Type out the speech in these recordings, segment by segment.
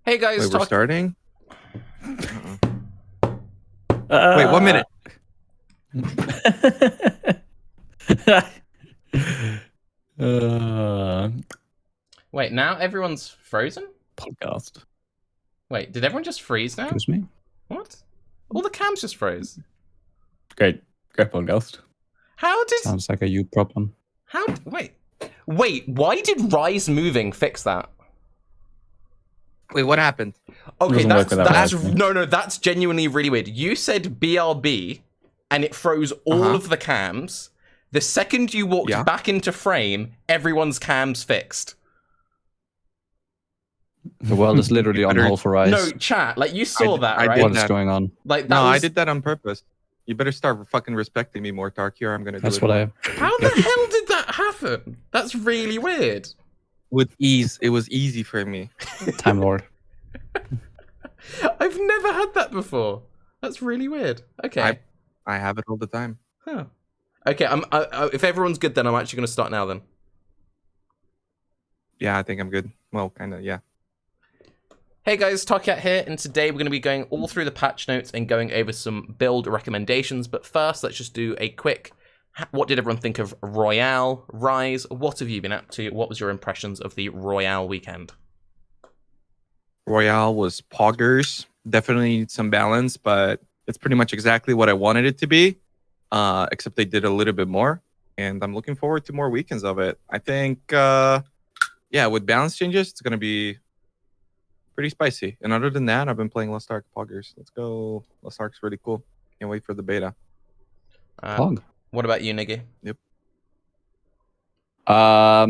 Hey guys, Wait, we're starting? Wait, 1 minute. Wait, now everyone's frozen? Podcast. Wait, did everyone just freeze now? Excuse me? What? All the cams just froze. Great podcast. How did... Sounds like a you problem. How... Wait, why did Raiz moving fix that? Wait, what happened? Okay, that's no, that's genuinely really weird. You said BRB, and it froze all of the cams. The second you walked back into frame, everyone's cams fixed. The world is literally on hold for Raiz. No, chat, like you saw that, right? What is going on? Like, no, I did that on purpose. You better start fucking respecting me more, Tarke, or I'm gonna do That's it. what I... How the hell did that happen? That's really weird. With ease. It was easy for me. Time Lord. I've never had that before. That's really weird. Okay. I have it all the time. Huh. Okay, if everyone's good, then I'm actually going to start now then. Yeah, I think I'm good. Well, kind of, yeah. Hey guys, Tarke here, and today we're going to be going all through the patch notes and going over some build recommendations. But first, let's just do a quick, what did everyone think of Royale? Raiz, what have you been up to? What was your impressions of the Royale weekend? Royale was poggers. Definitely need some balance, but it's pretty much exactly what I wanted it to be. Except they did a little bit more, and I'm looking forward to more weekends of it. I think, yeah, with balance changes, it's going to be pretty spicy. And other than that, I've been playing Lost Ark poggers. Let's go. Lost Ark's really cool. Can't wait for the beta. Pog. What about you, Niggy? Yep. I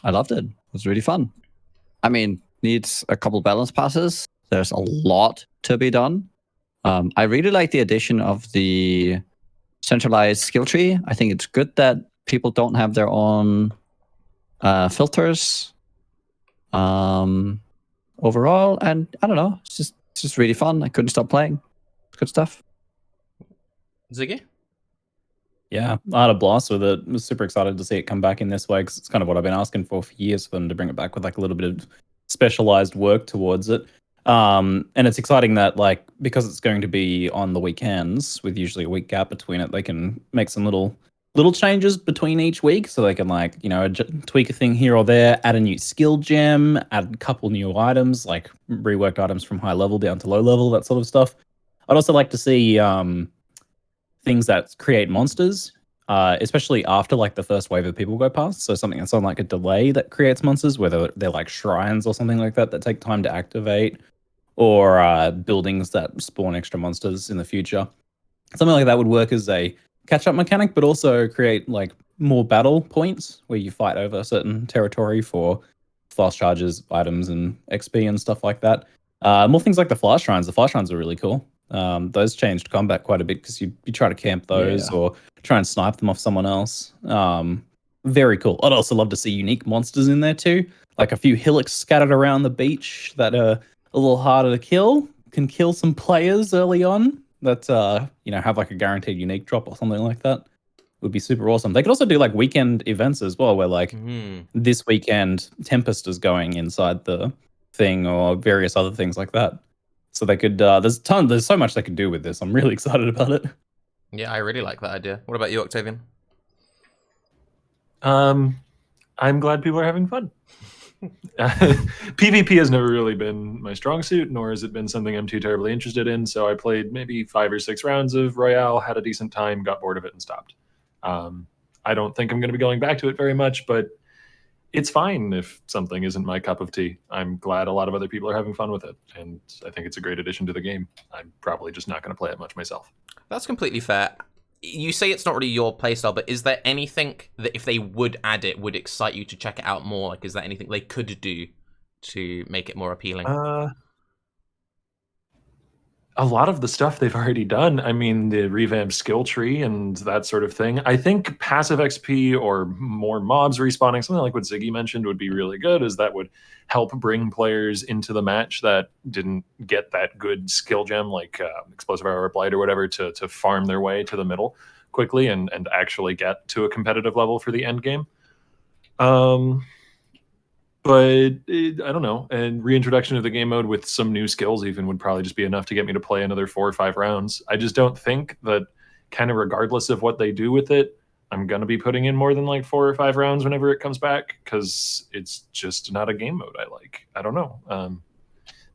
loved it. It was really fun. I mean, needs a couple balance passes. There's a lot to be done. I really like the addition of the centralized skill tree. I think it's good that people don't have their own filters overall, and I don't know, it's just really fun. I couldn't stop playing. Good stuff. Ziggy? Yeah, I had a blast with it. I was super excited to see it come back in this way because it's kind of what I've been asking for years, for them to bring it back with like a little bit of specialized work towards it. And it's exciting that, like, because it's going to be on the weekends with usually a week gap between it, they can make some little changes between each week, so they can, like, you know, tweak a thing here or there, add a new skill gem, add a couple new items, like reworked items from high level down to low level, that sort of stuff. I'd also like to see things that create monsters, especially after like the first wave of people go past. So something that's on like a delay that creates monsters, whether they're like shrines or something like that take time to activate, or buildings that spawn extra monsters in the future. Something like that would work as a catch-up mechanic, but also create like more battle points where you fight over a certain territory for flash charges, items, and XP and stuff like that. More things like the flash shrines. The flash shrines are really cool. Those changed combat quite a bit because you try to camp those or try and snipe them off someone else. Very cool. I'd also love to see unique monsters in there too, like a few helix scattered around the beach that are a little harder to kill, can kill some players early on that you know, have like a guaranteed unique drop or something like that. Would be super awesome. They could also do like weekend events as well, where like this weekend Tempest is going inside the thing, or various other things like that. So they could there's so much they could do with this. I'm really excited about it. Yeah, I really like that idea. What about you, Octavian? I'm glad people are having fun. PvP has never really been my strong suit, nor has it been something I'm too terribly interested in. So I played maybe 5 or 6 rounds of Royale, had a decent time, got bored of it, and stopped. I don't think I'm going to be going back to it very much, but it's fine if something isn't my cup of tea. I'm glad a lot of other people are having fun with it, and I think it's a great addition to the game. I'm probably just not going to play it much myself. That's completely fair. You say it's not really your playstyle, but is there anything that if they would add it would excite you to check it out more? Like, is there anything they could do to make it more appealing? A lot of the stuff they've already done. I mean, the revamped skill tree and that sort of thing. I think passive XP or more mobs respawning, something like what Ziggy mentioned, would be really good, as that would help bring players into the match that didn't get that good skill gem, like Explosive Arrow or Blight or whatever, to farm their way to the middle quickly and actually get to a competitive level for the end game. But I don't know. And reintroduction of the game mode with some new skills even would probably just be enough to get me to play another 4 or 5 rounds. I just don't think that, kind of regardless of what they do with it, I'm going to be putting in more than like 4 or 5 rounds whenever it comes back, because it's just not a game mode I like. I don't know.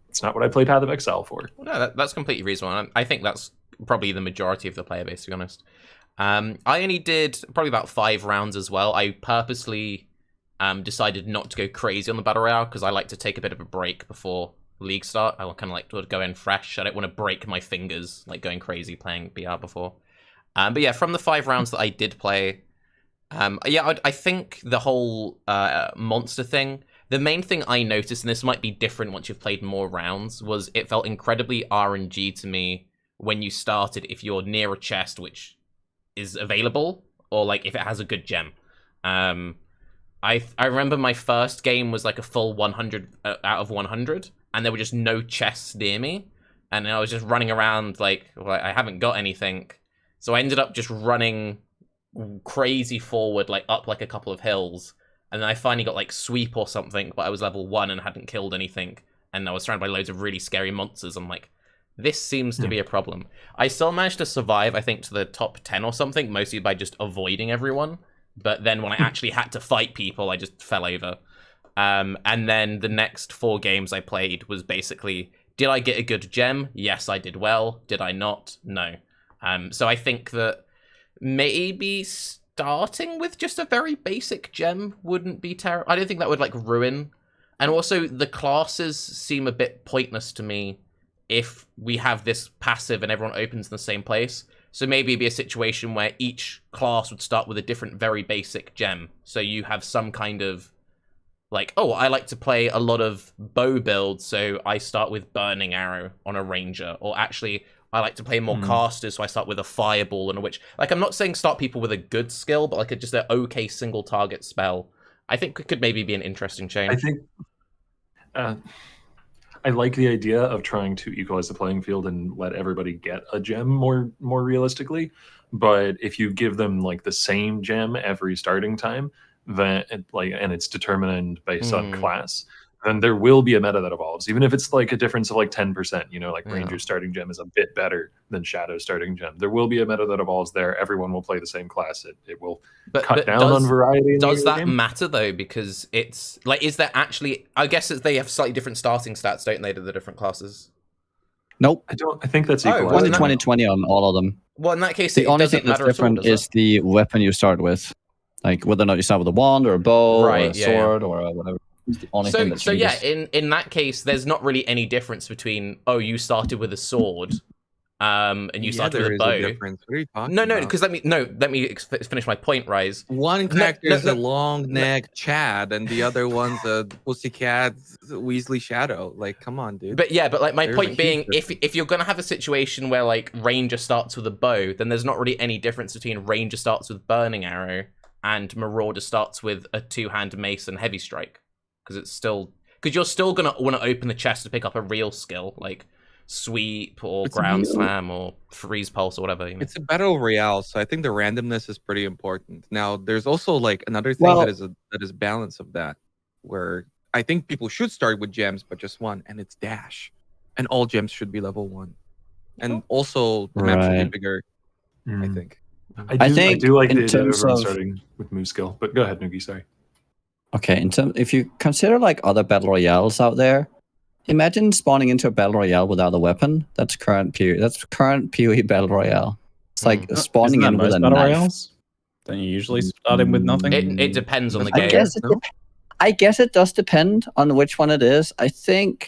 It's not what I played Path of Exile for. Well, no, that's completely reasonable. I think that's probably the majority of the player base, to be honest. I only did probably about 5 rounds as well. I purposely decided not to go crazy on the Battle Royale because I like to take a bit of a break before League start. I kind of like to go in fresh. I don't want to break my fingers like going crazy playing BR before. But yeah, from the 5 rounds that I did play, I think the whole monster thing, the main thing I noticed, and this might be different once you've played more rounds, was it felt incredibly RNG to me when you started if you're near a chest which is available, or like if it has a good gem. I remember my first game was like a full 100 out of 100, and there were just no chests near me, and I was just running around like, well, I haven't got anything. So I ended up just running crazy forward, like up like a couple of hills, and then I finally got like sweep or something, but I was level 1 and hadn't killed anything, and I was surrounded by loads of really scary monsters. I'm like, this seems to be a problem. I still managed to survive, I think, to the top 10 or something, mostly by just avoiding everyone. But then when I actually had to fight people, I just fell over. And then the next 4 games I played was basically, did I get a good gem? Yes, I did well. Did I not? No. So I think that maybe starting with just a very basic gem wouldn't be terrible. I don't think that would like ruin. And also the classes seem a bit pointless to me if we have this passive and everyone opens in the same place. So maybe it'd be a situation where each class would start with a different, very basic gem. So you have some kind of, like, oh, I like to play a lot of bow builds, so I start with Burning Arrow on a Ranger. Or actually, I like to play more casters, so I start with a Fireball and a Witch. Like, I'm not saying start people with a good skill, but like just an okay single target spell. I think it could maybe be an interesting change. I think I like the idea of trying to equalize the playing field and let everybody get a gem more realistically. But if you give them like the same gem every starting time, then and it's determined by subclass, then there will be a meta that evolves, even if it's like a difference of like 10%. You know, like Ranger's starting gem is a bit better than Shadow's starting gem. There will be a meta that evolves there. Everyone will play the same class. It will cut down on variety. Does that matter though? Because it's like, is there actually? I guess they have slightly different starting stats, don't they, to the different classes? Nope. I think that's equal. 20 on all of them. Well, in that case, the only thing that's different is the weapon you start with, like whether or not you start with a wand or a bow or a sword or whatever. The only thing that's in that case, there's not really any difference between, oh, you started with a sword, and you started with a bow. Difference. What are you talking no, about? because let me finish my point, Raiz. One character is a long neck Chad, and the other one's a pussycat Weasley Shadow. Like, come on, dude. But like my point being, if you're gonna have a situation where like Ranger starts with a bow, then there's not really any difference between Ranger starts with Burning Arrow and Marauder starts with a 2-hand mace and Heavy Strike. Because you're still gonna want to open the chest to pick up a real skill like sweep or ground slam or freeze pulse or whatever. You know? It's a battle royale, so I think the randomness is pretty important. Now, there's also like another thing that is balance of that, where I think people should start with gems, but just one, and it's dash, and all gems should be level 1, and also the map should be bigger. I think. I do like the idea of everyone starting with move skill, but go ahead, Nugi. Sorry. Okay, if you consider like other battle royales out there, imagine spawning into a battle royale without a weapon. That's current PoE battle royale. It's like spawning in with a knife. Royales? Don't you usually start in with nothing? It depends on the game. I guess it does depend on which one it is. I think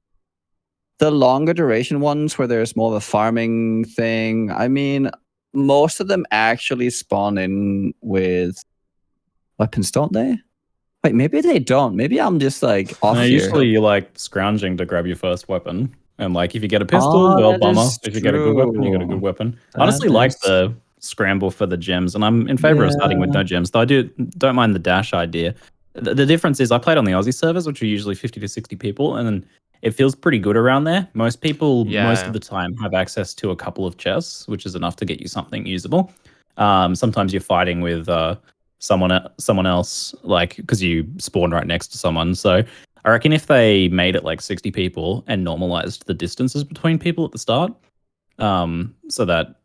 the longer duration ones where there's more of a farming thing, I mean, most of them actually spawn in with weapons, don't they? Wait, maybe they don't. Maybe I'm just like off here. Usually you like scrounging to grab your first weapon. And like if you get a pistol, well, bummer. If you get a good weapon, you get a good weapon. Honestly, like the scramble for the gems, and I'm in favor of starting with no gems. Though I don't mind the dash idea. The difference is I played on the Aussie servers, which are usually 50 to 60 people, and it feels pretty good around there. Most people, most of the time, have access to a couple of chests, which is enough to get you something usable. Sometimes you're fighting with someone else, like because you spawn right next to someone. So I reckon if they made it like 60 people and normalized the distances between people at the start, so that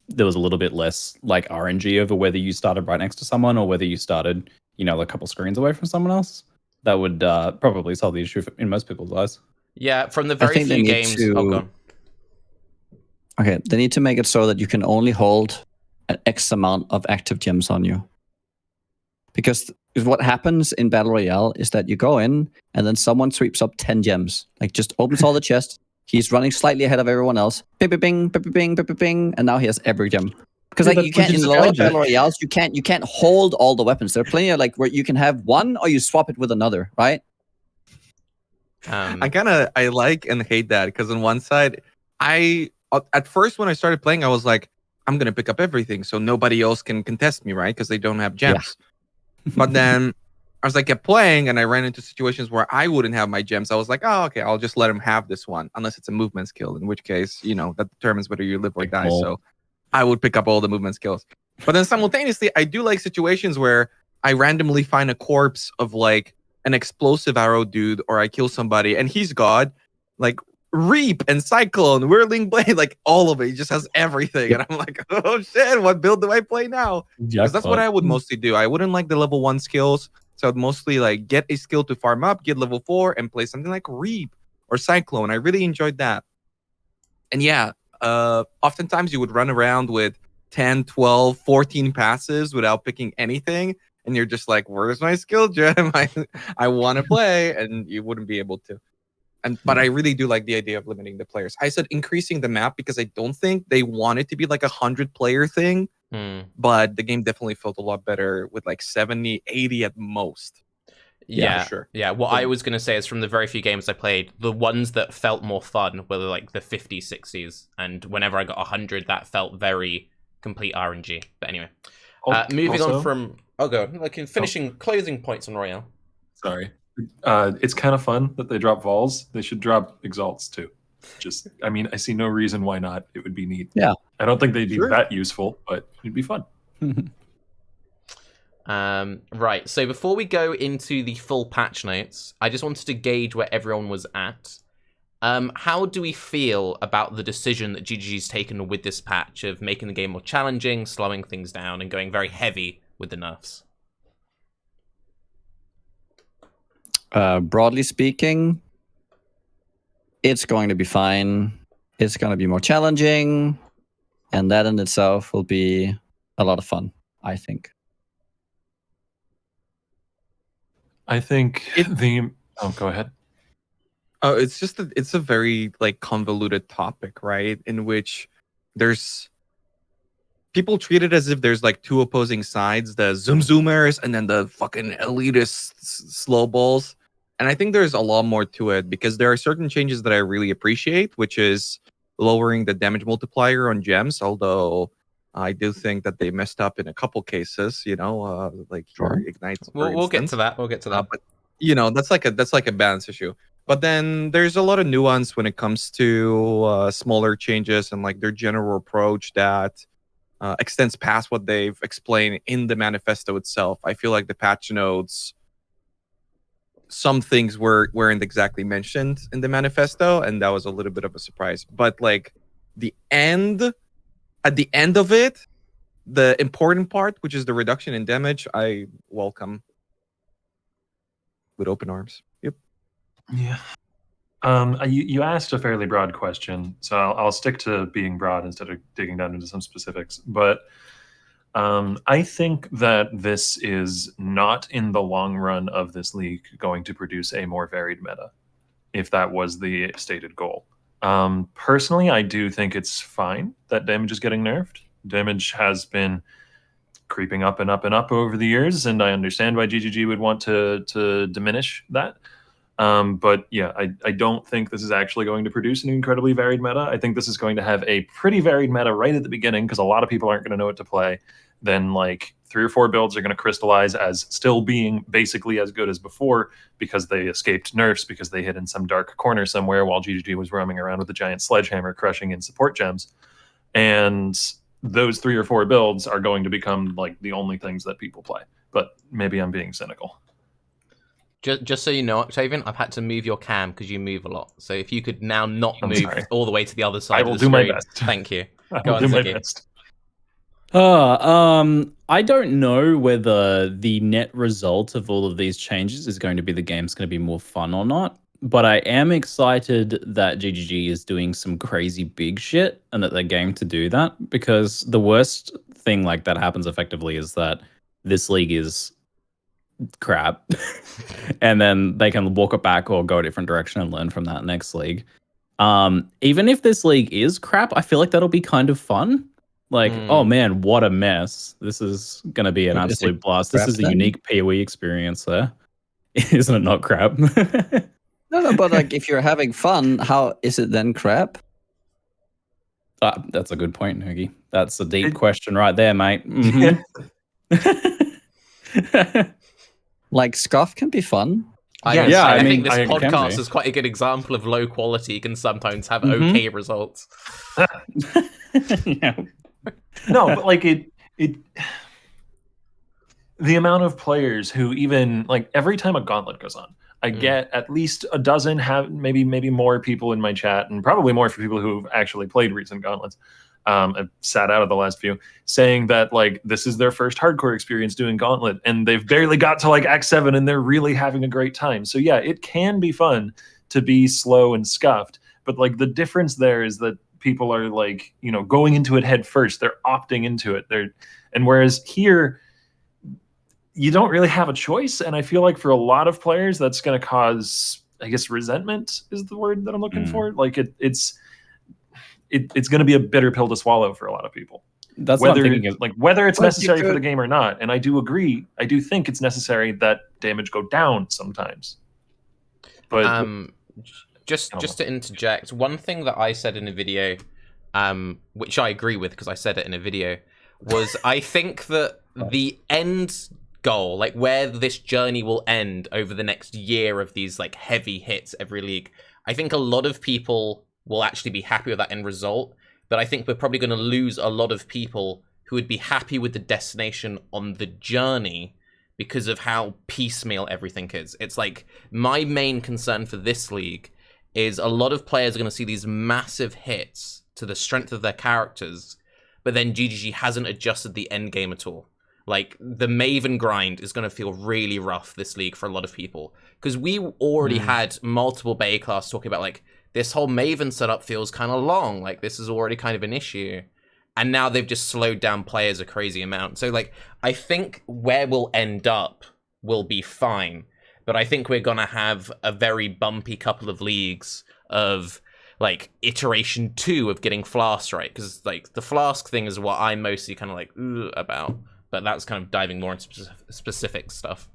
there was a little bit less like RNG over whether you started right next to someone or whether you started, a couple screens away from someone else, that would probably solve the issue in most people's eyes. Yeah, from the very few games. Oh, God. Okay, they need to make it so that you can only hold an X amount of active gems on you. Because what happens in Battle Royale is that you go in and then someone sweeps up 10 gems. Like, just opens all the chests. He's running slightly ahead of everyone else. Bing, bing, bing, bing, bing, bing, bing, bing, and now he has every gem. Because like you can't in a lot of Battle Royales, you can't hold all the weapons. There are plenty of like where you can have one or you swap it with another, right? I like and hate that because on one side, at first when I started playing, I was like, I'm gonna pick up everything so nobody else can contest me, right? Because they don't have gems. Yeah. But then I was like, kept playing, and I ran into situations where I wouldn't have my gems. I was like, oh, okay, I'll just let him have this one, unless it's a movement skill, in which case, that determines whether you live or die. So I would pick up all the movement skills. But then simultaneously, I do like situations where I randomly find a corpse of like an explosive arrow dude, or I kill somebody and he's God, like Reap and Cyclone, Whirling Blade, like all of it. He just has everything. Yep. And I'm like, oh shit, what build do I play now? Because that's what I would mostly do. I wouldn't like the level 1 skills. So I'd mostly like get a skill to farm up, get level 4, and play something like Reap or Cyclone. I really enjoyed that. And yeah, oftentimes you would run around with 10, 12, 14 passes without picking anything. And you're just like, where's my skill gem? I want to play. And you wouldn't be able to. But I really do like the idea of limiting the players. I said increasing the map because I don't think they want it to be like 100-player thing. But the game definitely felt a lot better with like 70, 80 at most. Yeah, sure. Yeah, what I was going to say is from the very few games I played, the ones that felt more fun were like the 50s, 60s. And whenever I got 100, that felt very complete RNG. But anyway, moving on from... Oh, go on. Like finishing closing points on Royale. Sorry. It's kind of fun that they drop Vols. They should drop Exalts too. I see no reason why not. It would be neat. Yeah. I don't think they'd be that useful, but it'd be fun. Right. So before we go into the full patch notes, I just wanted to gauge where everyone was at. How do we feel about the decision that GGG's taken with this patch of making the game more challenging, slowing things down, and going very heavy with the nerfs? Broadly speaking, it's going to be fine. It's going to be more challenging, and that in itself will be a lot of fun, I think. I think go ahead. Oh, it's just it's a very like convoluted topic, right? In which there's people treat it as if there's like two opposing sides, the zoomers and then the fucking elitist slow balls. And I think there's a lot more to it because there are certain changes that I really appreciate, which is lowering the damage multiplier on gems, although I do think that they messed up in a couple cases, like your ignites. We'll get to that. We'll get to that. But that's like a balance issue. But then there's a lot of nuance when it comes to smaller changes and like their general approach that extends past what they've explained in the manifesto itself. I feel like the patch notes, some things weren't exactly mentioned in the manifesto, and that was a little bit of a surprise. But like at the end of it, the important part, which is the reduction in damage, I welcome with open arms. Yep. Yeah. You asked a fairly broad question, so I'll stick to being broad instead of digging down into some specifics. But I think that this is not in the long run of this league going to produce a more varied meta, if that was the stated goal. Personally, I do think it's fine that damage is getting nerfed. Damage has been creeping up and up and up over the years, and I understand why GGG would want to diminish that. But yeah, I don't think this is actually going to produce an incredibly varied meta. I think this is going to have a pretty varied meta right at the beginning because a lot of people aren't going to know what to play. Then like 3 or 4 builds are going to crystallize as still being basically as good as before because they escaped nerfs because they hid in some dark corner somewhere while GGG was roaming around with a giant sledgehammer crushing in support gems. And those 3 or 4 builds are going to become like the only things that people play. But maybe I'm being cynical. Just so you know, Octavian, I've had to move your cam because you move a lot. So if you could now not I'm move sorry. all the way to the other side I of will the do my screen. best. Thank you. I Go will on, do my Ziggy. best. I don't know whether the net result of all of these changes is going to be the game's going to be more fun or not. But I am excited that GGG is doing some crazy big shit and that they're game to do that, because the worst thing like that happens effectively is that this league is crap and then they can walk it back or go a different direction and learn from that next league. Even if this league is crap, I feel like that'll be kind of fun. Like, oh man, what a mess. This is going to be an Is it absolute blast. This crap is a then? unique PoE experience there. Isn't it not crap? No, but like if you're having fun, how is it then crap? That's a good point, Noogie. That's a deep question right there, mate. Mhm. Like Scuff can be fun. Yes, Yeah, I I think mean, this it can podcast be. is quite a good example of low quality can sometimes have Mhm. okay results. Yeah. No, but like it the amount of players who even like every time a gauntlet goes on, I get at least a dozen, have maybe more people in my chat, and probably more for people who've actually played recent gauntlets. I've sat out of the last few, saying that like this is their first hardcore experience doing gauntlet, and they've barely got to like Act 7, and they're really having a great time. So yeah, it can be fun to be slow and scuffed, but like the difference there is that people are like, you know, going into it head first. They're opting into it. And whereas here, you don't really have a choice. And I feel like for a lot of players, that's going to cause, I guess, resentment is the word that I'm looking for. Like it's going to be a bitter pill to swallow for a lot of people. That's whether what I'm thinking. whether it's Well, you necessary for could- the game or not. And I do agree. I do think it's necessary that damage go down sometimes. But Just to interject, one thing that I said in a video, which I agree with because I said it in a video, was I think that the end goal, like where this journey will end over the next year of these like heavy hits every league, I think a lot of people will actually be happy with that end result, but I think we're probably going to lose a lot of people who would be happy with the destination on the journey because of how piecemeal everything is. It's like my main concern for this league is a lot of players are going to see these massive hits to the strength of their characters, but then GGG hasn't adjusted the end game at all. Like, the Maven grind is going to feel really rough this league for a lot of people. Because we already had multiple Baeclast talking about, like, this whole Maven setup feels kind of long. Like, this is already kind of an issue. And now they've just slowed down players a crazy amount. So, like, I think where we'll end up will be fine. But I think we're going to have a very bumpy couple of leagues of, like, iteration 2 of getting Flasks right. Because, like, the Flask thing is what I'm mostly kind of, like, about. But that's kind of diving more into specific stuff.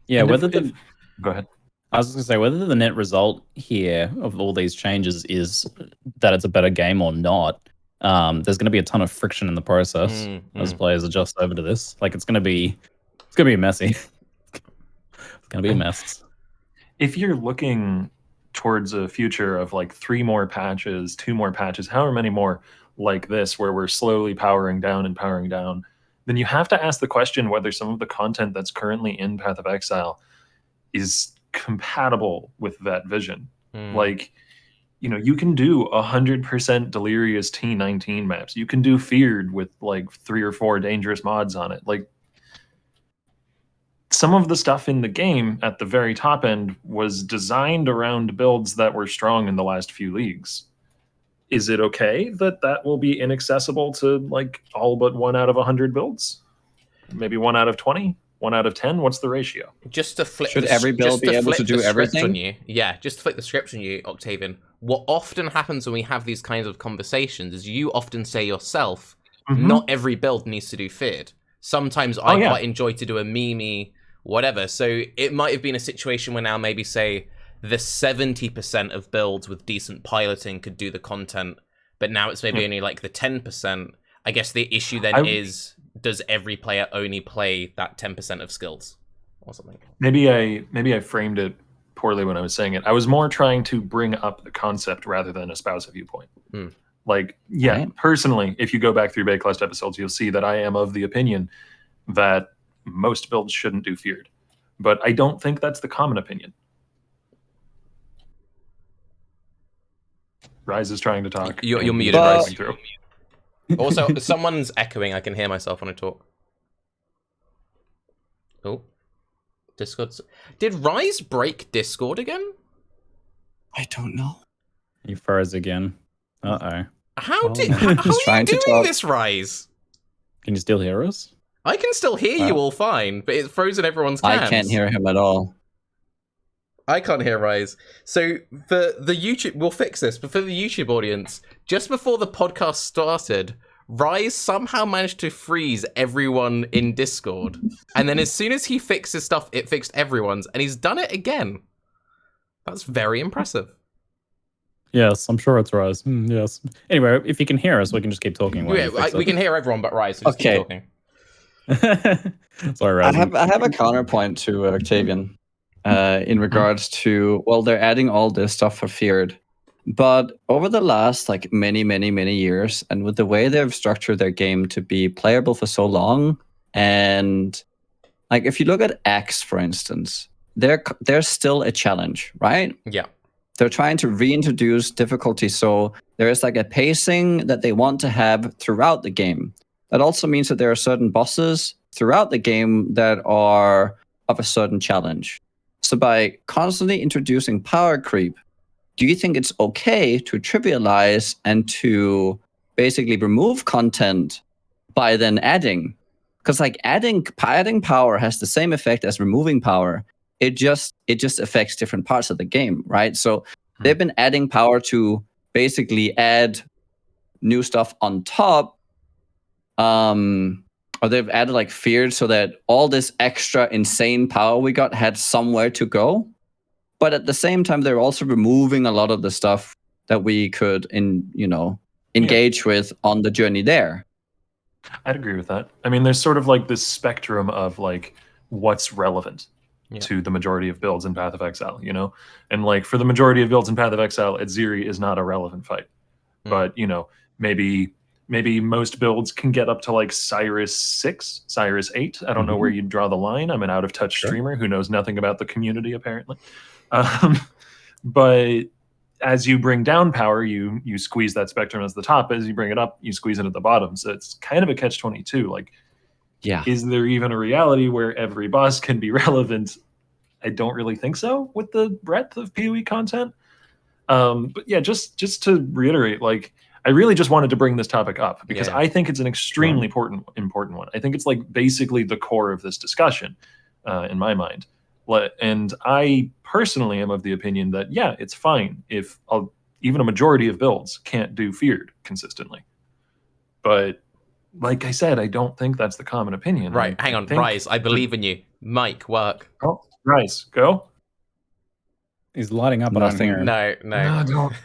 Yeah, and whether go ahead. I was going to say, whether the net result here of all these changes is that it's a better game or not, there's going to be a ton of friction in the process as players adjust over to this. Like, it's going to be messy. It's going to be a mess. If you're looking towards a future of like 3 more patches, 2 more patches, however many more like this, where we're slowly powering down, then you have to ask the question whether some of the content that's currently in Path of Exile is compatible with that vision. Like, you know, you can do 100% delirious T19 maps. You can do feared with like 3 or 4 dangerous mods on it. Like, some of the stuff in the game at the very top end was designed around builds that were strong in the last few leagues. Is it okay that that will be inaccessible to like all but 1 out of 100 builds? Maybe 1 out of 20? 1 out of 10? What's the ratio? Just to flip Should every build be able to do everything? Just to flip the script on you, Octavian. What often happens when we have these kinds of conversations is you often say yourself, not every build needs to do feared. Sometimes I quite enjoy to do a Mimi, whatever. So it might have been a situation where now maybe say the 70% of builds with decent piloting could do the content, but now it's maybe only like the 10%. I guess the issue then is, does every player only play that 10% of skills or something? Maybe I framed it poorly when I was saying it. I was more trying to bring up the concept rather than espouse a viewpoint. Like, personally, if you go back through Baeclast episodes, you'll see that I am of the opinion that most builds shouldn't do feared. but I don't think that's the common opinion. Raiz is trying to talk. You're and muted, Raiz. Raiz. Through. Also, someone's echoing. I can hear myself when I talk. Oh, Discord's. Did Raiz break Discord again? I don't know. You froze again. Uh-oh. How He's are you trying to doing talk. this, Raiz? Can you still hear us? I can still hear you all fine, but it's frozen everyone's cams. I can't hear him at all. I can't hear Raiz. So for the YouTube, we'll fix this, but for the YouTube audience, just before the podcast started, Raiz somehow managed to freeze everyone in Discord. And then as soon as he fixed his stuff, it fixed everyone's, and he's done it again. That's very impressive. Yes, I'm sure it's Raiz. Yes. Anyway, if you can hear us, we can just keep talking. While Yeah, you fix we it. can hear everyone but Raiz, so just keep Okay. talking. Sorry, Raiz. I have a counterpoint to Octavian in regards to, well, they're adding all this stuff for Feared. But over the last like many years, and with the way they've structured their game to be playable for so long, and like if you look at Axe, for instance, they're still a challenge, right? Yeah. They're trying to reintroduce difficulty, so there is like a pacing that they want to have throughout the game. That also means that there are certain bosses throughout the game that are of a certain challenge. So by constantly introducing power creep, do you think it's okay to trivialize and to basically remove content by then adding? Because like adding power has the same effect as removing power. It just affects different parts of the game, right? So they've been adding power to basically add new stuff on top. Or they've added like Feared so that all this extra insane power we got had somewhere to go. But at the same time, they're also removing a lot of the stuff that we could engage with on the journey there. I'd agree with that. I mean, there's sort of like this spectrum of like what's relevant to the majority of builds in Path of Exile, you know? And like for the majority of builds in Path of Exile, Edziri is not a relevant fight. But, you know, maybe most builds can get up to like Cyrus 6, Cyrus 8. I don't know where you'd draw the line. I'm an out-of-touch streamer who knows nothing about the community, apparently. But as you bring down power, you squeeze that spectrum as the top. As you bring it up, you squeeze it at the bottom. So it's kind of a catch-22. Like, is there even a reality where every boss can be relevant? I don't really think so with the breadth of PoE content. But yeah, just to reiterate, like, I really just wanted to bring this topic up because I think it's an extremely important one. I think it's like basically the core of this discussion in my mind. And I personally am of the opinion that, yeah, it's fine if even a majority of builds can't do Feared consistently. But like I said, I don't think that's the common opinion. Right, hang on, Raiz, I believe in you. Mike, work. Oh, Raiz, go. He's lighting up. Nothing. No.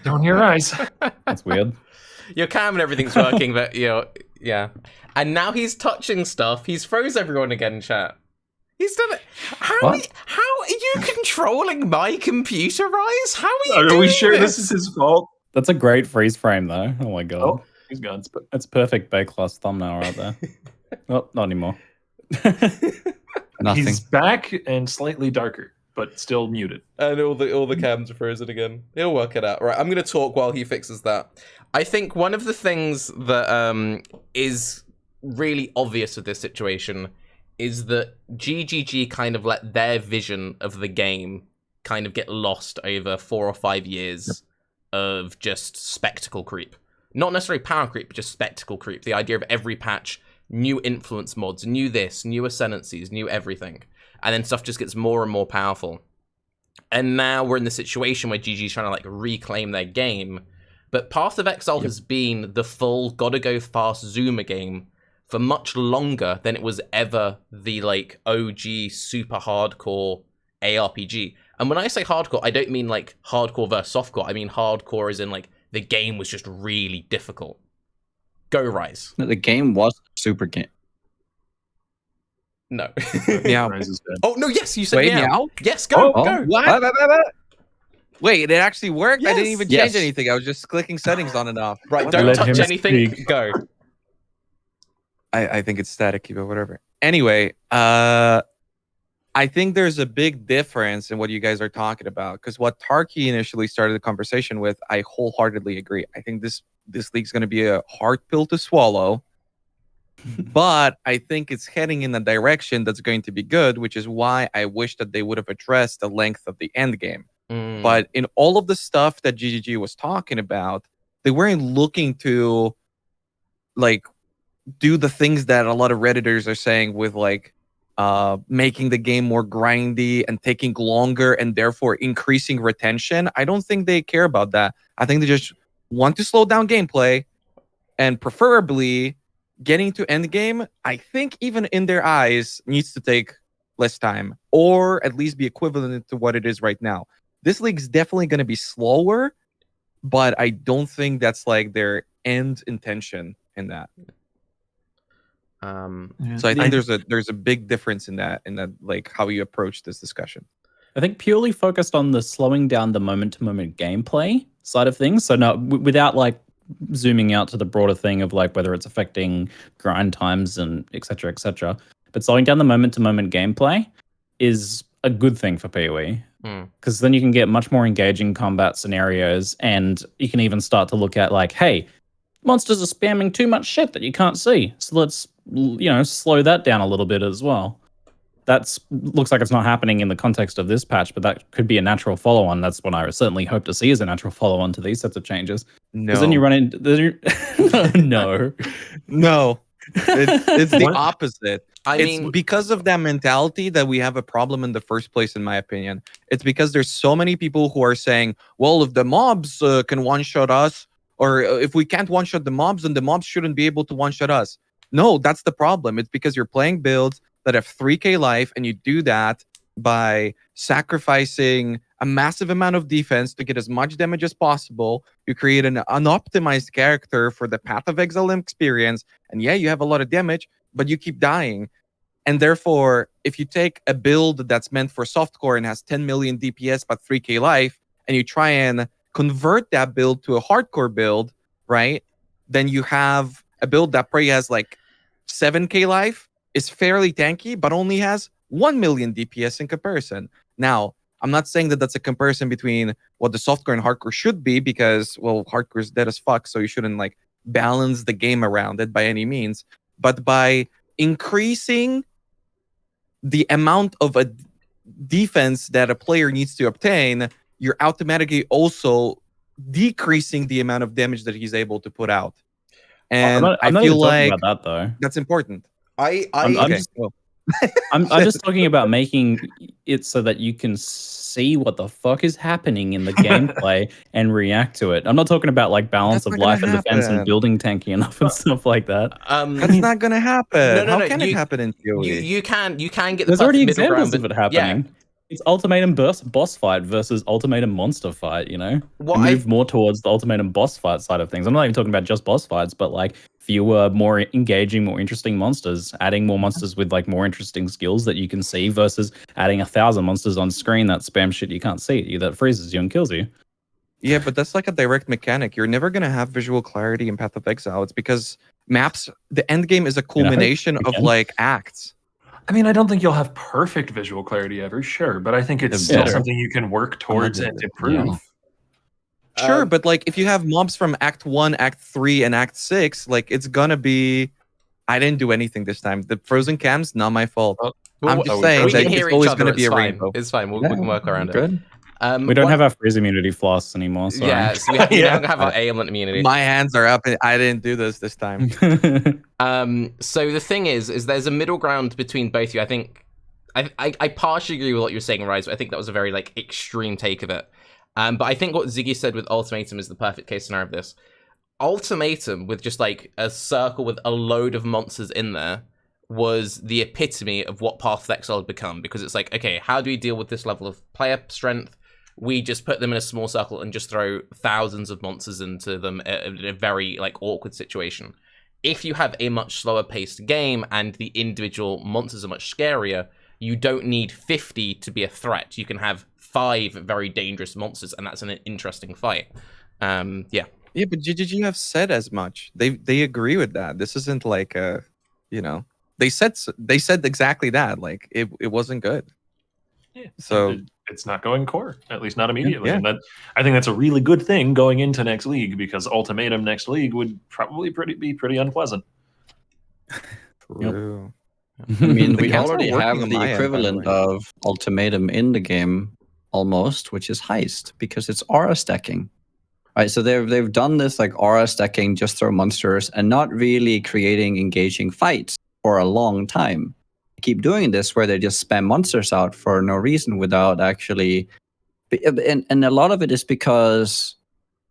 Don't hear Raiz. That's weird. Your cam and everything's working, but yeah. And now he's touching stuff. He's froze everyone again, chat. He's done it. How are you controlling my computer, Raiz? How are you doing we sure this is his fault? That's a great freeze frame, though. Oh my god. Oh, he's gone. That's perfect Baeclast thumbnail right there. Oh, not anymore. Nothing. He's back and slightly darker, but still muted. And all the cams are frozen again. He'll work it out. Right, I'm going to talk while he fixes that. I think one of the things that is really obvious with this situation is that GGG kind of let their vision of the game kind of get lost over 4 or 5 years of just spectacle creep. Not necessarily power creep, but just spectacle creep. The idea of every patch, new influence mods, new this, new ascendancies, new everything. And then stuff just gets more and more powerful. And now we're in the situation where GG's trying to like reclaim their game. But Path of Exile has been the full gotta go fast Zoomer game for much longer than it was ever the like OG super hardcore ARPG. And when I say hardcore, I don't mean like hardcore versus softcore. I mean hardcore as in like the game was just really difficult. Go Raiz. The game was super game. No. Yeah. Raiz is dead. Oh no, yes, you said Wait, meow. meow? Yes, go. What? Wait, it actually worked? I didn't Yes. even Yes. change anything. I was just clicking settings on and off. Right, What don't the- Let him touch anything. speak. Go. I think it's static, but whatever. Anyway, I think there's a big difference in what you guys are talking about, because what Tarke initially started the conversation with, I wholeheartedly agree. I think this league's going to be a hard pill to swallow, but I think it's heading in a direction that's going to be good, which is why I wish that they would have addressed the length of the end game. But in all of the stuff that GGG was talking about, they weren't looking to like do the things that a lot of Redditors are saying with like making the game more grindy and taking longer and therefore increasing retention. I don't think they care about that. I think they just want to slow down gameplay, and preferably getting to end game, I think even in their eyes, needs to take less time, or at least be equivalent to what it is right now. This league's definitely going to be slower, but I don't think that's like their end intention in that. So I think there's a big difference in that like how you approach this discussion. I think purely focused on the slowing down the moment-to-moment gameplay side of things. So no, without like zooming out to the broader thing of like whether it's affecting grind times and et cetera, but slowing down the moment-to-moment gameplay is a good thing for PoE, because then you can get much more engaging combat scenarios, and you can even start to look at like, hey, monsters are spamming too much shit that you can't see, so let's slow that down a little bit as well. That's looks like it's not happening in the context of this patch, but that could be a natural follow-on. That's what I certainly hope to see as a natural follow-on to these sets of changes. No, because then you run into no. It's the opposite. It's because of that mentality that we have a problem in the first place, in my opinion. It's because there's so many people who are saying, well, if the mobs can one-shot us, or if we can't one-shot the mobs, then the mobs shouldn't be able to one-shot us. No, that's the problem. It's because you're playing builds that have 3k life, and you do that by sacrificing a massive amount of defense to get as much damage as possible. You create an unoptimized character for the Path of Exile experience, and yeah, you have a lot of damage, but you keep dying. And therefore, if you take a build that's meant for softcore and has 10 million DPS but 3k life, and you try and convert that build to a hardcore build, right? Then you have a build that probably has like 7k life, is fairly tanky, but only has 1 million DPS in comparison. Now, I'm not saying that that's a comparison between what the softcore and hardcore should be, because, well, hardcore is dead as fuck, so you shouldn't like balance the game around it by any means. But by increasing the amount of a defense that a player needs to obtain, you're automatically also decreasing the amount of damage that he's able to put out. And I'm not I feel even like talking about that though. that's important. I'm just talking about making it so that you can see what the fuck is happening in the gameplay and react to it. I'm not talking about like balance That's of not life gonna and defense and happen. building tanky enough and stuff like that. That's not gonna happen. No, How can it happen in PoE? you can get the There's already perfect middle ground, examples of but it happening. It's ultimatum boss fight versus ultimatum monster fight, you know? What Move more towards the ultimatum boss fight side of things. I'm not even talking about just boss fights, but like fewer, more engaging, more interesting monsters, adding more monsters with like more interesting skills that you can see versus adding 1,000 monsters on screen that spam shit you can't see, that freezes you and kills you. Yeah, but that's like a direct mechanic. You're never gonna have visual clarity in Path of Exile. It's because maps, the end game is a culmination of like acts. I mean, I don't think you'll have perfect visual clarity ever, sure, but I think it's still something you can work towards and improve. Yeah. Sure, but like if you have mobs from Act 1, Act 3, and Act 6, like it's gonna be... I didn't do anything this time. The frozen cam's not my fault. I'm just saying that it's always gonna be a rainbow. It's fine. We can work around it. Good. We don't have our freeze immunity flasks anymore, sorry. Yeah, so we don't have our ailment immunity. My hands are up, and I didn't do this time. So the thing is there's a middle ground between both of you. I think I partially agree with what you're saying, Raiz, but I think that was a very like extreme take of it. But I think what Ziggy said with Ultimatum is the perfect case scenario of this. Ultimatum with just like a circle with a load of monsters in there was the epitome of what Path of Exile had become, because it's like, okay, how do we deal with this level of player strength? We just put them in a small circle and just throw thousands of monsters into them in a very like awkward situation. If you have a much slower paced game and the individual monsters are much scarier, you don't need 50 to be a threat. You can have 5 very dangerous monsters, and that's an interesting fight. Yeah. Yeah, but GGG have said as much. They agree with that. This isn't like a, they said exactly that. Like it wasn't good. Yeah. So It's not going core, at least not immediately. Yeah. And I think that's a really good thing going into next league, because ultimatum next league would probably be pretty unpleasant. true. I mean, The we counts are already have working on the my end, by the equivalent way. of ultimatum in the game almost, which is heist, because it's aura stacking. Right, so they've done this like aura stacking, just throw monsters, and not really creating engaging fights for a long time. They keep doing this where they just spam monsters out for no reason without actually, and a lot of it is because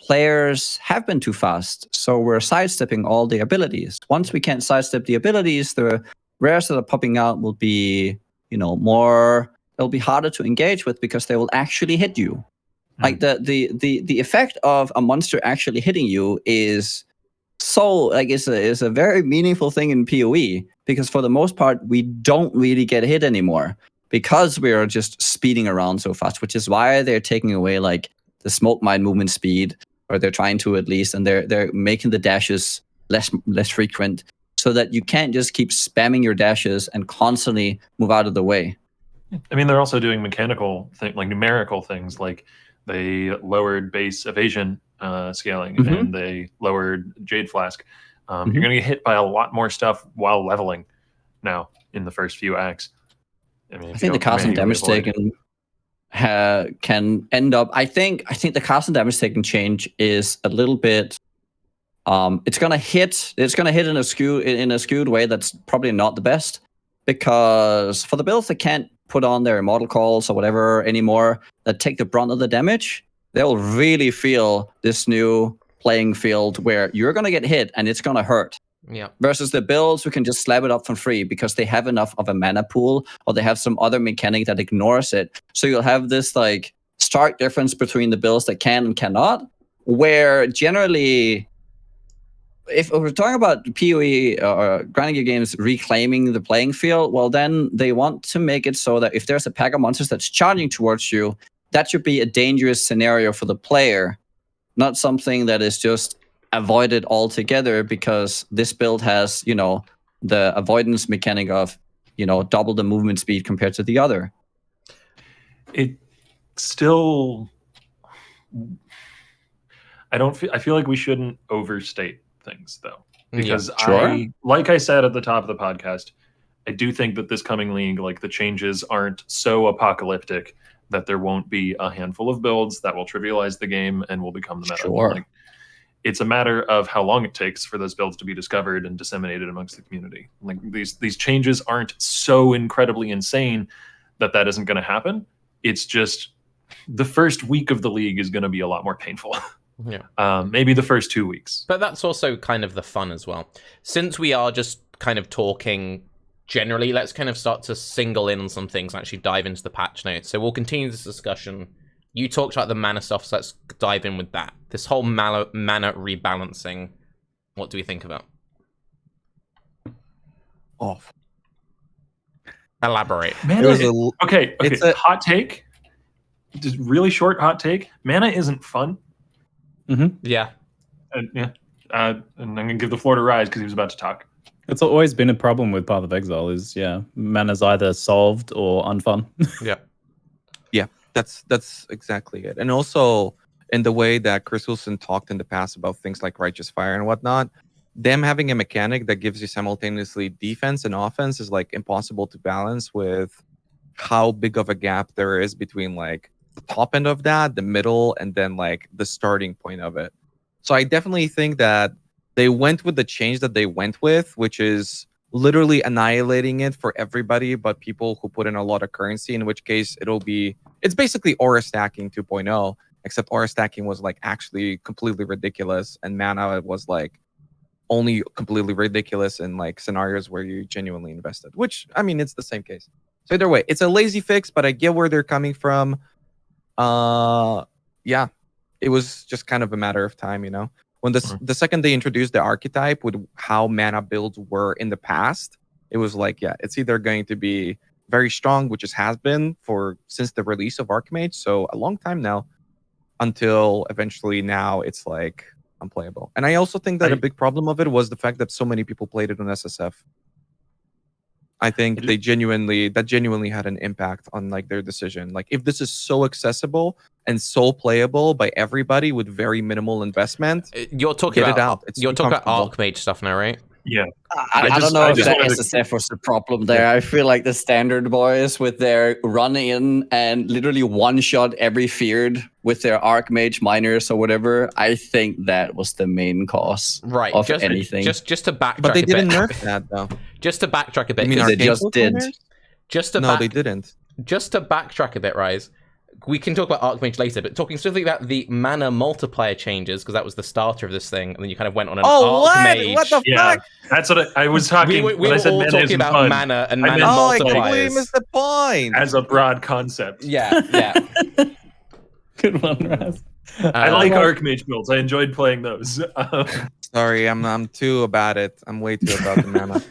players have been too fast, so we're sidestepping all the abilities. Once we can't sidestep the abilities, the rares that are popping out will be, more. They'll be harder to engage with because they will actually hit you. Like the effect of a monster actually hitting you is so is a very meaningful thing in PoE, because for the most part we don't really get hit anymore because we are just speeding around so fast, which is why they're taking away like the smoke mine movement speed, or they're trying to at least, and they're making the dashes less frequent, so that you can't just keep spamming your dashes and constantly move out of the way. I mean, they're also doing mechanical like numerical things, like they lowered base evasion scaling, and they lowered Jade Flask. You're going to get hit by a lot more stuff while leveling now in the first few acts. I mean, I think the cast and damage taken can end up. I think the cast and damage taken change is a little bit. It's gonna hit in a skewed way that's probably not the best, because for the builds that can't put on their immortal calls or whatever anymore, that take the brunt of the damage, they'll really feel this new playing field where you're gonna get hit and it's gonna hurt. Yeah. Versus the builds who can just slap it up for free because they have enough of a mana pool, or they have some other mechanic that ignores it. So you'll have this like stark difference between the builds that can and cannot, where generally, if we're talking about PoE or grinding your games reclaiming the playing field, well, then they want to make it so that if there's a pack of monsters that's charging towards you, that should be a dangerous scenario for the player, not something that is just avoided altogether because this build has, the avoidance mechanic of, double the movement speed compared to the other. It still, I feel like we shouldn't overstate things though, because like I said at the top of the podcast, I do think that this coming league, like the changes aren't so apocalyptic that there won't be a handful of builds that will trivialize the game and will become the meta. Like, it's a matter of how long it takes for those builds to be discovered and disseminated amongst the community. Like these changes aren't so incredibly insane that isn't going to happen. It's just the first week of the league is going to be a lot more painful. Yeah. Maybe the first 2 weeks. But that's also kind of the fun as well. Since we are just kind of talking generally, let's kind of start to single in on some things and actually dive into the patch notes. So we'll continue this discussion. You talked about the mana stuff, so let's dive in with that. This whole mana rebalancing, what do we think about? Off. Elaborate. Okay. It's a hot take. Just really short hot take. Mana isn't fun. Yeah. And I'm going to give the floor to Raiz because he was about to talk. It's always been a problem with Path of Exile is, mana's either solved or unfun. Yeah. Yeah, that's exactly it. And also, in the way that Chris Wilson talked in the past about things like Righteous Fire and whatnot, them having a mechanic that gives you simultaneously defense and offense is like impossible to balance with how big of a gap there is between like the top end of that, the middle, and then like the starting point of it. So I definitely think that they went with the change that they went with, which is literally annihilating it for everybody but people who put in a lot of currency, in which case it's basically aura stacking 2.0, except aura stacking was like actually completely ridiculous, and mana was like only completely ridiculous in like scenarios where you genuinely invested, which I mean, it's the same case. So either way, it's a lazy fix, but I get where they're coming from. Yeah, it was just kind of a matter of time, when the second they introduced the archetype with how mana builds were in the past, it was like, yeah, it's either going to be very strong, which it has been since the release of Archmage, so a long time now, until eventually now it's like unplayable. And I also think that a big problem of it was the fact that so many people played it on SSF. I think that genuinely had an impact on like their decision. Like if this is so accessible and so playable by everybody with very minimal investment, You're talking get it about out. It's you're too talking about comfortable. Archmage stuff now, right? Yeah. I don't know I if just that wanted to- SSF was the problem there. I feel like the standard boys with their run in and literally one shot every feared with their Archmage miners or whatever. I think that was the main cause Right. of just, anything. Just to backtrack But they a bit. didn't nerf that though. Just to backtrack a bit. I mean, 'cause they just did. Just to No, they didn't. Just to backtrack a bit, Raiz. We can talk about Archmage later, but talking specifically about the mana multiplier changes, because that was the starter of this thing, and then you kind of went on an Archmage. What the Yeah, fuck? that's what I was talking. We when were I said all mana talking isn't about fun, mana and I mana meant- Oh, I multipliers. completely missed the point. as a broad concept. Yeah, yeah. Good one, Raz. I like Archmage builds. I enjoyed playing those. Sorry, I'm too about it. I'm way too about the mana.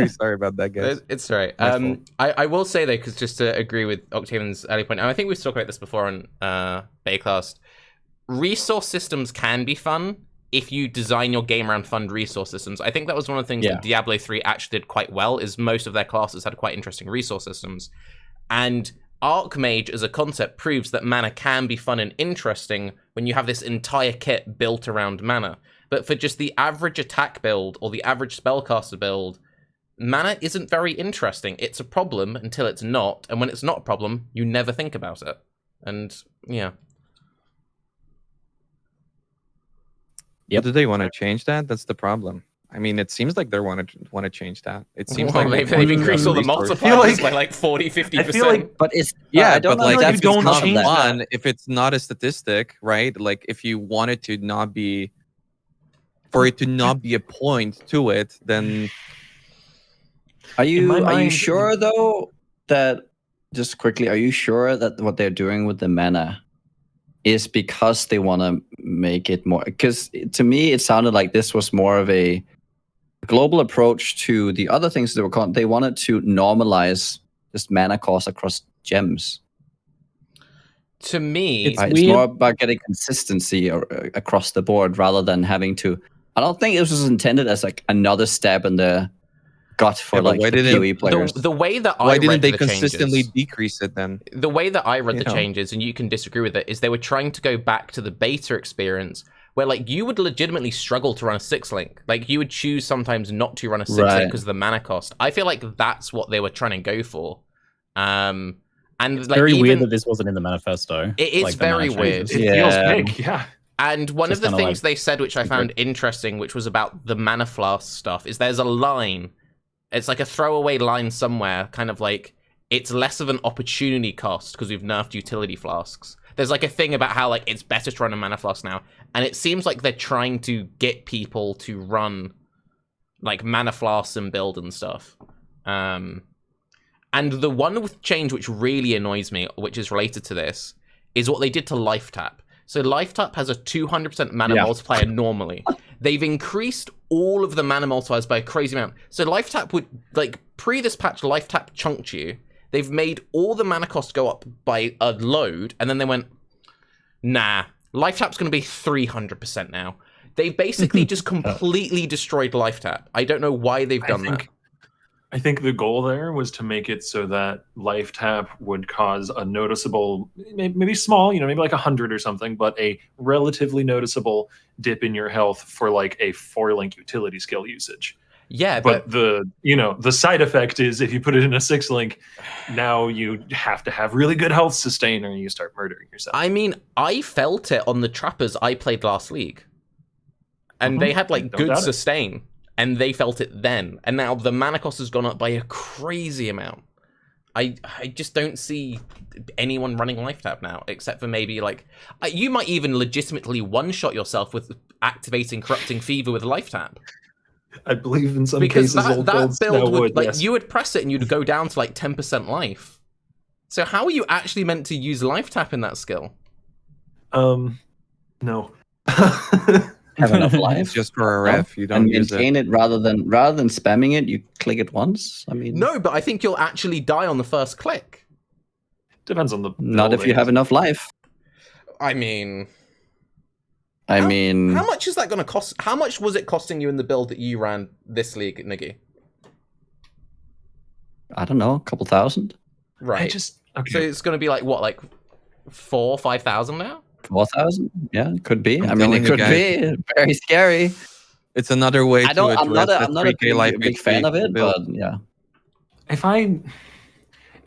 Sorry about that, guys. It's right. My fault. I will say though, because just to agree with Octavian's early point, and I think we've talked about this before on Baeclast, resource systems can be fun if you design your game around fun resource systems. I think that was one of the things that Diablo 3 actually did quite well, is most of their classes had quite interesting resource systems. And Archmage as a concept proves that mana can be fun and interesting when you have this entire kit built around mana. But for just the average attack build or the average spellcaster build, mana isn't very interesting. It's a problem until it's not, and when it's not a problem, you never think about it. And yeah. Yep. Do they want to change that? That's the problem. I mean, it seems like they want to change that. It seems Well, like they've increased all the multipliers by like 40-50%. I feel like But it's yeah, I don't but know like if if that's it's don't not because of change that. fun, if it's not a statistic, right? Like if you want it to not be, for it to not be a point to it, then Are In you my are you mind- sure though that just quickly, are you sure that what they're doing with the mana is because they want to make it more? Because to me, it sounded like this was more of a global approach to the other things they were they wanted to normalize this mana cost across gems. To me, It's Right? weird. It's more about getting consistency across the board rather than having to. I don't think this was intended as like another stab in the gut for Yeah, but like why the didn't- PoE players. the way that why I didn't read they the consistently changes, decrease it then? the way that I read You the know? changes, and you can disagree with it, is they were trying to go back to the beta experience where like you would legitimately struggle to run a 6-link. Like you would choose sometimes not to run a 6-link Right. because of the mana cost. I feel like that's what they were trying to go for. And It's like very even, weird that this wasn't in the manifesto. It is like, the mana very changes. weird. it Yeah. feels big. Yeah. And one Just of the kinda things like they said, which I found interesting, which was about the mana flask stuff, is there's a line. It's like a throwaway line somewhere, kind of like it's less of an opportunity cost because we've nerfed utility flasks. There's like a thing about how like it's better to run a mana flask now, and it seems like they're trying to get people to run like mana flasks and build and stuff. And the one with change which really annoys me, which is related to this, is what they did to Lifetap. So Lifetap has a 200% mana multiplier normally. They've increased all of the mana multipliers by a crazy amount. So Lifetap would, like, pre this patch, Lifetap chunked you. They've made all the mana cost go up by a load, and then they went, nah, Lifetap's going to be 300% now. They basically just completely destroyed Lifetap. I don't know why they've done that. I think the goal there was to make it so that Lifetap would cause a noticeable, maybe small, maybe like 100 or something, but a relatively noticeable dip in your health for like a 4-link utility skill usage. Yeah, But the side effect is if you put it in a 6-link, now you have to have really good health sustain or you start murdering yourself. I mean, I felt it on the trappers I played last league. And they had like Don't good doubt it. sustain. And they felt it then. And now the mana cost has gone up by a crazy amount. I just don't see anyone running Lifetap now, except for maybe like you might even legitimately one-shot yourself with activating Corrupting Fever with Lifetap. I believe in some Because cases old that builds now build would, would, like, yes. you would press it and you'd go down to like 10% life. So how are you actually meant to use Lifetap in that skill? No. Have enough life. Just for a ref, you don't And use it. maintain it rather than spamming it. You click it once. I mean, No, but I think you'll actually die on the first click. Depends on the not if you have enough life. I mean, I How- mean, how much is that going to cost? How much was it costing you in the build that you ran this league, Niggy? I don't know, a couple thousand, Right. Okay. So it's going to be like what, like 4,000-5,000 now? 4,000. Yeah, could be. I'm I mean, telling it you could guys. be very scary. It's another way I don't. to I'm not. address I'm the not a 3K life big fan of it, build. but yeah. If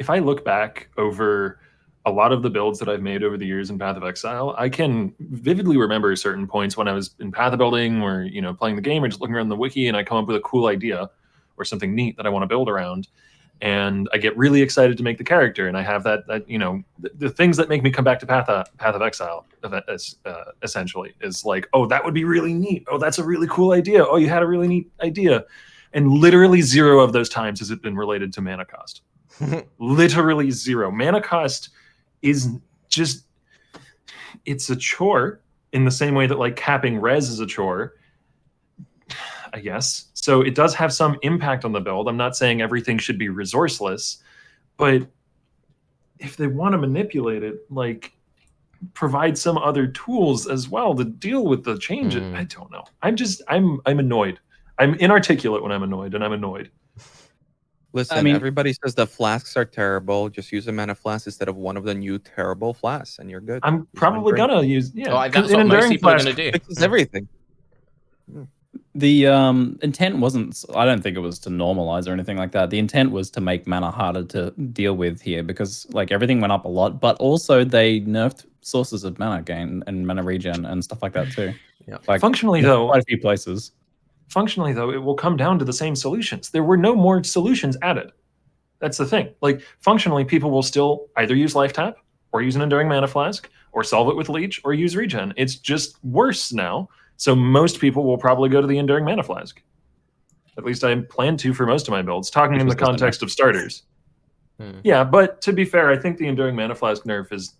I look back over a lot of the builds that I've made over the years in Path of Exile, I can vividly remember certain points when I was in Path of Building or, playing the game or just looking around the wiki and I come up with a cool idea or something neat that I want to build around. And I get really excited to make the character. And I have that the things that make me come back to Path of Exile, essentially, is like, oh, that would be really neat. Oh, that's a really cool idea. Oh, you had a really neat idea. And literally 0 of those times has it been related to mana cost. Literally 0. Mana cost is just, it's a chore in the same way that like capping res is a chore, I guess. So it does have some impact on the build. I'm not saying everything should be resourceless, but if they want to manipulate it, like provide some other tools as well to deal with the changes. I don't know. I'm annoyed. I'm inarticulate when I'm annoyed, and I'm annoyed. Listen, everybody says the flasks are terrible. Just use a mana flask instead of one of the new terrible flasks, and you're good. I'm probably gonna use that's what most people are gonna do. Fixes everything. The intent wasn't, I don't think it was to normalize or anything like that. The intent was to make mana harder to deal with here because like everything went up a lot, but also they nerfed sources of mana gain and mana regen and stuff like that too. Yeah. Like functionally though, quite a few places. Functionally though, it will come down to the same solutions. There were no more solutions added. That's the thing. Like functionally, people will still either use Lifetap or use an Enduring Mana Flask or solve it with Leech or use Regen. It's just worse now. So most people will probably go to the Enduring Mana Flask. At least I plan to for most of my builds, talking in the context of starters. Yeah, but to be fair, I think the Enduring Mana Flask nerf is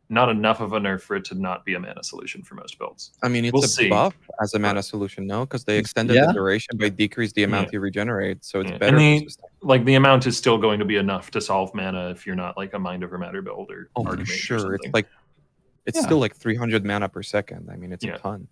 not enough of a nerf for it to not be a mana solution for most builds. I mean, it's a buff as a mana solution, no? Because they extended the duration by decrease the amount you regenerate, so it's better. And the amount is still going to be enough to solve mana if you're not like a Mind Over Matter build or for sure. It's still like 300 mana per second. I mean, it's a ton.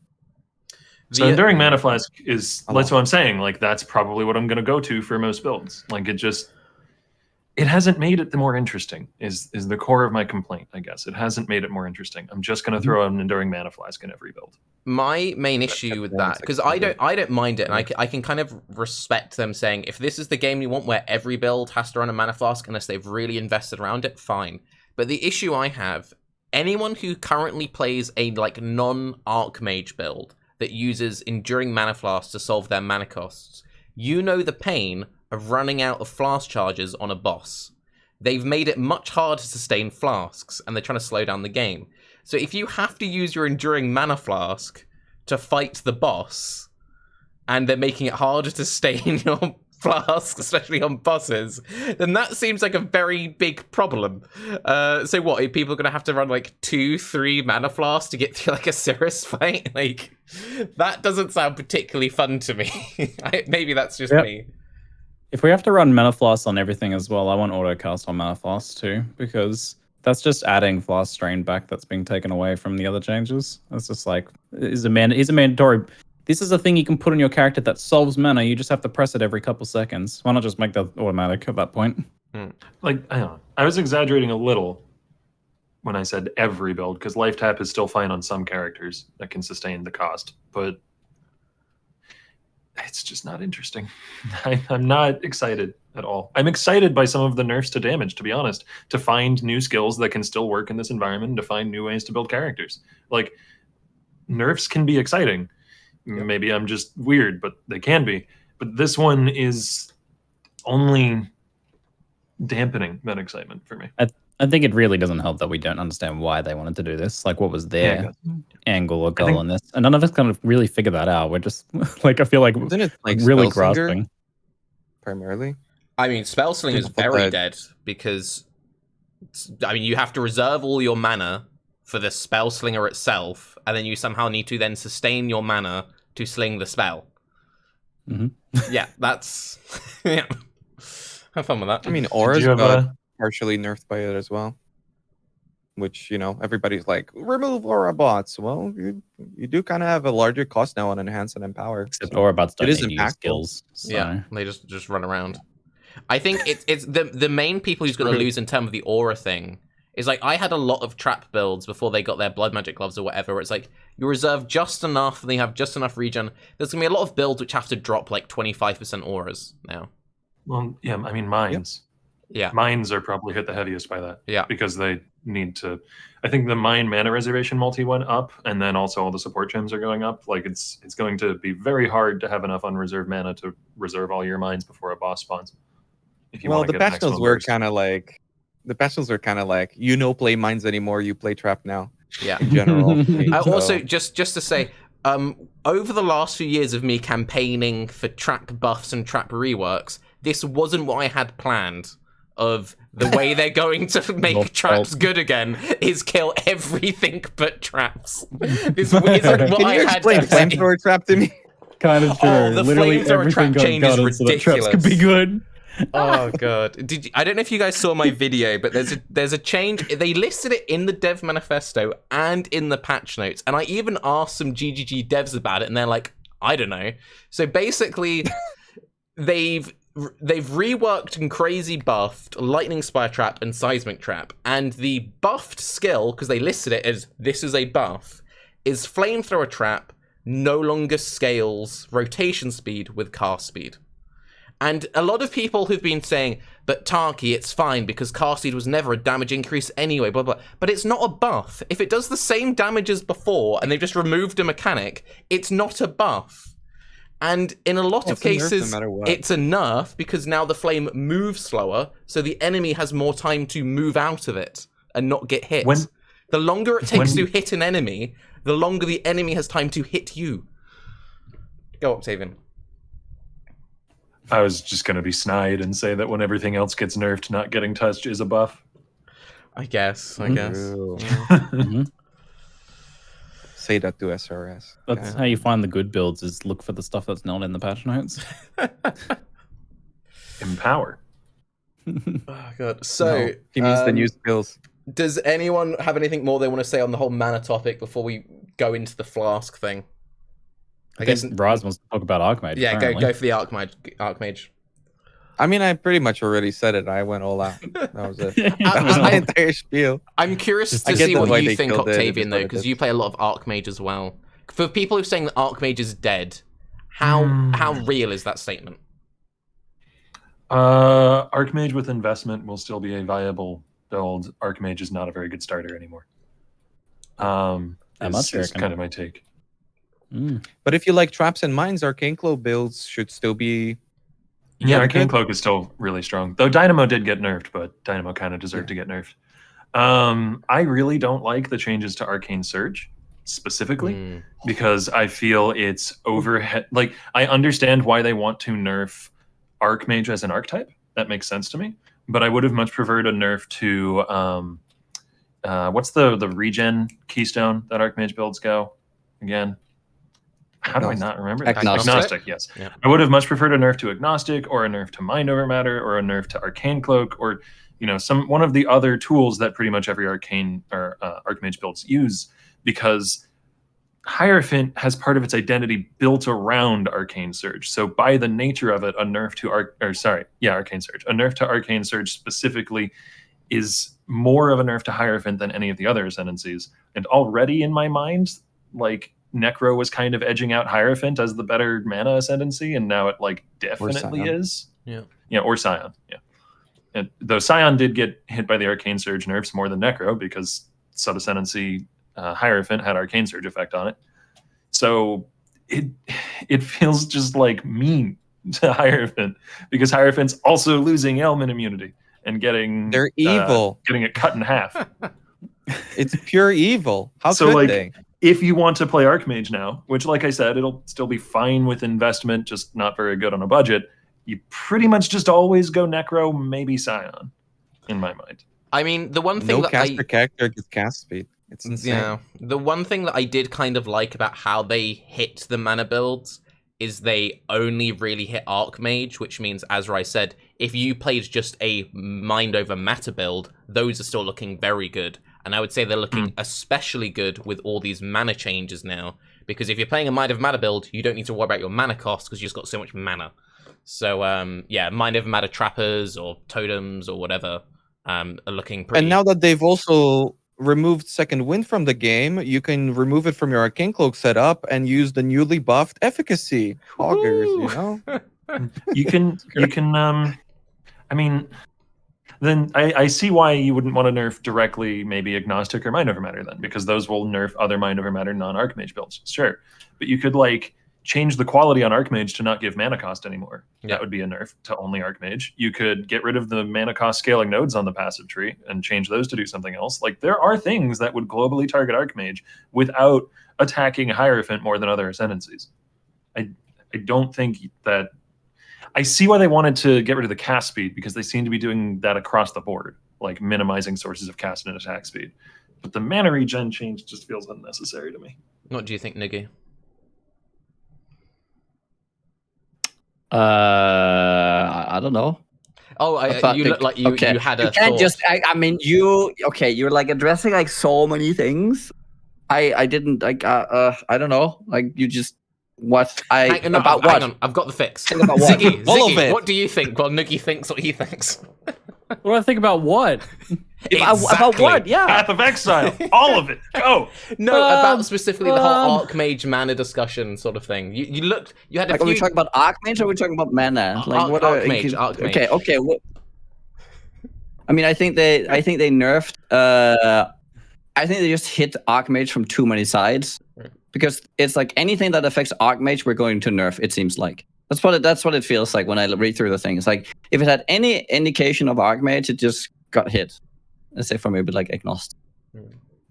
So Enduring Mana Flask is, that's what I'm saying. Like, that's probably what I'm going to go to for most builds. Like, it hasn't made it the more interesting, is the core of my complaint, I guess. It hasn't made it more interesting. I'm just going to throw an Enduring Mana Flask in every build. My main issue with that, because I don't mind it, and I can kind of respect them saying, if this is the game you want where every build has to run a Mana Flask unless they've really invested around it, fine. But the issue I have, anyone who currently plays a like non-Archmage build that uses Enduring Mana Flasks to solve their mana costs, you know the pain of running out of flask charges on a boss. They've made it much harder to sustain flasks, and they're trying to slow down the game. So if you have to use your Enduring Mana Flask to fight the boss, and they're making it harder to sustain your flasks, especially on bosses, then that seems like a very big problem. So what, are people going to have to run like 2-3 mana flasks to get through like a Cirrus fight? Like, that doesn't sound particularly fun to me. Maybe that's just me. If we have to run Mana Flasks on everything as well, I want autocast on Mana Flasks too, because that's just adding Flask Strain back that's being taken away from the other changes. It's just like, is a mandatory. This is a thing you can put on your character that solves mana. You just have to press it every couple seconds. Why not just make that automatic at that point? Like, I don't know. I was exaggerating a little when I said every build, because Lifetap is still fine on some characters that can sustain the cost, but it's just not interesting. I'm not excited at all. I'm excited by some of the nerfs to damage, to be honest, to find new skills that can still work in this environment, to find new ways to build characters. Like, nerfs can be exciting. Maybe I'm just weird, but they can be. But this one is only dampening that excitement for me. I think it really doesn't help that we don't understand why they wanted to do this. Like, what was their angle or goal in this? And none of us kind of really figure that out. We're just, like, I feel like, isn't it like really grasping. Primarily? I mean, Spellslinger is very dead because, I mean, you have to reserve all your mana for the Spellslinger itself, and then you somehow need to then sustain your mana to sling the spell. Yeah, that's... yeah. Have fun with that. I mean, Aura's got partially nerfed by it as well. Which, everybody's like, remove Aura bots. Well, you do kind of have a larger cost now on Enhance and Empower. Except Aura bots don't need use skills. So. Yeah, they just run around. I think it's the main people who's going to lose in terms of the aura thing is like I had a lot of trap builds before they got their blood magic gloves or whatever. Where it's like you reserve just enough, and they have just enough regen. There's gonna be a lot of builds which have to drop like 25% auras now. Well, yeah, I mean mines. Yeah, Mines are probably hit the heaviest by that. Yeah. Because they need to. I think the mine mana reservation multi went up, and then also all the support gems are going up. Like it's going to be very hard to have enough unreserved mana to reserve all your mines before a boss spawns. If you Well, want the to patch notes were kind of like play mines anymore, you play trap now. Yeah. In general. So- Also, just to say, over the last few years of me campaigning for trap buffs and trap reworks, this wasn't what I had planned. Of the way they're going to make traps good again is kill everything but traps. This isn't what Can I you had explain flamethrower trap to me? Kind of true. Oh, the Literally flamethrower everything trap got change is gutted so that traps could be good. Oh god! I don't know if you guys saw my video, but there's a change. They listed it in the dev manifesto and in the patch notes, and I even asked some GGG devs about it, and they're like, I don't know. So basically, they've reworked and crazy buffed Lightning Spire Trap and Seismic Trap, and the buffed skill, because they listed it as this is a buff, is Flamethrower Trap no longer scales rotation speed with cast speed. And a lot of people who've been saying, but Tarke, it's fine because cast speed was never a damage increase anyway, blah, blah. But it's not a buff. If it does the same damage as before and they've just removed a mechanic, it's not a buff. And in a lot of cases, it's a nerf because now the flame moves slower, so the enemy has more time to move out of it and not get hit. The longer it takes to hit an enemy, the longer the enemy has time to hit you. Go, Octavian. I was just going to be snide and say that when everything else gets nerfed, not getting touched is a buff. I guess. Say that to SRS. That's how you find the good builds, is look for the stuff that's not in the patch notes. Empower. Oh god. So he needs the new skills. Does anyone have anything more they want to say on the whole mana topic before we go into the Flask thing? I guess Raiz wants to talk about Archmage. Yeah, apparently. go for the Archmage. I mean, I pretty much already said it. I went all out. That was it. That was my entire spiel. I'm curious to see what you think, Octavian, though, because you play a lot of Archmage as well. For people who are saying that Archmage is dead, how real is that statement? Archmage with investment will still be a viable build. Archmage is not a very good starter anymore. Is kind of my take. But if you like traps and mines, Arcane Cloak builds should still be. Yeah, Arcane Cloak is still really strong. Though Dynamo did get nerfed, but Dynamo kind of deserved to get nerfed. I really don't like the changes to Arcane Surge specifically because I feel it's overhead. Like, I understand why they want to nerf Archmage as an archetype. That makes sense to me. But I would have much preferred a nerf to what's the regen keystone that Archmage builds go again? How do I not remember that? Agnostic, yes. Yeah. I would have much preferred a nerf to Agnostic, or a nerf to Mind Over Matter, or a nerf to Arcane Cloak, or one of the other tools that pretty much every Arcane or Archmage builds use, because Hierophant has part of its identity built around Arcane Surge. So by the nature of it, a nerf to Arcane Surge. A nerf to Arcane Surge specifically is more of a nerf to Hierophant than any of the other ascendancies. And already in my mind, like, Necro was kind of edging out Hierophant as the better mana ascendancy, and now it definitely is. Yeah, or Scion. Yeah. And though Scion did get hit by the Arcane Surge nerfs more than Necro because sub-ascendancy Hierophant had Arcane Surge effect on it. So it feels just mean to Hierophant because Hierophant's also losing ailment immunity and getting they're evil, getting it cut in half. It's pure evil. How could they? If you want to play Archmage now, which, like I said, it'll still be fine with investment, just not very good on a budget, you pretty much just always go Necro, maybe Scion, in my mind. I mean, the one thing character gets cast speed. It's insane. Yeah, the one thing that I did kind of like about how they hit the mana builds is they only really hit Archmage, which means, as Raiz said, if you played just a Mind Over Matter build, those are still looking very good. And I would say they're looking especially good with all these mana changes now. Because if you're playing a Mind of Matter build, you don't need to worry about your mana cost because you just got so much mana. So yeah, mind over matter trappers or totems or whatever are looking pretty. And now that they've also removed Second Wind from the game, you can remove it from your Arcane Cloak setup and use the newly buffed efficacy augers, you know? You can I mean, then I see why you wouldn't want to nerf directly maybe agnostic or mind over matter then, because those will nerf other mind over matter non-Archmage builds. Sure. But you could like change the quality on Archmage to not give mana cost anymore. Yeah. That would be a nerf to only Archmage. You could get rid of the mana cost scaling nodes on the passive tree and change those to do something else. Like there are things that would globally target Archmage without attacking Hierophant more than other ascendancies. I don't think that. I see why they wanted to get rid of the cast speed, because they seem to be doing that across the board, like minimizing sources of cast and attack speed. But the mana regen change just feels unnecessary to me. What do you think, Nuggy? I don't know. Oh, you look like you had a You can't thought. just. I mean, you're like addressing like so many things. I didn't like. I don't know. Like you just what I Hang on, about hang what? on, I've got the fix. Think about what? Ziggy, All of Ziggy, it. what do you think? Well, Nuggy thinks what he thinks. What do I think about what? About what? Yeah. Path of Exile, all of it, go. No, about specifically the whole Archmage mana discussion sort of thing. You looked, you had a Like, few. are we talking about Archmage or are we talking about mana? Like what? Archmage, Archmage. Okay. What? I mean, I think they nerfed. I think they just hit Archmage from too many sides, because it's like anything that affects Archmage, we're going to nerf. It seems like that's what it feels like when I read through the thing. It's like if it had any indication of Archmage, it just got hit. Let's say for maybe like agnostic.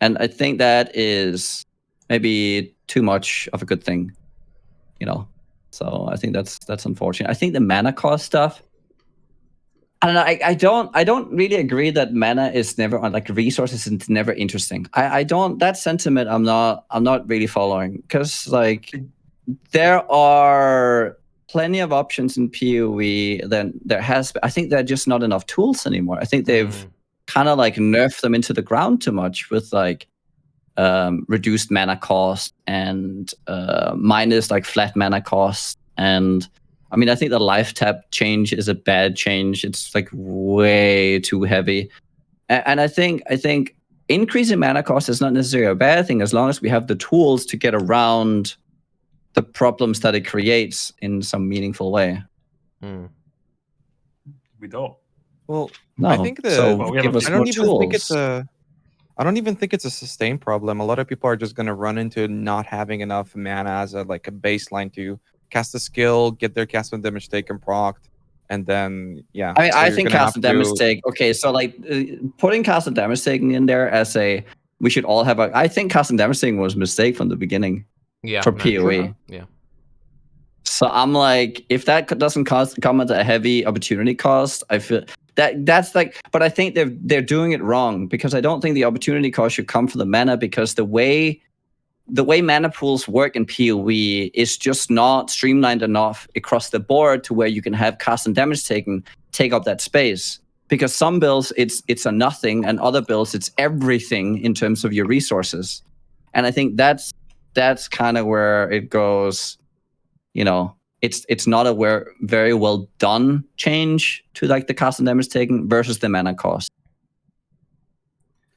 And I think that is maybe too much of a good thing, you know. So I think that's unfortunate. I think the mana cost stuff. I don't know. I don't really agree that mana is never on like resources. It's never interesting. I don't, that sentiment. I'm not really following, because like there are plenty of options in PoE. Then there has. I think there are just not enough tools anymore. I think they've kind of like nerfed them into the ground too much with like reduced mana cost and minus like flat mana cost. And I mean, I think the Lifetap change is a bad change. It's like way too heavy. And I think increasing mana cost is not necessarily a bad thing, as long as we have the tools to get around the problems that it creates in some meaningful way. We don't. Well, No, I think give us more tools. I don't even think it's a sustained problem. A lot of people are just going to run into not having enough mana as a baseline to cast a skill, get their cast and damage taken procced, and then yeah. I mean, so I you're think gonna cast and have damage to- take. Okay, so like putting cast and damage taking in there as a, we should all have a. I think cast and damage taking was a mistake from the beginning. Yeah, for no, PoE. sure. Yeah. So I'm like, if that doesn't come at a heavy opportunity cost, I feel that's like. But I think they're doing it wrong, because I don't think the opportunity cost should come from the mana, because the way mana pools work in PoE is just not streamlined enough across the board to where you can have cast and damage taken take up that space. Because some builds it's a nothing, and other builds it's everything in terms of your resources. And I think that's kind of where it goes. You know, it's not a very well done change to like the cast and damage taken versus the mana cost.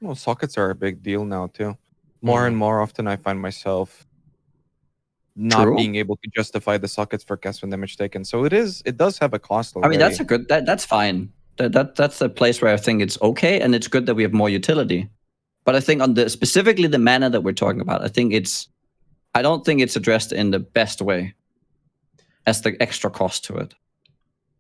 Well, sockets are a big deal now too. More and more often, I find myself not True. being able to justify the sockets for cast and damage taken. So it does have a cost. I mean, already. that's fine. That's a place where I think it's okay, and it's good that we have more utility. But I think on specifically the mana that we're talking about, I don't think it's addressed in the best way as the extra cost to it.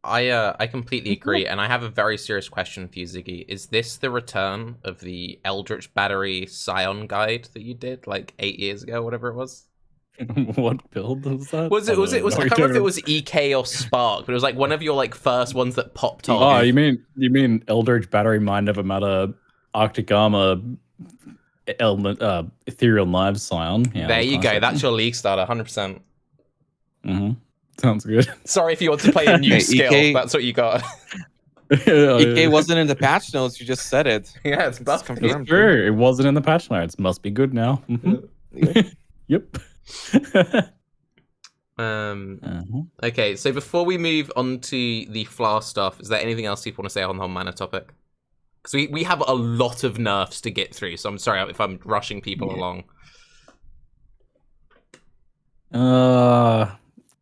I completely agree, and I have a very serious question for you, Ziggy. Is this the return of the Eldritch Battery Scion guide that you did like 8 years ago, whatever it was? What build was that? Was it? I can't remember if it was EK or Spark, but it was like one of your like first ones that popped off. Oh, you mean Eldritch Battery, Mind Over Matter, Arctic Armor, Ailment, Ethereal Knives, Scion. Yeah, there you go. That's your league starter, 100%. Mm-hmm. Sounds good. Sorry if you want to play a new Hey, skill. EK That's what you got. EK wasn't in the patch notes. You just said it. Yeah, it's It's buff. confirmed. Sure, it wasn't in the patch notes. Must be good now. Mhm. Yep. Okay, so before we move on to the Flask stuff, is there anything else you want to say on the whole mana topic? Because we have a lot of nerfs to get through, so I'm sorry if I'm rushing people along. I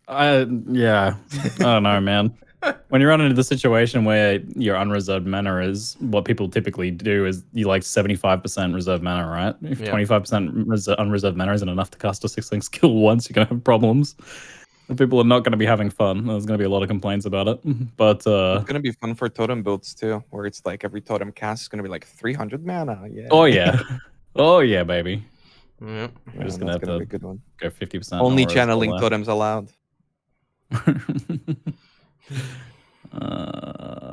don't know, man. When you run into the situation where your unreserved mana is what people typically do is you like 75% reserved mana, right? If 25% unreserved mana isn't enough to cast a 6-link skill once, you're gonna have problems. And people are not going to be having fun. There's going to be a lot of complaints about it. But it's gonna be fun for totem builds too, where it's like every totem cast is gonna be like 300 mana. Yeah. oh yeah, oh yeah, baby. Yep. We're just gonna have be a to good one. go 50%. Only auras channeling all there. totems allowed.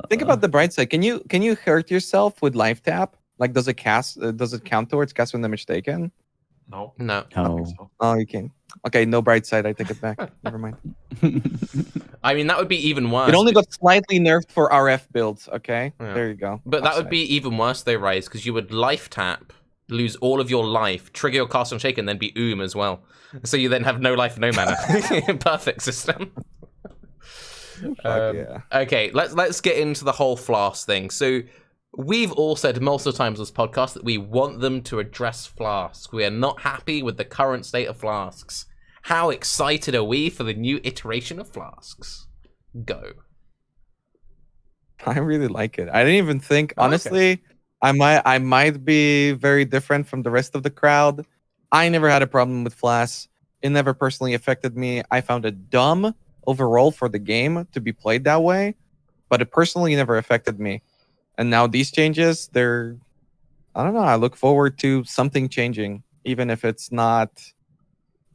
Think about the bright side. Can you hurt yourself with Lifetap? Like, does it count towards cast when damage taken? No. No. I don't think so. Oh, you can. Okay, no bright side. I take it back. Never mind. I mean, that would be even worse. It only got slightly nerfed for RF builds. Okay, Yeah. there you go. But that would Upside. be even worse though, Raiz, because you would life tap, lose all of your life, trigger your cast on shake, and then be as well. So you then have no life, no mana. Perfect system. Yeah. Okay, let's get into the whole Flask thing. So we've all said multiple times on this podcast that we want them to address Flask. We are not happy with the current state of Flasks. How excited are we for the new iteration of Flasks? Go. I really like it. I didn't even think, Oh, okay. honestly, I might be very different from the rest of the crowd. I never had a problem with Flasks. It never personally affected me. I found it dumb overall for the game to be played that way, but it personally never affected me. And now these changes, I don't know, I look forward to something changing, even if it's not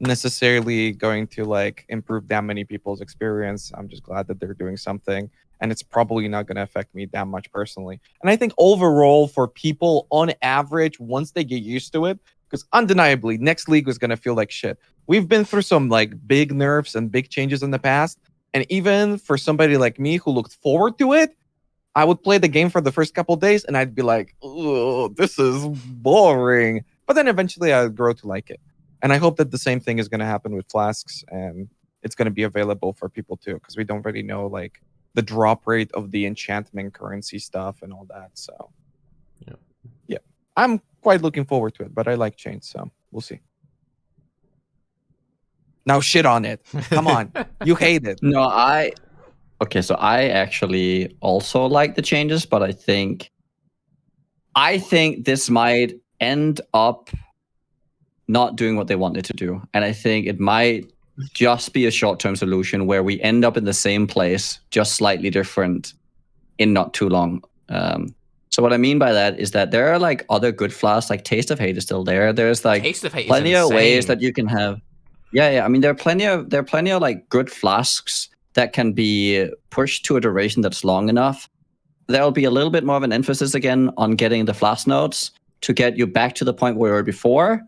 necessarily going to like improve that many people's experience. I'm just glad that they're doing something, and it's probably not going to affect me that much personally. And I think overall for people on average, once they get used to it, because undeniably next league was going to feel like shit. We've been through some like big nerfs and big changes in the past, and even for somebody like me who looked forward to it, I would play the game for the first couple days and I'd be like, oh, this is boring. But then eventually I'd grow to like it. And I hope that the same thing is going to happen with Flasks, and it's going to be available for people too, because we don't really know like the drop rate of the enchantment currency stuff and all that. So yeah, I'm quite looking forward to it, but I like change, so we'll see. Now shit on it. Come on. You hate it. No, okay, so I actually also like the changes, but I think this might end up not doing what they wanted to do. And I think it might just be a short-term solution where we end up in the same place, just slightly different in not too long. So what I mean by that is that there are like other good Flasks, like Taste of Hate is still there. There's like Taste of Hate plenty is of ways insane. that you can have. Yeah. I mean, there are plenty of like good Flasks that can be pushed to a duration that's long enough. There'll be a little bit more of an emphasis again on getting the Flask nodes to get you back to the point where you were before.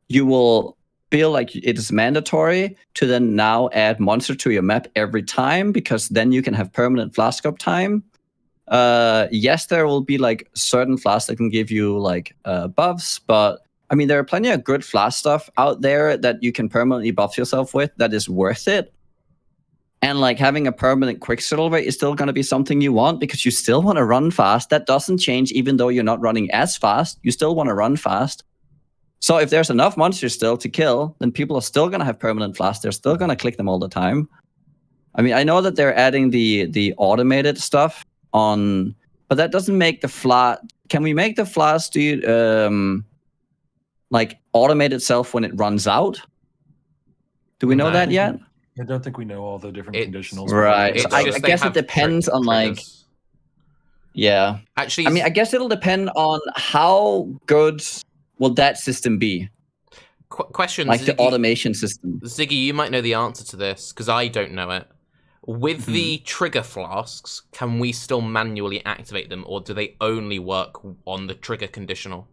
You will feel like it is mandatory to then now add monster to your map every time, because then you can have permanent Flask up time. Yes, there will be like certain Flasks that can give you like buffs, but I mean, there are plenty of good Flask stuff out there that you can permanently buff yourself with that is worth it. And like having a permanent Quicksilver is still going to be something you want, because you still want to run fast. That doesn't change even though you're not running as fast. You still want to run fast. So if there's enough monsters still to kill, then people are still going to have permanent Flask. They're still going to click them all the time. I mean, I know that they're adding the automated stuff on, but that doesn't make the Flask. Can we make the Flask like automate itself when it runs out? Do we know that yet? I don't think we know all the different conditionals. Right. It's So I just they guess it have depends on like, triggers. yeah. Actually, I mean, I guess it'll depend on how good will that system be, question, like Ziggy, the automation system. Ziggy, you might know the answer to this because I don't know it. With the trigger Flasks, can we still manually activate them, or do they only work on the trigger conditional?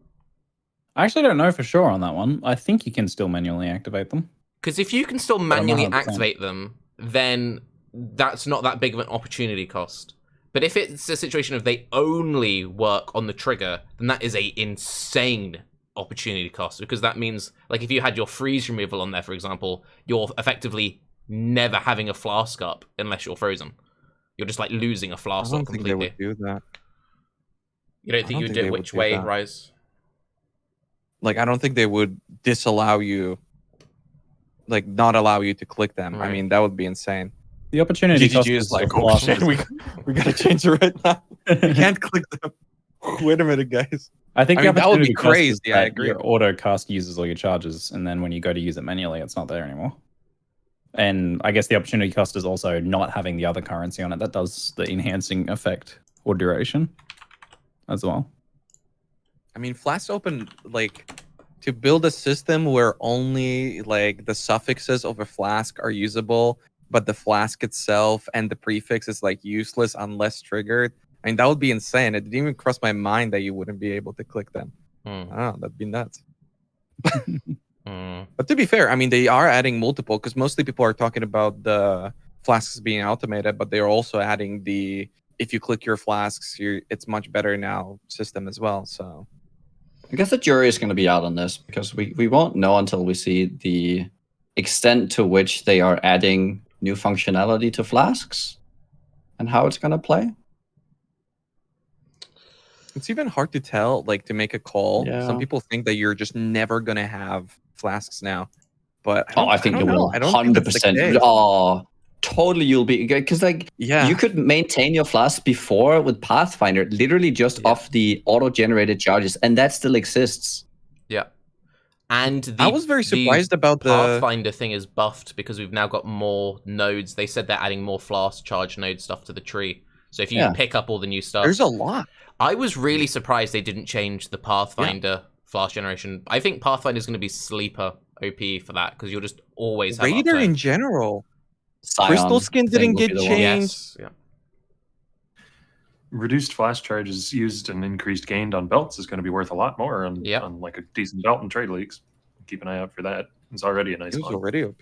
I actually don't know for sure on that one. I think you can still manually activate them. Because if you can still I'm not manually 100%. activate them, then that's not that big of an opportunity cost. But if it's a situation of they only work on the trigger, then that is a insane opportunity cost, because that means, like, if you had your freeze removal on there, for example, you're effectively never having a flask up unless you're frozen. You're just like losing a I flask don't up think they completely. would do that. You don't I think don't you would think do they it would which do way, that. Raiz? Like, I don't think they would disallow you, like, not allow you to click them. I Right. mean, that would be insane. The opportunity cost GGG is is like, a oh flask shit, is- we gotta change it right now. We can't click them. Wait a minute, guys. I think I the mean, that would be opportunity cost is crazy, I that agree. your auto cast uses all your charges, and then when you go to use it manually, it's not there anymore. And I guess the opportunity cost is also not having the other currency on it. That does the enhancing effect or duration as well. I mean, Flask open, like, to build a system where only, like, the suffixes of a flask are usable, but the flask itself and the prefix is, like, useless unless triggered. I mean, that would be insane. It didn't even cross my mind that you wouldn't be able to click them. Oh, that'd be nuts. But to be fair, I mean, they are adding multiple, because mostly people are talking about the flasks being automated, but they're also adding the, if you click your flasks, it's much better now system as well, so... I guess the jury is going to be out on this because we won't know until we see the extent to which they are adding new functionality to flasks and how it's going to play. It's even hard to tell, like, to make a call. Yeah. Some people think that you're just never going to have flasks now. But I think you will. I don't think that's the 100%. case. Oh, totally you'll be... Because, like, Yeah. you could maintain your flask before with Pathfinder, literally just off the auto-generated charges, and that still exists. Yeah. And I was very surprised about the... Pathfinder thing is buffed because we've now got more nodes. They said they're adding more flask charge node stuff to the tree. So if you pick up all the new stuff... There's a lot. I was really surprised they didn't change the Pathfinder flask generation. I think Pathfinder is going to be sleeper OP for that because you'll just always have Raider uptime. in general. Scion Crystal skin thing didn't will be get the one. changed. Yes. Yeah. Reduced flash charges used and increased gained on belts is going to be worth a lot more on, on like a decent belt in trade leagues. Keep an eye out for that. It's already a nice It was one. already OP.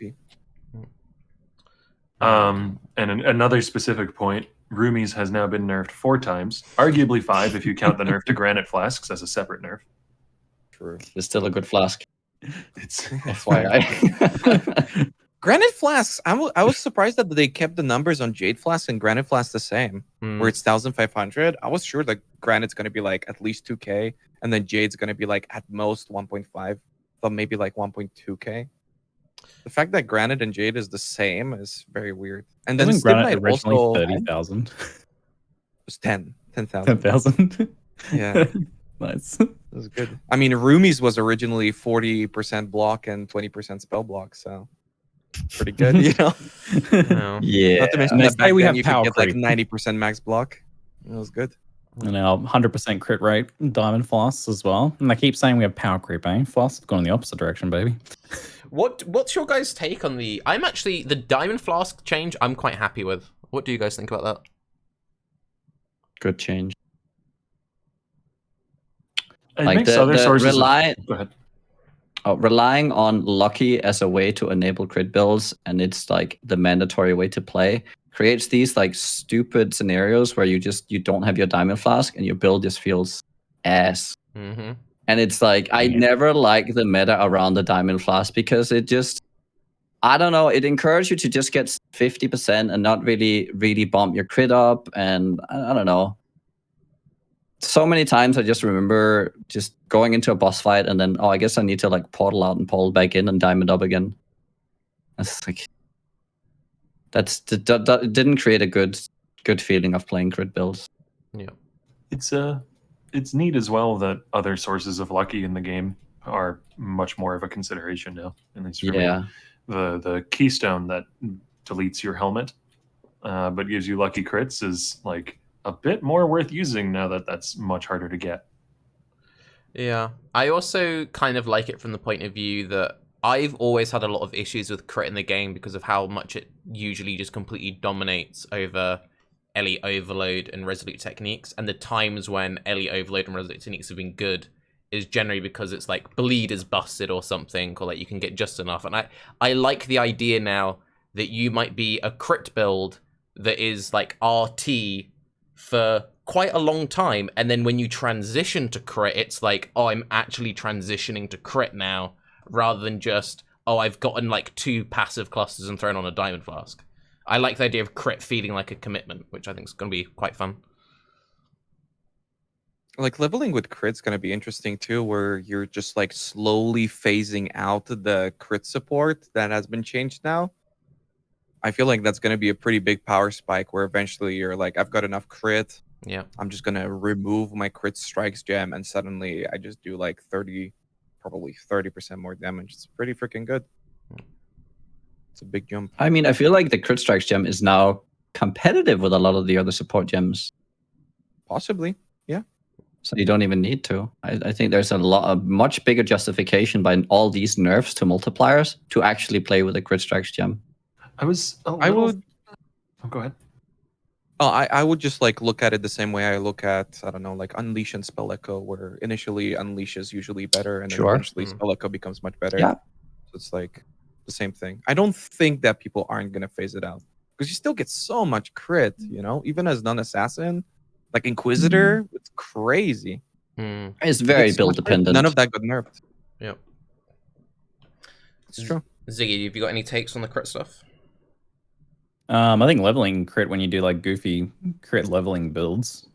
And another specific point, Roomies has now been nerfed 4 times, arguably 5 if you count the nerf to Granite Flasks as a separate nerf. True. It's still a good flask. It's FYI. Granite Flasks, I was surprised that they kept the numbers on Jade Flask and Granite Flask the same, where it's 1,500. I was sure that Granite's going to be like at least 2K, and then Jade's going to be like at most 1.5, but maybe like 1.2K. The fact that Granite and Jade is the same is very weird. And then Wasn't Granite Stibnite originally also 30,000? was 10,000. 10,000? Yeah. Nice. That was good. I mean, Roomies was originally 40% block and 20% spell block, so pretty good, you know? Yeah. Not to mention And they that say back we then have you power could get like creep. 90% max block. It was good. And now 100% crit rate diamond flasks as well. And they keep saying we have power creep, eh? Flasks have gone in the opposite direction, baby. What's your guys' take on the... I'm actually... The Diamond Flask change, I'm quite happy with. What do you guys think about that? Good change. It Like makes other sources Go ahead. relying on lucky as a way to enable crit builds, and it's like the mandatory way to play, creates these like stupid scenarios where you don't have your diamond flask and your build just feels ass. Mm-hmm. And it's like I never like the meta around the diamond flask because it just, I don't know, it encourages you to just get 50% and not really bump your crit up, and I don't know. So many times I just remember just going into a boss fight and then, I guess I need to like portal out and portal back in and diamond up again. It's like that didn't create a good feeling of playing crit builds. Yeah. It's neat as well that other sources of lucky in the game are much more of a consideration now. At least for me. The keystone that deletes your helmet, but gives you lucky crits is like a bit more worth using now that that's much harder to get. Yeah. I also kind of like it from the point of view that I've always had a lot of issues with crit in the game because of how much it usually just completely dominates over Elite Overload and Resolute techniques. And the times when Elite Overload and Resolute techniques have been good is generally because it's like bleed is busted or something, or like you can get just enough. And I like the idea now that you might be a crit build that is like RT for quite a long time, and then when you transition to crit, it's like, oh, I'm actually transitioning to crit now, rather than just oh, I've gotten like 2 passive clusters and thrown on a diamond flask. I like the idea of crit feeling like a commitment, which I think is going to be quite fun. Like leveling with crit's gonna be interesting too, where you're just like slowly phasing out the crit support that has been changed now. I feel like that's gonna be a pretty big power spike where eventually you're like, I've got enough crit. Yeah. I'm just gonna remove my crit strikes gem, and suddenly I just do like 30% more damage. It's pretty freaking good. It's a big jump. I mean, I feel like the crit strikes gem is now competitive with a lot of the other support gems. Possibly. So you don't even need to. I think there's a much bigger justification by all these nerfs to multipliers to actually play with the crit strikes gem. I would. Oh, go ahead. Oh, I would just like look at it the same way I look at, I don't know, like Unleash and Spell Echo, where initially Unleash is usually better and then Sure. eventually Spell Echo becomes much better. Yeah. So it's like the same thing. I don't think that people aren't gonna phase it out because you still get so much crit, you know, even as non-assassin. Like Inquisitor, it's crazy. It's very It's so build much crit. dependent. None of that got nerfed. Yep. It's true. Ziggy, have you got any takes on the crit stuff? I think leveling crit when you do like goofy crit leveling builds,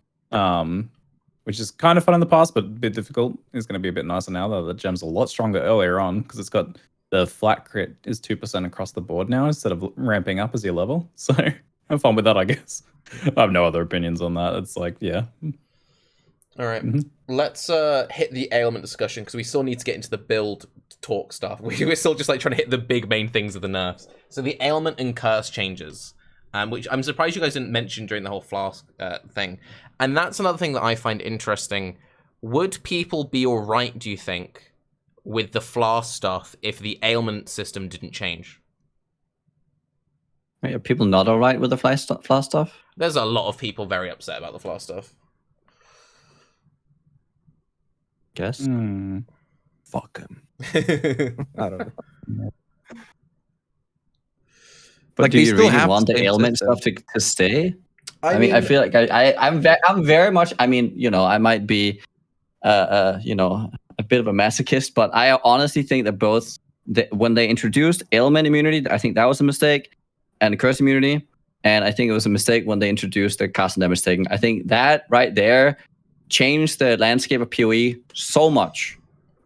which is kind of fun in the past, but a bit difficult, is going to be a bit nicer now. Though the gem's a lot stronger earlier on because it's got the flat crit is 2% across the board now instead of ramping up as you level. So have fun with that, I guess. I have no other opinions on that. It's like, yeah. All right. Mhm. Let's hit the ailment discussion because we still need to get into the build talk stuff. We're still just like trying to hit the big main things of the nerfs. So the ailment and curse changes, which I'm surprised you guys didn't mention during the whole Flask thing. And that's another thing that I find interesting. Would people be all right, do you think, with the Flask stuff if the ailment system didn't change? Are people not all right with the Flask stuff? There's a lot of people very upset about the Flask stuff. Guess. Fuck him. I don't know. But Like, do they you still really have want the the same ailment system. stuff to stay? I mean, I feel like I'm very much. I mean, you know, I might be, you know, a bit of a masochist, but I honestly think that both when they introduced ailment immunity, I think that was a mistake, and curse immunity, and I think it was a mistake when they introduced the cast and damage taking. I think that right there changed the landscape of PoE so much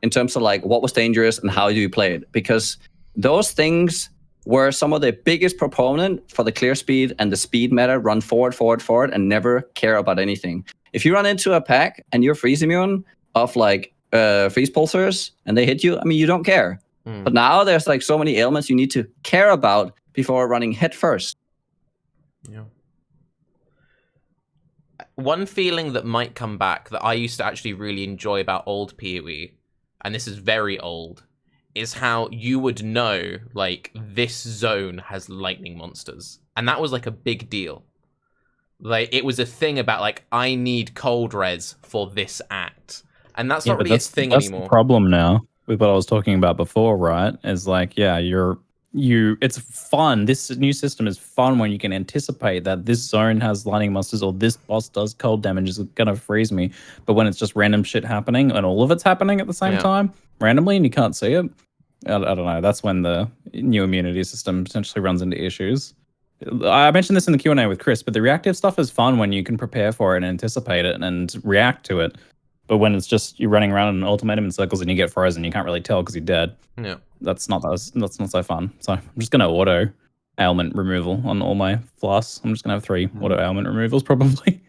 in terms of like what was dangerous and how do you play it, because those things were some of the biggest proponent for the clear speed and the speed meta, run forward, and never care about anything. If you run into a pack and you're freeze immune of like freeze pulsers and they hit you, I mean, you don't care. But now there's like so many ailments you need to care about before running head first. Yeah. One feeling that might come back that I used to actually really enjoy about old PoE, and this is very old, is how you would know, like, this zone has lightning monsters. And that was, like, a big deal. Like, it was a thing about, like, I need cold res for this act. And that's not really a thing that's anymore. The problem now with what I was talking about before, right? Is like, yeah, it's fun. This new system is fun when you can anticipate that this zone has lightning monsters or this boss does cold damage, is gonna freeze me. But when it's just random shit happening and all of it's happening at the same time, randomly, and you can't see it, I don't know. That's when the new immunity system potentially runs into issues. I mentioned this in the Q&A with Chris, but the reactive stuff is fun when you can prepare for it and anticipate it and react to it. But when it's just you're running around in an ultimatum in circles and you get frozen, you can't really tell because you're dead. Yeah, that's not so fun. So I'm just gonna auto ailment removal on all my flasks. I'm just gonna have 3 auto ailment removals probably,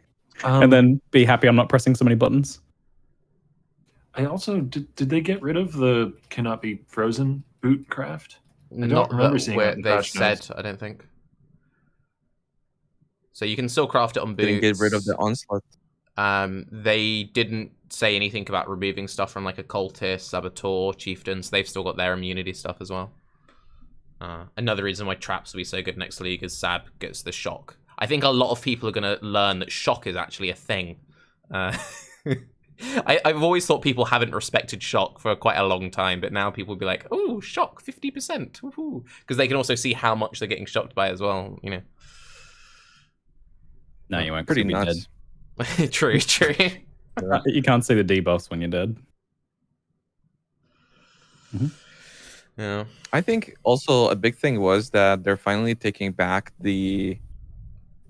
and then be happy I'm not pressing so many buttons. I also did they get rid of the cannot be frozen boot craft? I don't not remember that seeing where it in they've patch said, notes. I don't think. So you can still craft it on boots. Didn't get rid of the onslaught. They didn't say anything about removing stuff from like a cultist, saboteur, chieftains. They've still got their immunity stuff as well. Another reason why traps will be so good next league is Sab gets the shock. I think a lot of people are going to learn that shock is actually a thing. I've always thought people haven't respected shock for quite a long time, but now people will be like, oh, shock 50%, because they can also see how much they're getting shocked by as well, you know. No, you won't. Pretty Be nuts. dead. True. You can't see the debuffs when you're dead. Yeah. I think also a big thing was that they're finally taking back the,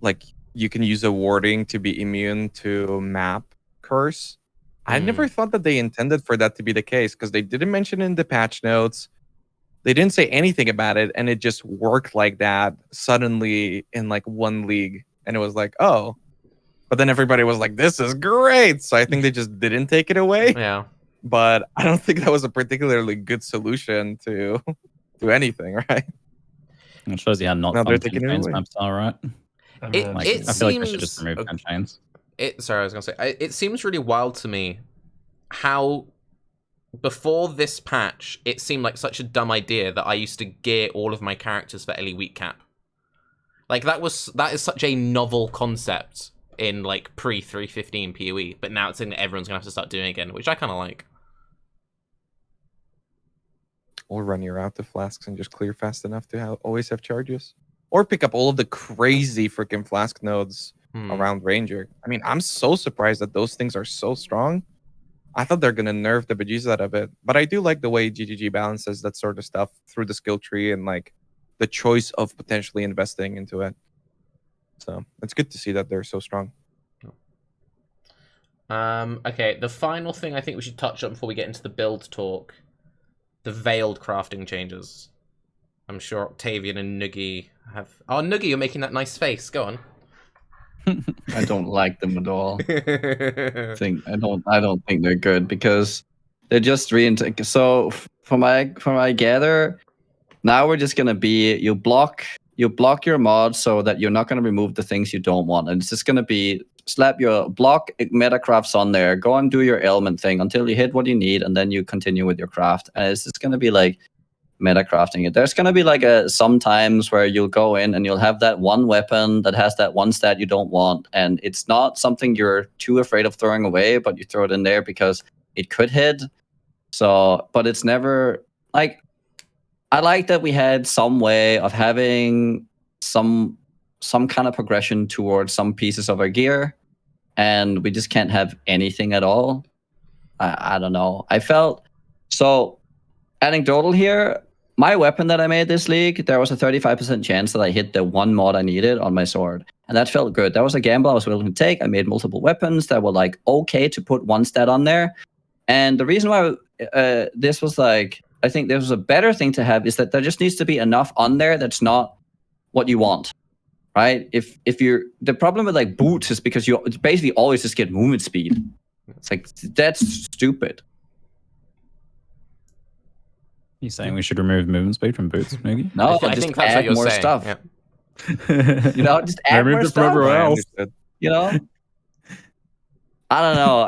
like, you can use a warding to be immune to map curse. I never thought that they intended for that to be the case, because they didn't mention it in the patch notes. They didn't say anything about it, and it just worked like that suddenly in like one league. And it was like, oh. But then everybody was like, this is great. So I think they just didn't take it away. Yeah. But I don't think that was a particularly good solution to anything, right? It shows you how not Now they're fun taking it chains away. maps are, right? It- Like, it I feel like they should just seems- remove 10 chains. Sorry, I was gonna say it seems really wild to me how before this patch it seemed like such a dumb idea that I used to gear all of my characters for Ellie weak cap. Like that is such a novel concept in like pre 3.15 PoE, but now it's something that everyone's gonna have to start doing again, which I kind of like. Or run your out to flasks and just clear fast enough to always have charges. Or pick up all of the crazy freaking flask nodes around Ranger. I mean, I'm so surprised that those things are so strong. I thought they're going to nerf the bejesus out of it. But I do like the way GGG balances that sort of stuff through the skill tree and like the choice of potentially investing into it. So it's good to see that they're so strong. Okay, the final thing I think we should touch on before we get into the build talk. The veiled crafting changes. I'm sure Octavian and Nugi have... Oh, Nugi, you're making that nice face. Go on. I don't like them at all. I don't think they're good because they're just so from I gather, now we're just gonna be you block your mod so that you're not gonna remove the things you don't want, and it's just gonna be slap your block metacrafts on there, go and do your ailment thing until you hit what you need, and then you continue with your craft. And it's just gonna be like metacrafting it. There's gonna be like sometimes where you'll go in and you'll have that one weapon that has that one stat you don't want, and it's not something you're too afraid of throwing away, but you throw it in there because it could hit. So, but it's never like, I like that we had some way of having some kind of progression towards some pieces of our gear, and we just can't have anything at all. I don't know. I felt so anecdotal here. My weapon that I made this league, there was a 35% chance that I hit the one mod I needed on my sword. And that felt good. That was a gamble I was willing to take. I made multiple weapons that were like okay to put one stat on there. And the reason why this was like, I think this was a better thing to have is that there just needs to be enough on there that's not what you want. Right? If you're, the problem with like boots is because you basically always just get movement speed. It's like, that's stupid. You saying we should remove movement speed from boots, maybe? No, I just think that's what add you're more saying. stuff. Yeah. You know, just add Remove more it from stuff. everywhere I else. understood. You know, I don't know.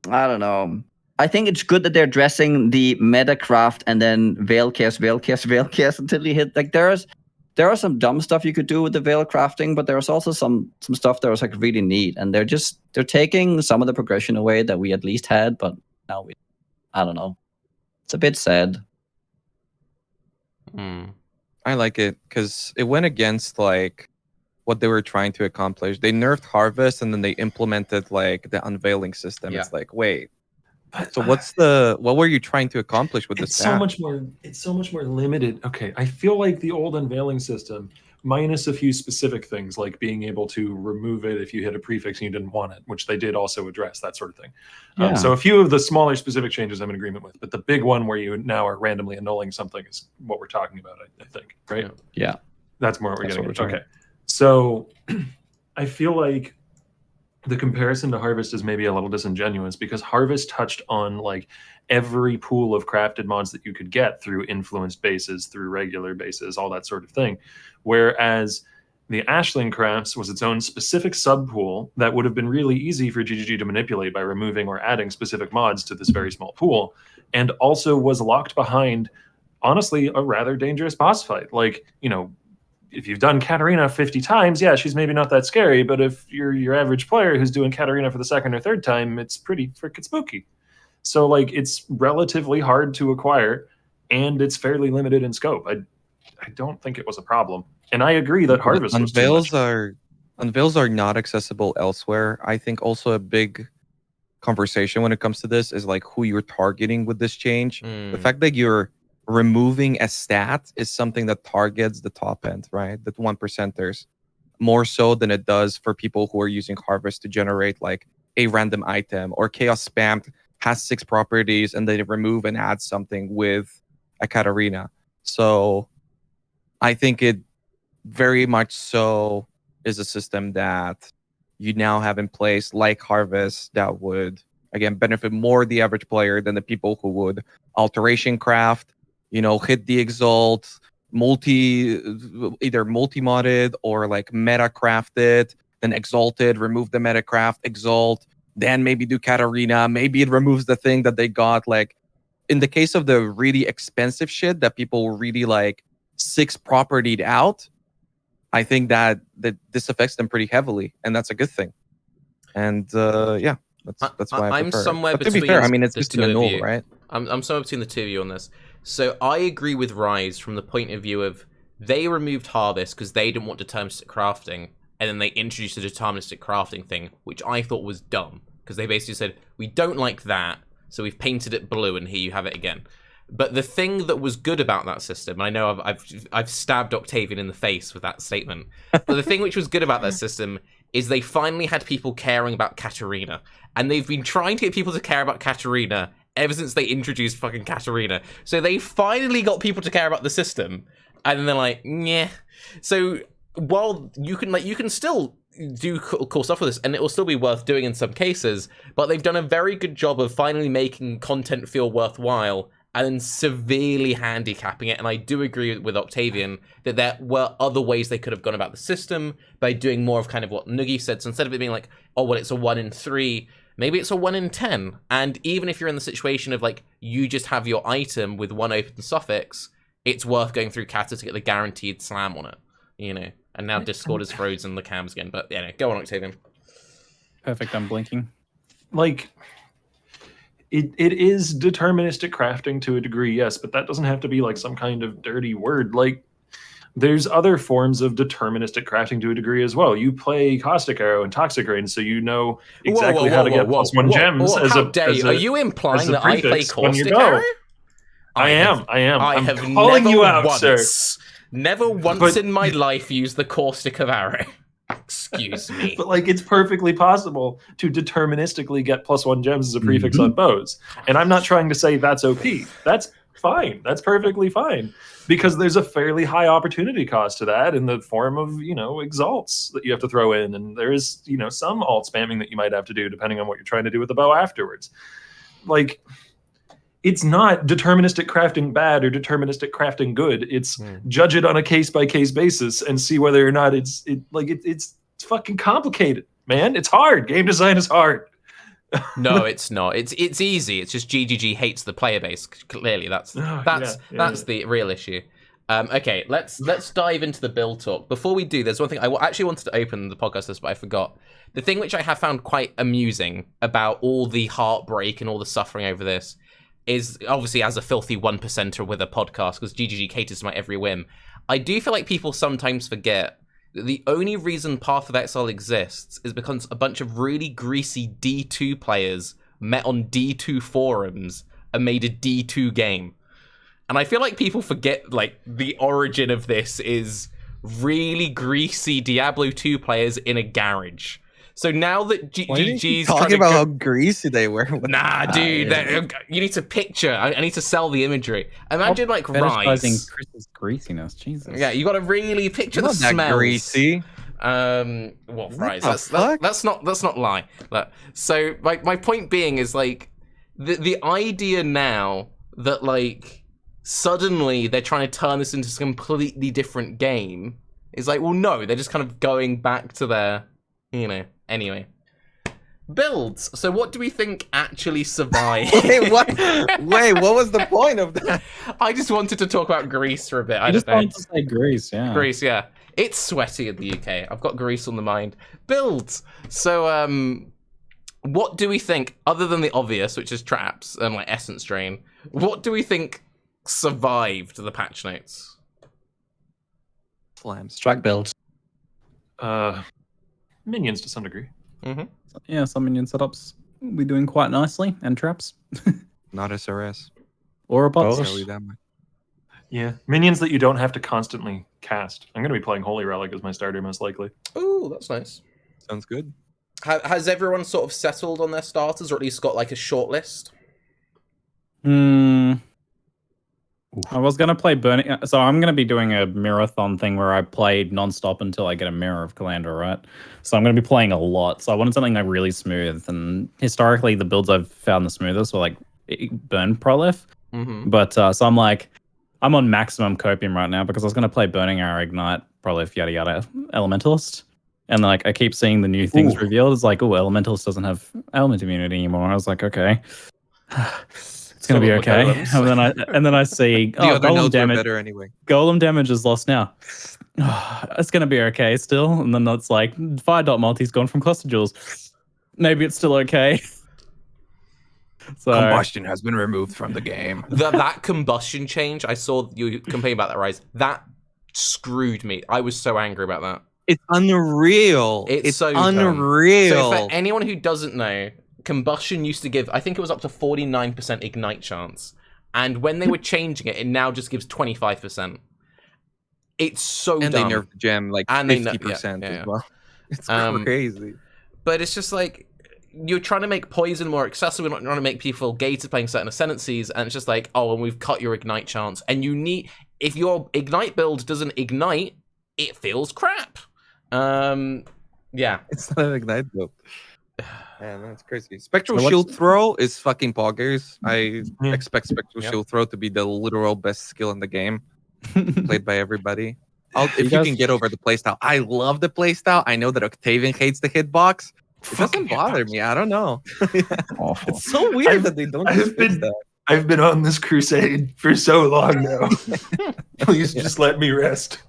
I don't know. I think it's good that they're addressing the metacraft and then veilcast until you hit. Like there are some dumb stuff you could do with the veil crafting, but there was also some stuff that was like really neat, and they're taking some of the progression away that we at least had, but now I don't know. It's a bit sad. I like it because it went against like what they were trying to accomplish. They nerfed Harvest and then they implemented like the unveiling system. Yeah. It's like, wait, But, so what were you trying to accomplish with this? it's so much more limited. Okay, I feel like the old unveiling system, minus a few specific things like being able to remove it if you hit a prefix and you didn't want it, which they did also address, that sort of thing. Yeah. So a few of the smaller specific changes I'm in agreement with, but the big one where you now are randomly annulling something is what we're talking about, I think, right? Yeah. That's more what we're That's getting what at. we're Okay. So I feel like the comparison to Harvest is maybe a little disingenuous because Harvest touched on like every pool of crafted mods that you could get through influenced bases, through regular bases, all that sort of thing. Whereas the Ashling Crafts was its own specific subpool that would have been really easy for GGG to manipulate by removing or adding specific mods to this very small pool, and also was locked behind, honestly, a rather dangerous boss fight. Like, you know, if you've done Katarina 50 times, yeah, she's maybe not that scary, but if you're your average player who's doing Katarina for the second or third time, it's pretty freaking spooky. So, like, it's relatively hard to acquire, and it's fairly limited in scope. I don't think it was a problem. And I agree that Harvest was too much. Unveils are not accessible elsewhere. I think also a big conversation when it comes to this is like who you're targeting with this change. The fact that you're removing a stat is something that targets the top end, right? The 1%ers, more so than it does for people who are using Harvest to generate like a random item, or Chaos Spam has 6 properties and they remove and add something with a Katarina. So I think it very much so is a system that you now have in place, like Harvest, that would again benefit more the average player than the people who would alteration craft, hit the exalt, either multi-modded or like meta crafted, then exalted, remove the meta craft, exalt, then maybe do Katarina, maybe it removes the thing that they got. Like in the case of the really expensive shit that people really like 6 propertied out, I think that this affects them pretty heavily, and that's a good thing. And yeah, that's why I I'm prefer somewhere it. But to between be fair, I mean, it's the just two in a of null, you. right? I'm somewhere between the two of you on this. So I agree with Raiz from the point of view of they removed Harvest because they didn't want deterministic crafting, and then they introduced a deterministic crafting thing, which I thought was dumb, because they basically said, we don't like that, so we've painted it blue, and here you have it again. But the thing that was good about that system, I know I've stabbed Octavian in the face with that statement, but the thing which was good about that system is they finally had people caring about Katarina, and they've been trying to get people to care about Katarina ever since they introduced fucking Katarina. So they finally got people to care about the system, and then they're like, yeah. So while you can still do cool stuff with this, and it will still be worth doing in some cases, but they've done a very good job of finally making content feel worthwhile and then severely handicapping it. And I do agree with Octavian that there were other ways they could have gone about the system by doing more of kind of what Nugi said. So instead of it being like, oh, well, it's a 1 in 3, maybe it's a 1 in 10. And even if you're in the situation of like, you just have your item with 1 open suffix, it's worth going through Kata to get the guaranteed slam on it, And now Discord is frozen the cams again. But yeah, go on, Octavian. Perfect, I'm blinking. Like, it is deterministic crafting to a degree, yes, but that doesn't have to be like some kind of dirty word. Like, there's other forms of deterministic crafting to a degree as well. You play Caustic Arrow and Toxic Rain, so you know exactly how to get +1 gems. How dare you? Are you implying that I play Caustic Arrow? I am. I have calling never you out, once, sir. Never once in my life used the Caustic of Arrow. Excuse me. But like, it's perfectly possible to deterministically get +1 gems as a prefix on bows. And I'm not trying to say that's OP. That's fine. That's perfectly fine. Because there's a fairly high opportunity cost to that in the form of, exalts that you have to throw in. And there is, some alt spamming that you might have to do depending on what you're trying to do with the bow afterwards. Like, it's not deterministic crafting bad or deterministic crafting good. It's judge it on a case-by-case basis and see whether or not it's fucking complicated, man. It's hard. Game design is hard. No, it's not. It's easy. It's just GGG hates the player base. Clearly, that's the real issue. Okay, let's dive into the build talk. Before we do, there's one thing I actually wanted to open the podcast this, but I forgot. The thing which I have found quite amusing about all the heartbreak and all the suffering over this is, obviously, as a filthy 1%er with a podcast, because GGG caters to my every whim, I do feel like people sometimes forget that the only reason Path of Exile exists is because a bunch of really greasy D2 players met on D2 forums and made a D2 game. And I feel like people forget, like, the origin of this is really greasy Diablo 2 players in a garage. So now that GGG's talking about how greasy they were. Nah, dude, you need to picture. I need to sell the imagery. Imagine like Raiz. Chris's greasiness, Jesus. Yeah, you got to really picture the that smells. Greasy. Raiz. Let's not lie. So my point being is like the idea now that like suddenly they're trying to turn this into a completely different game is like, well, no, they're just kind of going back to their, Anyway, builds. So what do we think actually survived? Wait, what was the point of that? I just wanted to talk about Greece for a bit. I just wanted to say Greece, yeah. Greece, yeah. It's sweaty in the UK. I've got Greece on the mind. Builds. So, what do we think, other than the obvious, which is traps and like essence drain, what do we think survived the patch notes? Slams. Strike builds. Minions to some degree. Mm-hmm. Yeah, some minion setups we doing quite nicely, and traps. Not SRS. Or a bots. Tell you that much. Yeah, minions that you don't have to constantly cast. I'm going to be playing Holy Relic as my starter, most likely. Ooh, that's nice. Sounds good. Has everyone sort of settled on their starters, or at least got like a short list? I was going to play Burning... So I'm going to be doing a Mirror-thon thing where I play non-stop until I get a Mirror of Kalandra, right? So I'm going to be playing a lot. So I wanted something like really smooth. And historically, the builds I've found the smoothest were like Burn Prolif. Mm-hmm. But so I'm like... I'm on maximum copium right now because I was going to play Burning Arrow, Ignite, Prolif, yada yada, Elementalist. And like I keep seeing the new things revealed. It's like, oh, Elementalist doesn't have element immunity anymore. I was like, okay. It's gonna be okay. And then I see The other golem nodes are damage. better anyway. Golem damage is lost now. It's gonna be okay still. And then that's like fire dot multi's gone from cluster jewels. Maybe it's still okay. So Combustion has been removed from the game. That combustion change, I saw you complain about that, Raiz. That screwed me. I was so angry about that. It's unreal. It's so unreal. So for anyone who doesn't know, combustion used to give, I think it was up to 49% ignite chance. And when they were changing it, it now just gives 25%. It's so and dumb. they nerfed the gem like And 50% yeah. as well. It's crazy. But it's just like, you're trying to make poison more accessible, not trying to make people gated playing certain ascendancies, and it's just like, oh, and we've cut your ignite chance. And you need, if your ignite build doesn't ignite, it feels crap. Yeah. It's not an ignite build. Man, that's crazy. Spectral So shield throw is fucking poggers. I Yeah. expect Spectral shield throw to be the literal best skill in the game, played by everybody. If you can get over the playstyle. I love the playstyle. I know that Octavian hates the hitbox. It doesn't bother me. I don't know. Awful. It's so weird that they don't just fix that. I've been on this crusade for so long now. Please just let me rest.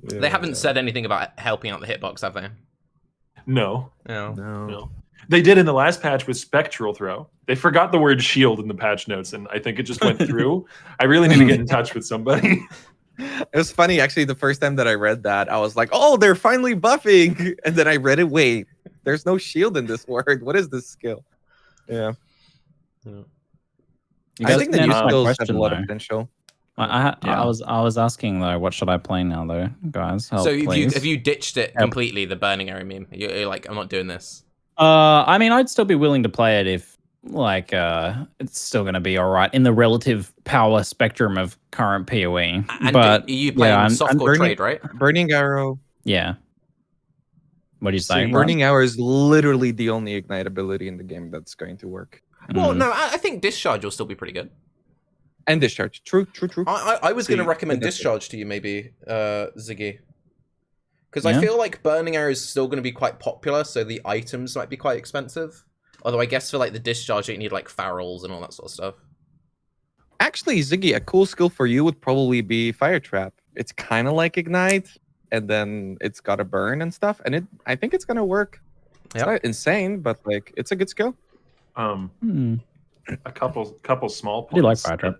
They haven't said anything about helping out the hitbox, have they? No. No. They did in the last patch with Spectral Throw. They forgot the word shield in the patch notes, and I think it just went through. I really need to get in touch with somebody. It was funny, actually, the first time that I read that, I was like, oh, they're finally buffing. And then I read it, wait, there's no shield in this word. What is this skill? Yeah. I think the new skills have a lot of potential. I was asking though, what should I play now though, guys? Help, So if please. you ditched it completely, the burning area meme, you're like, I'm not doing this. I mean, I'd still be willing to play it if, like, it's still going to be all right in the relative power spectrum of current PoE. And but you playing softcore trade, right? Burning Arrow. Yeah. What do you say? Burning Arrow is literally the only ignite ability in the game that's going to work. Well, no, I think Discharge will still be pretty good. And Discharge. True. I was going to recommend that's Discharge to you, maybe, Ziggy. Because I feel like Burning Arrow is still going to be quite popular, so the items might be quite expensive. Although I guess for like the Discharge, you need like Farrels and all that sort of stuff. Actually, Ziggy, a cool skill for you would probably be Fire Trap. It's kind of like Ignite, and then it's got a burn and stuff, and I think it's gonna work. It's not insane, but like it's a good skill. A couple small points. I do like Fire Trap.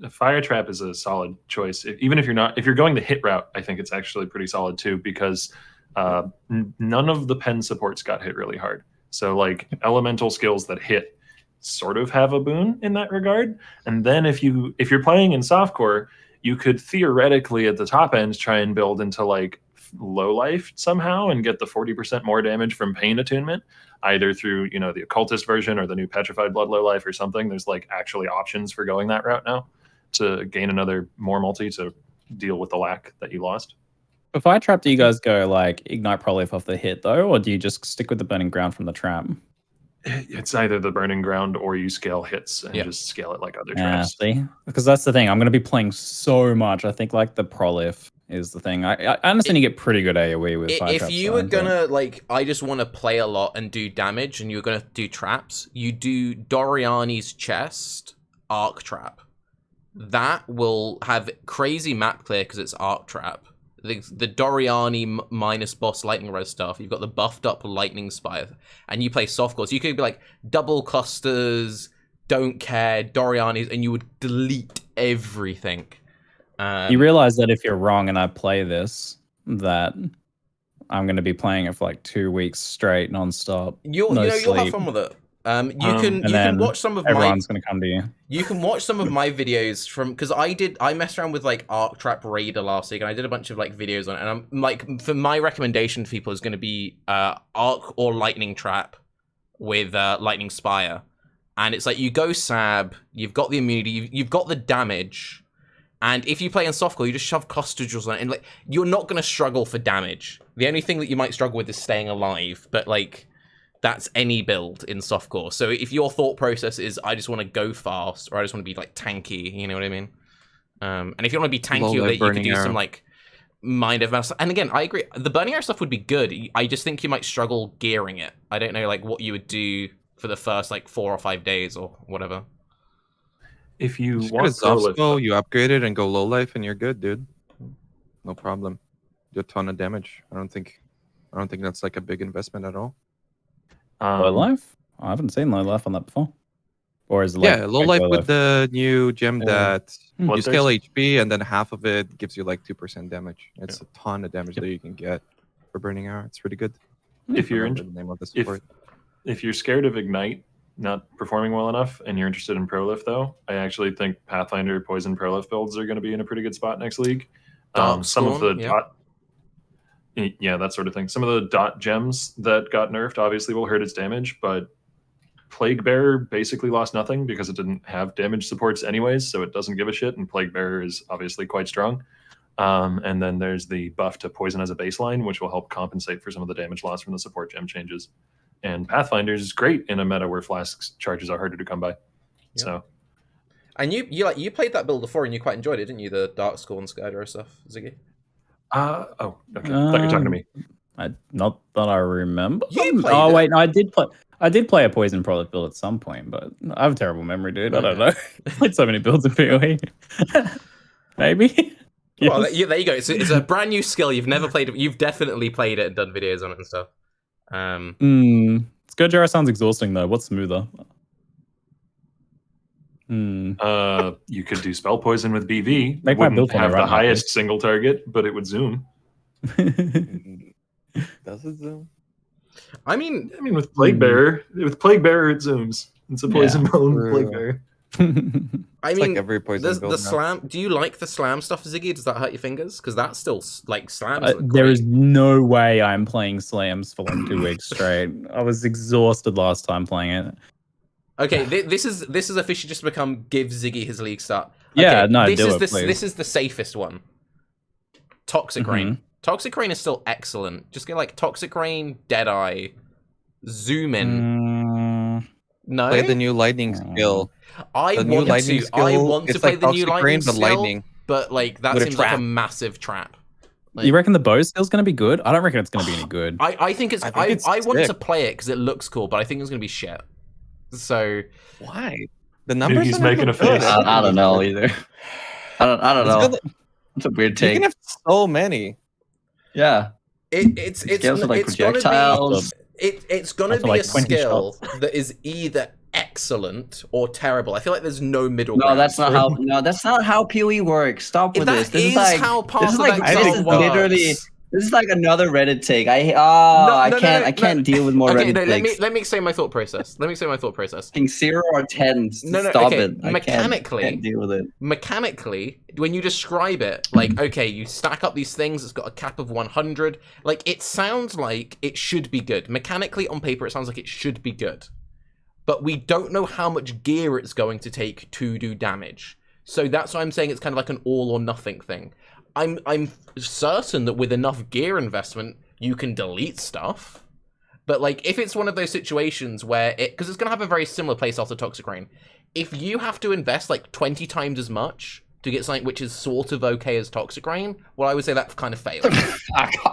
Fire Trap is a solid choice. Even if you're going the hit route, I think it's actually pretty solid too, because none of the pen supports got hit really hard. So like elemental skills that hit sort of have a boon in that regard. And then if you're playing in softcore, you could theoretically at the top end try and build into like low life somehow and get the 40% more damage from pain attunement, either through the occultist version or the new petrified blood low life or something. There's like actually options for going that route now to gain another more multi to deal with the lack that you lost. For Fire Trap, do you guys go like Ignite Prolif off the hit though, or do you just stick with the Burning Ground from the trap? It's either the Burning Ground or you scale hits and just scale it like other traps. See, because that's the thing. I'm going to be playing so much. I think like the Prolif is the thing. I understand you get pretty good AoE with Fire Trap. If you were gonna like, I just want to play a lot and do damage, and you're gonna do traps, you do Doriani's Chest Arc Trap. That will have crazy map clear because it's Arc Trap. The Doriani minus boss lightning res stuff. You've got the buffed up lightning spire, and you play softcore. So you could be like double clusters, don't care, Doriani's, and you would delete everything. You realize that if you're wrong and I play this, that I'm going to be playing it for like 2 weeks straight, nonstop. You'll have fun with it. You can then watch some of everyone's going to come to you. You can watch some of my videos from, because I messed around with like Archetype Raider last week, and I did a bunch of like videos on it. And I'm like, for my recommendation to people is going to be Arc or Lightning Trap with Lightning Spire, and it's like you go Sab, you've got the immunity, you've got the damage, and if you play in softcore, you just shove Costages on it, and like you're not going to struggle for damage. The only thing that you might struggle with is staying alive, but like. That's any build in softcore. So if your thought process is, I just want to go fast, or I just want to be like tanky, you know what I mean? And if you want to be tanky with it, you can do some like mind of mouse. And again, I agree. The burning arrow stuff would be good. I just think you might struggle gearing it. I don't know like what you would do for the first like 4 or 5 days or whatever. If you Just want get a soft spell, you upgrade it and go low life, and you're good, dude. No problem. Do a ton of damage. I don't think that's like a big investment at all. Low life? I haven't seen low life on that before. Or is it Yeah, low life with the new gem that you Bloodthirst? scale HP, and then half of it gives you like 2% damage. It's a ton of damage that you can get for burning arrow. It's pretty good. If you're the name of the support. if you're scared of Ignite not performing well enough, and you're interested in Prolift, though, I actually think Pathfinder Poison Prolift builds are going to be in a pretty good spot next league. Some of the that sort of thing. Some of the dot gems that got nerfed obviously will hurt its damage, but Plague Bearer basically lost nothing because it didn't have damage supports anyways, so it doesn't give a shit, and Plague Bearer is obviously quite strong. And then there's the buff to Poison as a baseline, which will help compensate for some of the damage loss from the support gem changes. And Pathfinder is great in a meta where Flasks charges are harder to come by. So, and you played that build before and you quite enjoyed it, didn't you? The Dark Skull and Skydraw stuff, Ziggy. okay. I thought you were talking to me. Not that I remember. You played oh it. wait, no, I did play a Poison Prolift build at some point, but I have a terrible memory, dude. I don't know. I played so many builds in PoE. Maybe. Well, there you go. It's a brand new skill. You've never played it. You've definitely played it and done videos on it and stuff. Scourge sounds exhausting though. What's smoother? You could do Spell Poison with BV. Make my build Wouldn't have right the now, highest single target, but it would zoom. Does it zoom? I mean, with Plague Bearer, it zooms. It's a poison bone Plague Bearer. I It's mean, like every poison build the now. slam. Do you like the slam stuff, Ziggy? Does that hurt your fingers? Because that's still like slams. look There great. is no way I'm playing slams for like 2 weeks straight. I was exhausted last time playing it. Okay, this is officially just become give Ziggy his league start. Okay, Yeah, no, this please. is the safest one. Toxic Rain. Toxic Rain is still excellent. Just get like Toxic Rain, Deadeye, Zoom in. No, Play the new lightning skill. I The new want lightning to. skill. I want to It's play like the new Toxic Rain, lightning but skill, lightning. but like that With a seems like a trap. massive trap. Like, You reckon the bow skill's going to be good? I don't reckon it's going to be any good. I think it's. I think it's I want sick. to play it because it looks cool, but I think it's gonna be shit. So Why? The numbers. He's are not making a that good. face. I don't know either. I don't Let's know. go- It's a weird You take. can have so many. Yeah. it's Scales with, like, it's gonna projectiles. be it's gonna After, be like, a 20 skill that is either excellent or terrible. I feel like there's no middle No, ground. that's not how. No, that's not how PoE works. Stop with That this. This is is like how this Path is of like Exile this is works. literally. This is like another Reddit take. I can't deal with more Okay, Reddit no, takes. let me explain my thought process. Fucking 0 or 10. No, Stop okay. it. I can't deal with it. Mechanically, when you describe it, like, okay, you stack up these things, it's got a cap of 100, like, it sounds like it should be good. Mechanically, on paper, it sounds like it should be good. But we don't know how much gear it's going to take to do damage. So that's why I'm saying it's kind of like an all or nothing thing. I'm certain that with enough gear investment, you can delete stuff. But, like, if it's one of those situations where it... Because it's going to have a very similar playstyle to Toxic Rain. If you have to invest, like, 20 times as much to get something which is sort of okay as Toxic Rain, well, I would say that kind of failed.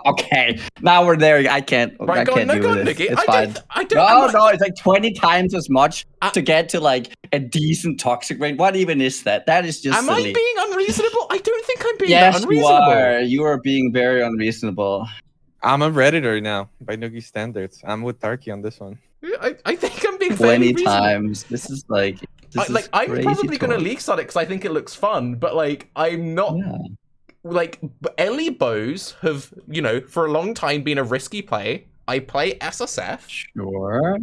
Okay, now we're there. I can't. Right, I go on, can't no, deal go with on, this. Nicky. It's fine. No, it's like 20 times as much to get to like a decent Toxic Rain. What even is that? That is just Am silly. I being unreasonable? I don't think I'm being Yes, unreasonable. you are. You are being very unreasonable. I'm a redditor now by Nugi standards. I'm with Tarke on this one. I think I'm being fairly 20 reasonable. times. This is like. I'm probably going to leak start it because I think it looks fun, but like I'm not. Yeah. Like Ellie bows have, you know, for a long time been a risky play. I play SSF. Sure.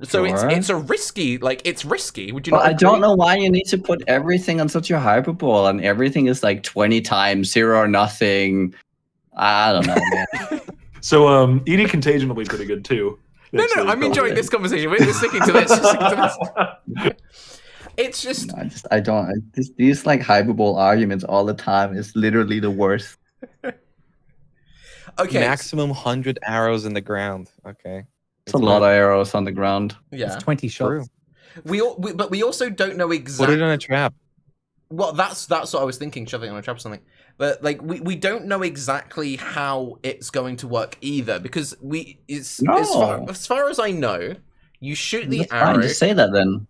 So Sure. it's a risky, it's risky. Would you Well, not? I don't agree? know why you need to put everything on such a hyperbole, and everything is like 20 times 0 or nothing. I don't know, man. So ED Contagion will be pretty good too. No, next league, I'm enjoying probably. this conversation. We're sticking to this. Sticking to this. It's just These like hyperbole arguments all the time is literally the worst. okay. Maximum 100 arrows in the ground. Okay. It's a lot of arrows on the ground. Yeah, It's 20 shots. True. but we also don't know Put exactly. it in a trap. Well, that's what I was thinking, shoving it on a trap or something. But we don't know exactly how it's going to work either, because as far as I know, you shoot the That's arrow. fine, just say that then.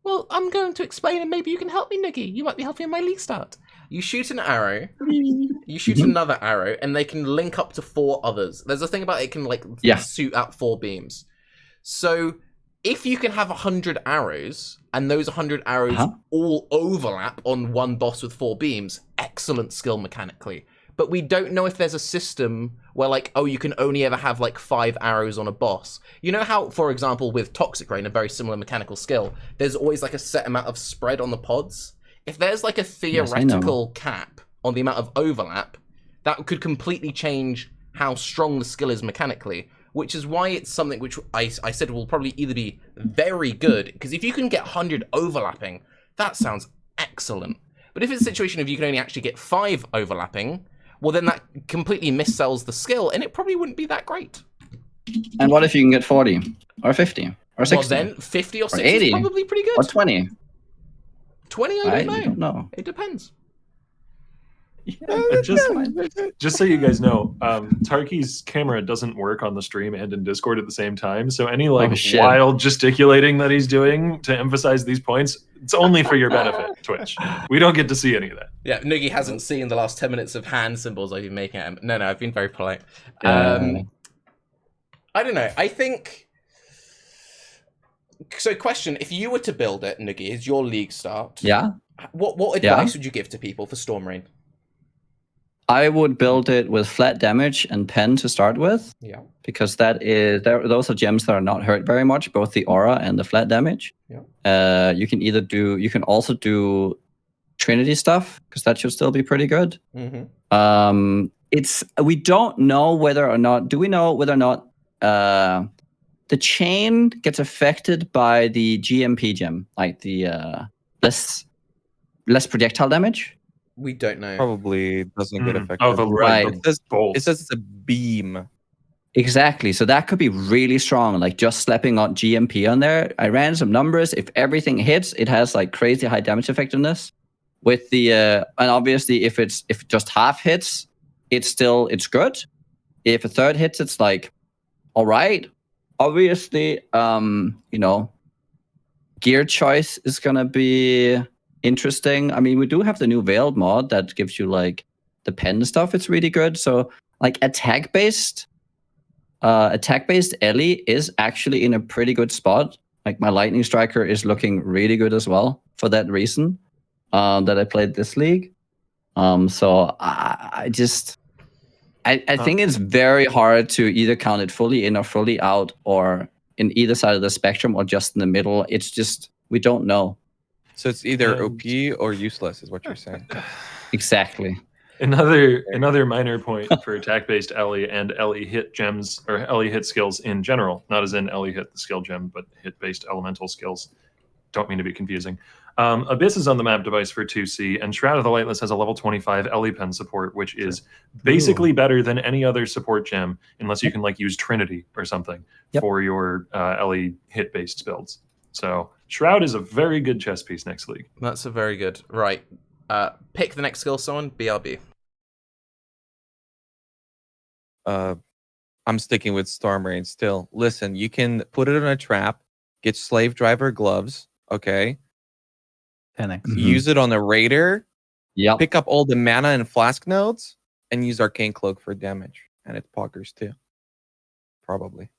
Well, I'm going to explain, and maybe you can help me, Nuggy. You might be helping in my league start. You shoot an arrow, you shoot another arrow, and they can link up to 4 others. There's a thing about it can shoot out 4 beams. So if you can have 100 arrows, and those 100 arrows all overlap on one boss with 4 beams, excellent skill mechanically. But we don't know if there's a system where you can only ever have 5 arrows on a boss. You know how, for example, with Toxic Rain, a very similar mechanical skill, there's always a set amount of spread on the pods? If there's a theoretical cap on the amount of overlap, that could completely change how strong the skill is mechanically, which is why it's something which I said will probably either be very good, because if you can get 100 overlapping, that sounds excellent. But if it's a situation of you can only actually get 5 overlapping, well then that completely missells the skill, and it probably wouldn't be that great. And what if you can get 40 or 50 or 60? Well then 50 or 60 80, is probably pretty good. or 20? 20, I don't know. It depends. Just so you guys know, Tarke's camera doesn't work on the stream and in Discord at the same time. So any wild gesticulating that he's doing to emphasize these points, it's only for your benefit, Twitch. We don't get to see any of that. Yeah, Noogie hasn't seen the last 10 minutes of hand symbols I've been making at him. No, I've been very polite. I don't know. I think... So question, if you were to build it, Noogie, is your league start? Yeah. What advice would you give to people for Storm Rain? I would build it with flat damage and pen to start with. Yeah. Because those are gems that are not hurt very much, both the aura and the flat damage. Yeah. You can also do Trinity stuff, because that should still be pretty good. Mm-hmm. We don't know whether or not the chain gets affected by the GMP gem, like the less projectile damage. We don't know. Probably doesn't get affected. Oh, right. It says it's a beam. Exactly. So that could be really strong, just slapping on GMP on there. I ran some numbers. If everything hits, it has crazy high damage effectiveness. With the and obviously if just half hits, it's good. If a third hits, it's all right. Obviously, gear choice is gonna be interesting. I mean, we do have the new Veiled mod that gives you the pen stuff. It's really good. So attack based Ellie is actually in a pretty good spot. My Lightning Striker is looking really good as well for that reason that I played this league. So I think it's very hard to either count it fully in or fully out, or in either side of the spectrum, or just in the middle. It's just, we don't know. So it's either OP or useless, is what you're saying. Exactly. Another minor point for attack-based Ellie and Ellie hit gems, or Ellie hit skills in general, not as in Ellie hit the skill gem, but hit-based elemental skills. Don't mean to be confusing. Abyss is on the map device for 2C, and Shroud of the Lightless has a level 25 Ellie pen support, which is basically better than any other support gem, unless you can use Trinity or something for your Ellie hit-based builds. So Shroud is a very good chess piece next league. That's a very good. Right. Pick the next skill, someone. BRB. I'm sticking with Storm Rain still. Listen, you can put it in a trap, get Slave Driver gloves, okay? 10x. Use it on a Raider, Yep. pick up all the mana and Flask nodes, and use Arcane Cloak for damage. And it poggers too. Probably.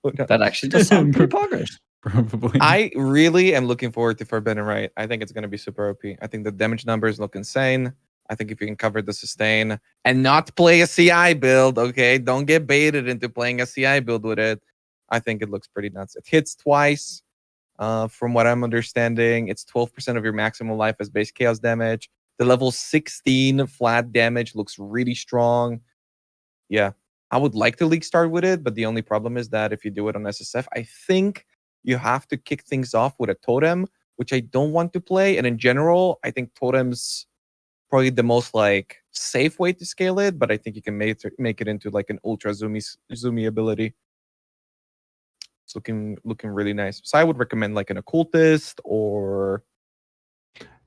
That actually does sound pretty progress. Probably. I really am looking forward to Forbidden Rite. I think it's going to be super OP. I think the damage numbers look insane. I think if you can cover the sustain and not play a CI build, okay? Don't get baited into playing a CI build with it. I think it looks pretty nuts. It hits twice. From what I'm understanding, it's 12% of your maximum life as base chaos damage. The level 16 flat damage looks really strong. Yeah, I would like to league start with it, but the only problem is that if you do it on SSF, I think you have to kick things off with a totem, which I don't want to play. And in general, I think totems probably the most like safe way to scale it, but I think you can make it into like an ultra zoomy ability. It's looking really nice. So I would recommend like an occultist or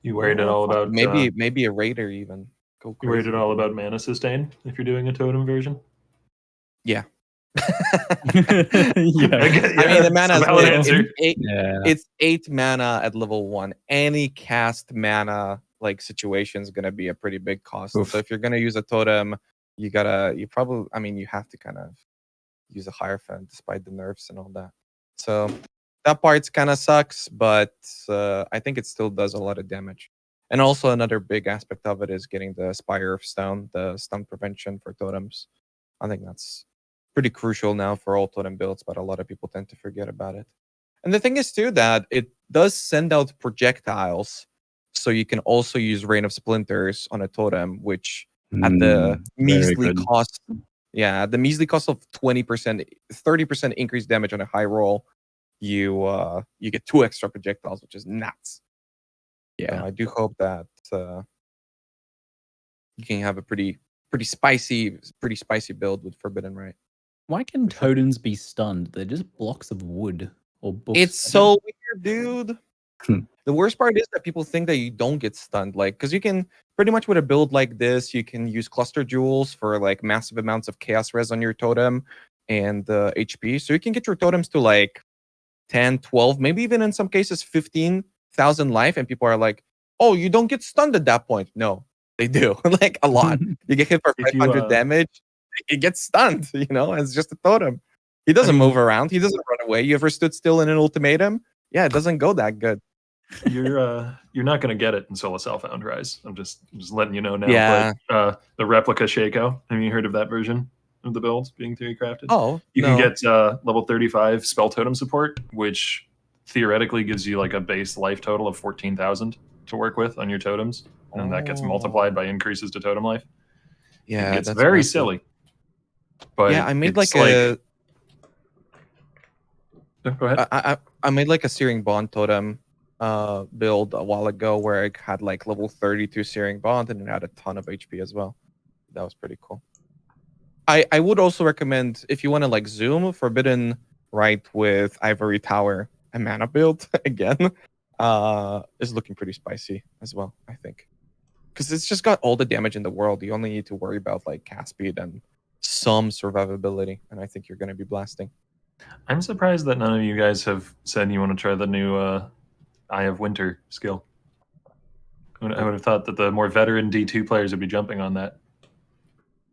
You worried at all about maybe a raider even. Go you worried crazy. at all about mana sustain if you're doing a totem version? Yeah. Yeah. I mean, the mana is valid low. answer. It's 8 mana at level 1. Any cast mana like situation is gonna be a pretty big cost. Oof. So if you're gonna use a totem, you have to kind of use a Hierophant despite the nerfs and all that. So that part kind of sucks, but I think it still does a lot of damage. And also another big aspect of it is getting the Spire of Stone, the stun prevention for totems. I think that's pretty crucial now for all totem builds, but a lot of people tend to forget about it. And the thing is too that it does send out projectiles, so you can also use Rain of Splinters on a totem, which at the measly cost, the measly cost of 20%, 30% increased damage on a high roll, you get 2 extra projectiles, which is nuts. Yeah. I do hope that you can have a pretty spicy build with Forbidden Rite. Why can totems be stunned? They're just blocks of wood or books. It's so weird, dude. Hmm. The worst part is that people think that you don't get stunned, like, because you can pretty much with a build like this, you can use cluster jewels for like massive amounts of chaos res on your totem and HP, so you can get your totems to like 10, 12, maybe even in some cases 15,000 life, and people are like, "Oh, you don't get stunned at that point." No, they do, like a lot. You get hit for If you, 500 damage, it gets stunned. It's just a totem. He doesn't move around. He doesn't run away. You ever stood still in an ultimatum? Yeah, it doesn't go that good. You're not going to get it until a Self-Found Rise. I'm just letting you know now. Yeah. But the replica Shaco, have you heard of that version of the build being theory crafted? Oh, you no. can get level 35 spell totem support, which theoretically gives you like a base life total of 14,000 to work with on your totems, and that gets multiplied by increases to totem life. Yeah, it gets that's very massive. silly. But yeah, I made it's like a. Go ahead. I made like a Searing Bond totem build a while ago where I had like level 32 Searing Bond and it had a ton of HP as well. That was pretty cool. I would also recommend, if you want to like zoom, Forbidden Rite with Ivory Tower and mana build again is looking pretty spicy as well, I think. Because it's just got all the damage in the world. You only need to worry about like cast speed and some survivability, and I think you're going to be blasting. I'm surprised that none of you guys have said you want to try the new Eye of Winter skill. I would have thought that the more veteran D2 players would be jumping on that.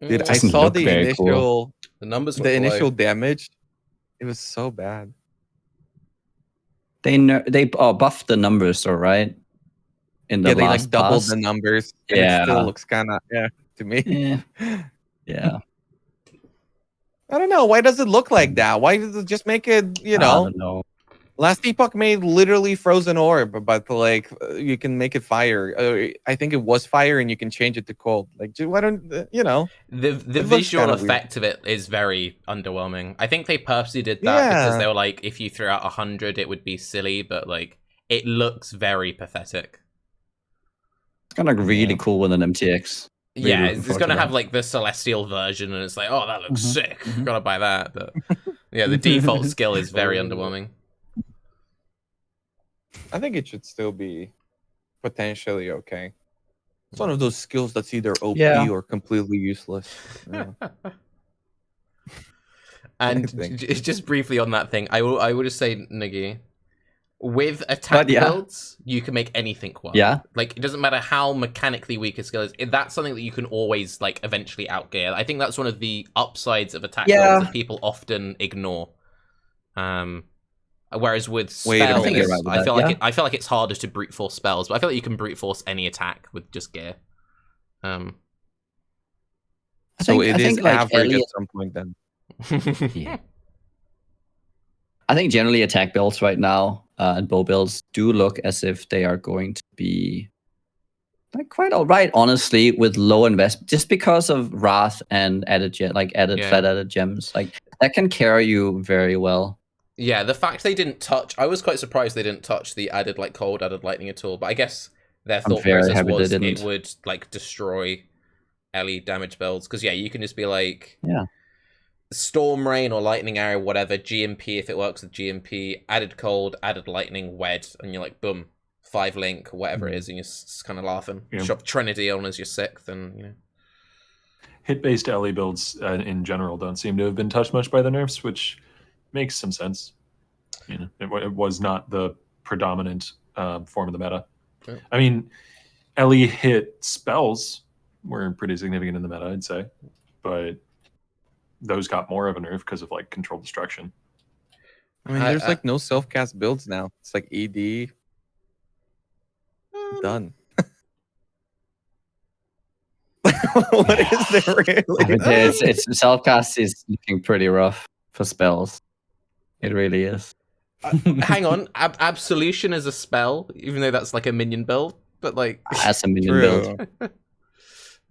Dude, I Doesn't saw look the very initial cool. The numbers the look initial low. damage. It was so bad. They buffed the numbers, all right. In the Yeah, they last like doubled pass. the numbers. And it still looks kind of to me. Yeah. I don't know. Why does it look like that? Why does it just make it, I don't know. Last Epoch made literally Frozen Orb, but like you can make it fire. I think it was fire and you can change it to cold. Like, why don't, The it looks visual kinda effect of it is very underwhelming. I think they purposely did that because they were like, if you threw out 100, it would be silly, but like, it looks very pathetic. It's gonna look really cool with an MTX. Really Yeah, looking it's forward gonna to have that. like the celestial version, and it's like, oh, that looks sick. Gotta buy that. But yeah, the default skill is very underwhelming. I think it should still be potentially okay. It's one of those skills that's either OP or completely useless. Yeah. And just briefly on that thing, I would just say, Nuggy, with attack builds, you can make anything work. Yeah. Like, it doesn't matter how mechanically weak a skill is. That's something that you can always, like, eventually outgear. I think that's one of the upsides of attack builds that people often ignore. Whereas with spells, I feel like it's harder to brute force spells, but I feel like you can brute force any attack with just gear. So it is average at some point then. Yeah. I think generally attack builds right now and bow builds do look as if they are going to be like quite all right, honestly, with low investment, just because of Wrath and flat added gems. Like that can carry you very well. Yeah, the fact they didn't touch, I was quite surprised they didn't touch the added like cold, added lightning at all. But I guess their thought process was it would like destroy LE damage builds, because yeah, you can just be like, Storm Rain or Lightning Arrow, whatever, GMP if it works with GMP, added cold, added lightning, wed, and you're like, boom, 5 link, whatever it is, and you're just kind of laughing. Yeah. Shove Trinity on as your 6th, and you know. Hit-based LE builds in general don't seem to have been touched much by the nerfs, which makes some sense. You know, it was not the predominant form of the meta. Yeah. I mean, LE hit spells were pretty significant in the meta, I'd say, but those got more of a nerf because of like controlled destruction. I mean, there's like no self-cast builds now. It's like ED done. What is there really? It's self-cast is looking pretty rough for spells. It really is. Hang on, Absolution is a spell, even though that's like a minion build, but like as a minion build.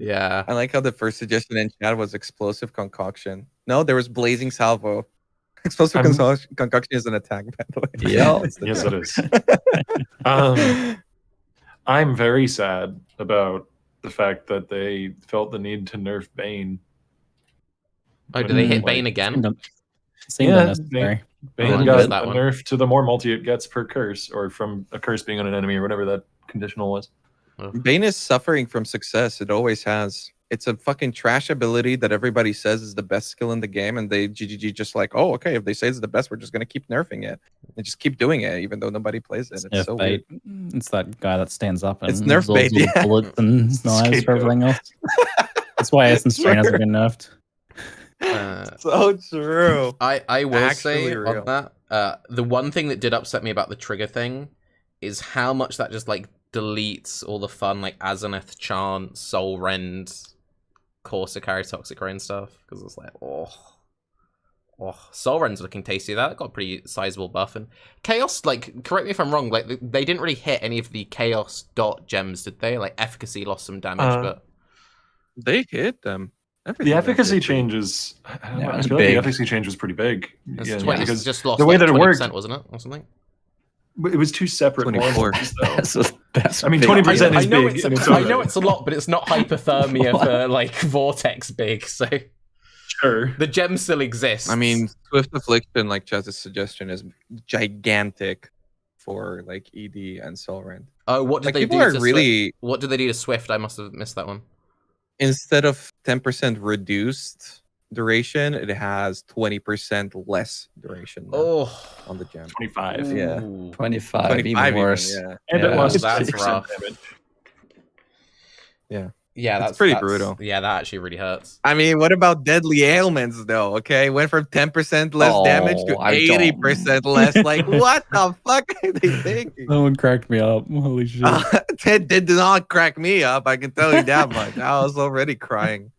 Yeah. I like how the first suggestion in chat was explosive concoction. No, there was blazing salvo. Explosive concoction is an attack, by the way. Yeah. Yes, it is. I'm very sad about the fact that they felt the need to nerf Bane. Oh, did they hit Bane again? Bane got a nerf to the more multi it gets per curse, or from a curse being on an enemy, or whatever that conditional was. Bane is suffering from success. It always has. It's a fucking trash ability that everybody says is the best skill in the game, and they GGG just like, oh, okay, if they say it's the best, we're just gonna keep nerfing it and just keep doing it, even though nobody plays it. It's so weird. It's that guy that stands up and it's nerf bait, bullets and knives for everything else. That's why Essence Strain hasn't been nerfed. So true. I will say on that, the one thing that did upset me about the trigger thing is how much that just like deletes all the fun like Azaneth Chant, Soul Rend, Corsica, Toxic Rain stuff, because it's like, Soul Rend's looking tasty. That got a pretty sizable buff. And Chaos, like, correct me if I'm wrong, like they didn't really hit any of the Chaos dot gems, did they? Like Efficacy lost some damage, but they hit them. The efficacy changes. I feel like the efficacy change was pretty big. Yeah, because just lost the way that it worked, wasn't it, or something? It was 2 separate 24. That's I mean, 20% is big. I know it's a lot, but it's not hypothermia for like Vortex big. So sure, the gem still exists. I mean, Swift Affliction, like Chaz's suggestion, is gigantic for like ED and Soul Rend. Oh, what did they do? What did they do to Swift? I must have missed that one. Instead of 10% reduced duration, it has 20% less duration on the gem. 25. Yeah. 25 even worse. Yeah. And it lost that's 6% rough. damage. Yeah. Yeah, that's pretty brutal. Yeah, that actually really hurts. I mean, what about deadly ailments though? Okay, went from 10% less damage to 80% less. Like, what the fuck are they thinking? No one cracked me up. Holy shit! It did not crack me up. I can tell you that much. I was already crying.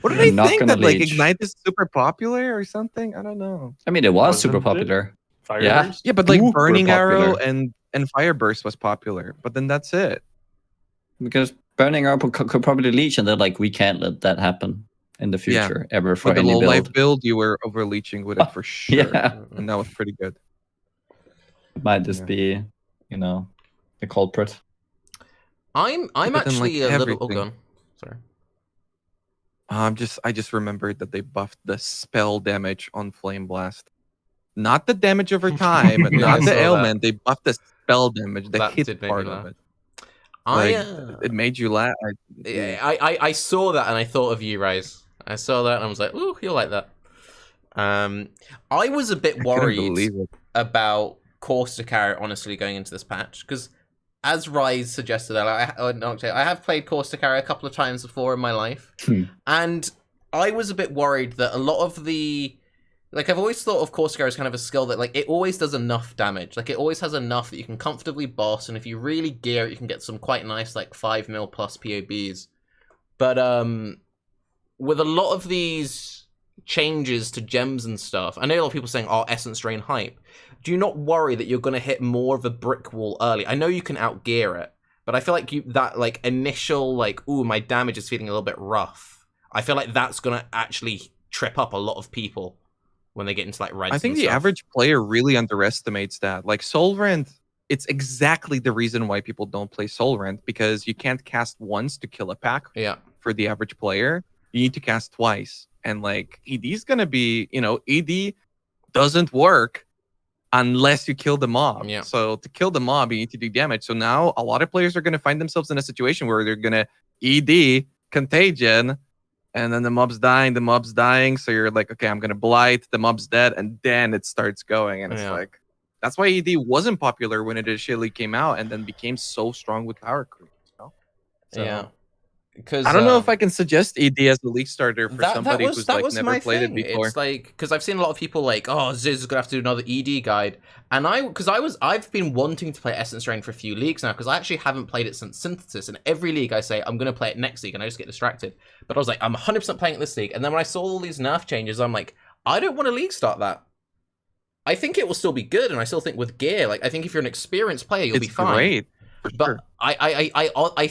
What do they think that like Ignite is super popular or something? I don't know. I mean, it was super popular. Yeah, but like Burning Arrow and Fire Burst was popular, but then that's it. Because Burning Arrow could probably leech, and they're like, we can't let that happen in the future ever for any build. The low life build, you were overleeching with it for sure. Yeah, and that was pretty good. Might just be, you know, the culprit. I'm actually a little. Oh, gone. Sorry. I just remembered that they buffed the spell damage on Flame Blast, not the damage over time, not the ailment. They buffed the spell damage, the hit part of it. It made you laugh. I saw that and I thought of you, Raiz. I saw that and I was like, ooh, you'll like that. I was a bit worried about Corsica, honestly, going into this patch, because as Raiz suggested, I have played Corsica a couple of times before in my life, and I was a bit worried that a lot of the... Like, I've always thought of Corsica as kind of a skill that, like, it always does enough damage. Like, it always has enough that you can comfortably boss, and if you really gear it, you can get some quite nice, like, 5 mil plus POBs. But, with a lot of these changes to gems and stuff, I know a lot of people saying, "Oh, essence drain hype." Do you not worry that you're going to hit more of a brick wall early? I know you can outgear it, but I feel like that like initial like, "Ooh, my damage is feeling a little bit rough." I feel like that's going to actually trip up a lot of people when they get into like reds. I think and the stuff. average player really underestimates that. Like Soul Rend, it's exactly the reason why people don't play Soul Rend, because you can't cast once to kill a pack. Yeah. For the average player, you need to cast twice, and like ED's gonna be, ED doesn't work unless you kill the mob. Yeah. So to kill the mob, you need to do damage. So now a lot of players are gonna find themselves in a situation where they're gonna ED contagion, and then the mob's dying. So you're like, okay, I'm gonna blight, the mob's dead, and then it starts going, and it's like, that's why ED wasn't popular when it initially came out, and then became so strong with power creep. So, yeah. Because I don't know if I can suggest ED as a league starter for somebody who's that like was never my played thing. it before. It's like, because I've seen a lot of people like, "Oh, Ziz is gonna have to do another ED guide," and I've been wanting to play Essence Drain for a few leagues now, because I actually haven't played it since Synthesis, and every league I say I'm gonna play it next league, and I just get distracted. But I was like, I'm 100% playing it this league, and then when I saw all these nerf changes, I'm like, I don't want to league start that. I think it will still be good, and I still think with gear, like I think if you're an experienced player, you'll be fine. Great. But Sure. I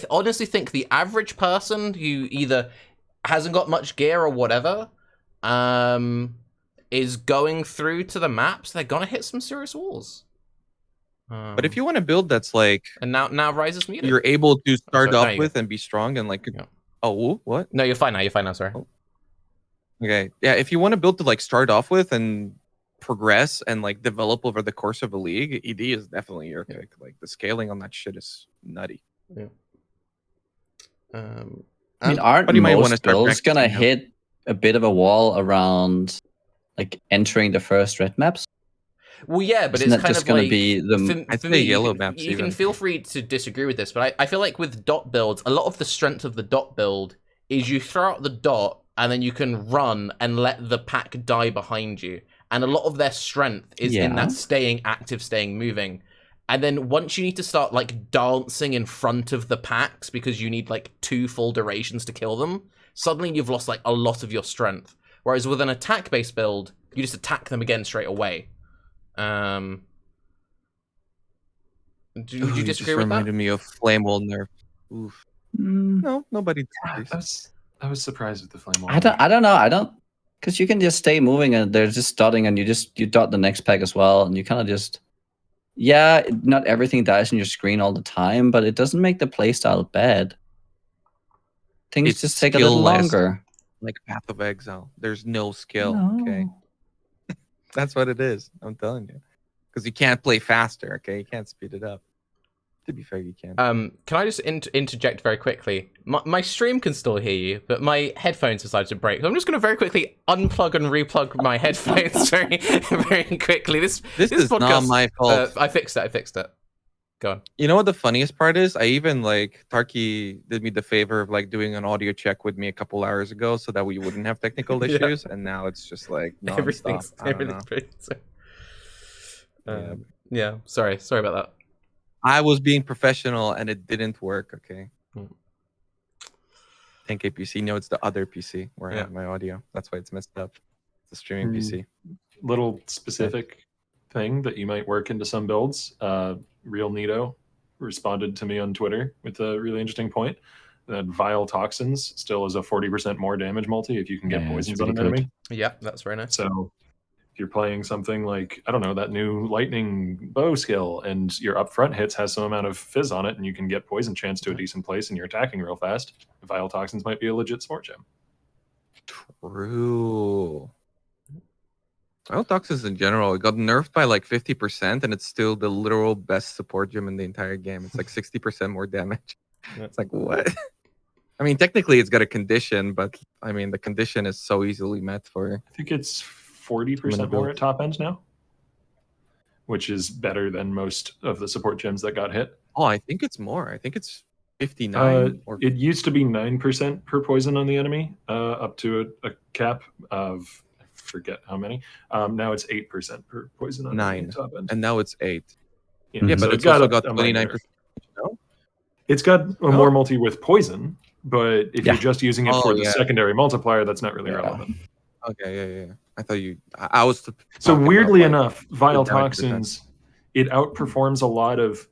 honestly think the average person who either hasn't got much gear or whatever, is going through to the maps, they're gonna hit some serious walls. But if you want to build that's like, and now Raiz is muted. you're able to start sorry, off with and be strong and like, Yeah. oh, what? No, you're fine now. Sorry. Oh. Okay, yeah. If you want to build to like start off with and progress and like develop over the course of a league, ED is definitely your pick. Like the scaling on that shit is nutty. Yeah. I mean, aren't But you might wanna most start builds gonna practicing now. hit a bit of a wall around like entering the first red maps? Well, yeah, but Isn't it's that kind just of gonna like, be the I'd for say me, yellow you can, maps you can even. feel free to disagree with this, but I feel like with dot builds, a lot of the strength of the dot build is you throw out the dot and then you can run and let the pack die behind you. And a lot of their strength is in that staying active, staying moving. And then once you need to start like dancing in front of the packs because you need like 2 full durations to kill them, suddenly you've lost like a lot of your strength. Whereas with an attack-based build, you just attack them again straight away. Would you disagree with that? Reminded me of Flame Wall Nerf. Oof. No, nobody disagrees. I was surprised with the flame. I don't know. Because you can just stay moving and they're just dotting, and you dot the next pack as well, and you kind of just, not everything dies on your screen all the time, but it doesn't make the playstyle bad. Things It's just take a little skill-less. longer. Like Path of Exile. There's no skill. Okay. That's what it is. I'm telling you. Because you can't play faster, okay? You can't speed it up. To be fair, you can. Can I just interject very quickly? My stream can still hear you, but my headphones decided to break. So I'm just going to very quickly unplug and replug my headphones very, very quickly. This is podcast, not my fault. I fixed it. Go on. You know what the funniest part is? I even like Tarke did me the favor of like doing an audio check with me a couple hours ago so that we wouldn't have technical Yeah. issues, and now it's just like nonstop. Everything's pretty. Yeah, sorry about that. I was being professional and it didn't work. Okay. Hmm. 10K PC. No, it's the other PC where I have my audio. That's why it's messed up. It's a streaming PC. Little specific thing that you might work into some builds. Real Nito responded to me on Twitter with a really interesting point that Vile Toxins still is a 40% more damage multi if you can get poisons on an enemy. Yeah, that's very nice. So if you're playing something like, I don't know, that new lightning bow skill, and your upfront hits has some amount of fizz on it, and you can get poison chance to a decent place, and you're attacking real fast, Vile Toxins might be a legit sport gem. True. Vile Toxins in general, it got nerfed by like 50%, and it's still the literal best support gem in the entire game. It's like 60% more damage. Yeah. It's like, what? I mean, technically it's got a condition, but I mean, the condition is so easily met for... I think it's 40% more at top end now, which is better than most of the support gems that got hit. Oh, I think it's more. I think it's 59. It used to be 9% per poison on the enemy, up to a cap of, I forget how many. Now it's 8% per poison on the top end. And now it's 8. Yeah, but so it's also got a 29%. No? It's got a more multi with poison, but if you're just using it for the secondary multiplier, that's not really relevant. Okay, yeah. I thought I was. So talking weirdly about, like, enough, Vile the damage Toxins, it outperforms a lot of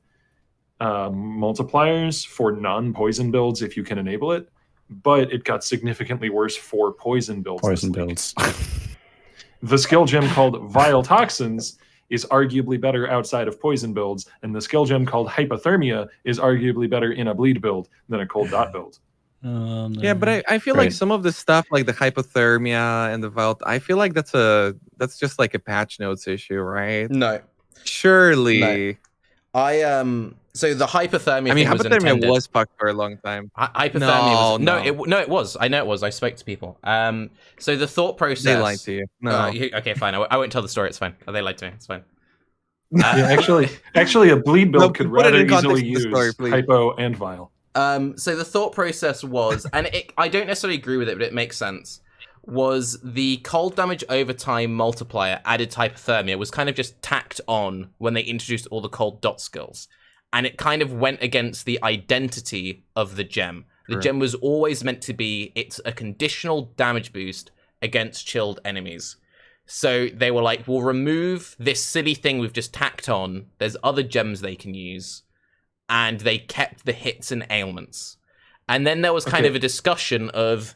multipliers for non-poison builds if you can enable it, but it got significantly worse for poison builds. Poison this league. builds. The skill gem called Vile Toxins is arguably better outside of poison builds, and the skill gem called Hypothermia is arguably better in a bleed build than a cold dot build. Yeah, but I feel like Great. some of the stuff like the hypothermia and the vault, I feel like that's just like a patch notes issue, right? No. Surely. So the hypothermia I mean, thing was hypothermia intended. was fucked for a long time. Hypothermia No. it was. I know it was. I spoke to people. So the thought process. They lied to you. No. Okay, fine. I won't tell the story. It's fine. They lied to me. It's fine. Yeah, actually, a bleed build No, could put it rather in context easily of the story, use please. hypo and vile. So the thought process was, and I don't necessarily agree with it, but it makes sense, was the cold damage over time multiplier added to hypothermia was kind of just tacked on when they introduced all the cold dot skills. And it kind of went against the identity of the gem. The Correct. gem was always meant to be, it's a conditional damage boost against chilled enemies. So they were like, we'll remove this silly thing we've just tacked on. There's other gems they can use. And they kept the hits and ailments. And then there was kind of a discussion of,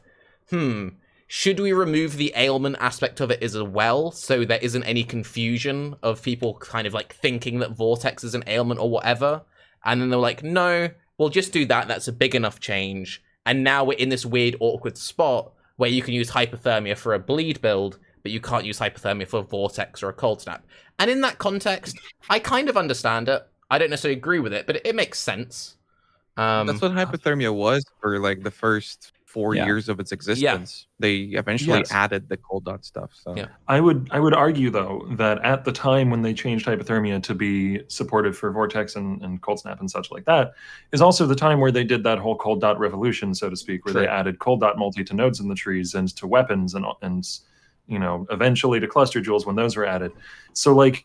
should we remove the ailment aspect of it as well, so there isn't any confusion of people kind of like thinking that Vortex is an ailment or whatever? And then they were like, no, we'll just do that. That's a big enough change. And now we're in this weird, awkward spot where you can use hypothermia for a bleed build, but you can't use hypothermia for Vortex or a cold snap. And in that context, I kind of understand it. I don't necessarily agree with it, but it makes sense. That's what hypothermia was for like the first 4 years of its existence. They eventually added the cold dot stuff. So Yeah. I would argue though that at the time when they changed hypothermia to be supportive for Vortex and cold snap and such like that, is also the time where they did that whole cold dot revolution, so to speak, where they added cold dot multi to nodes in the trees and to weapons and eventually to cluster jewels when those were added. So like,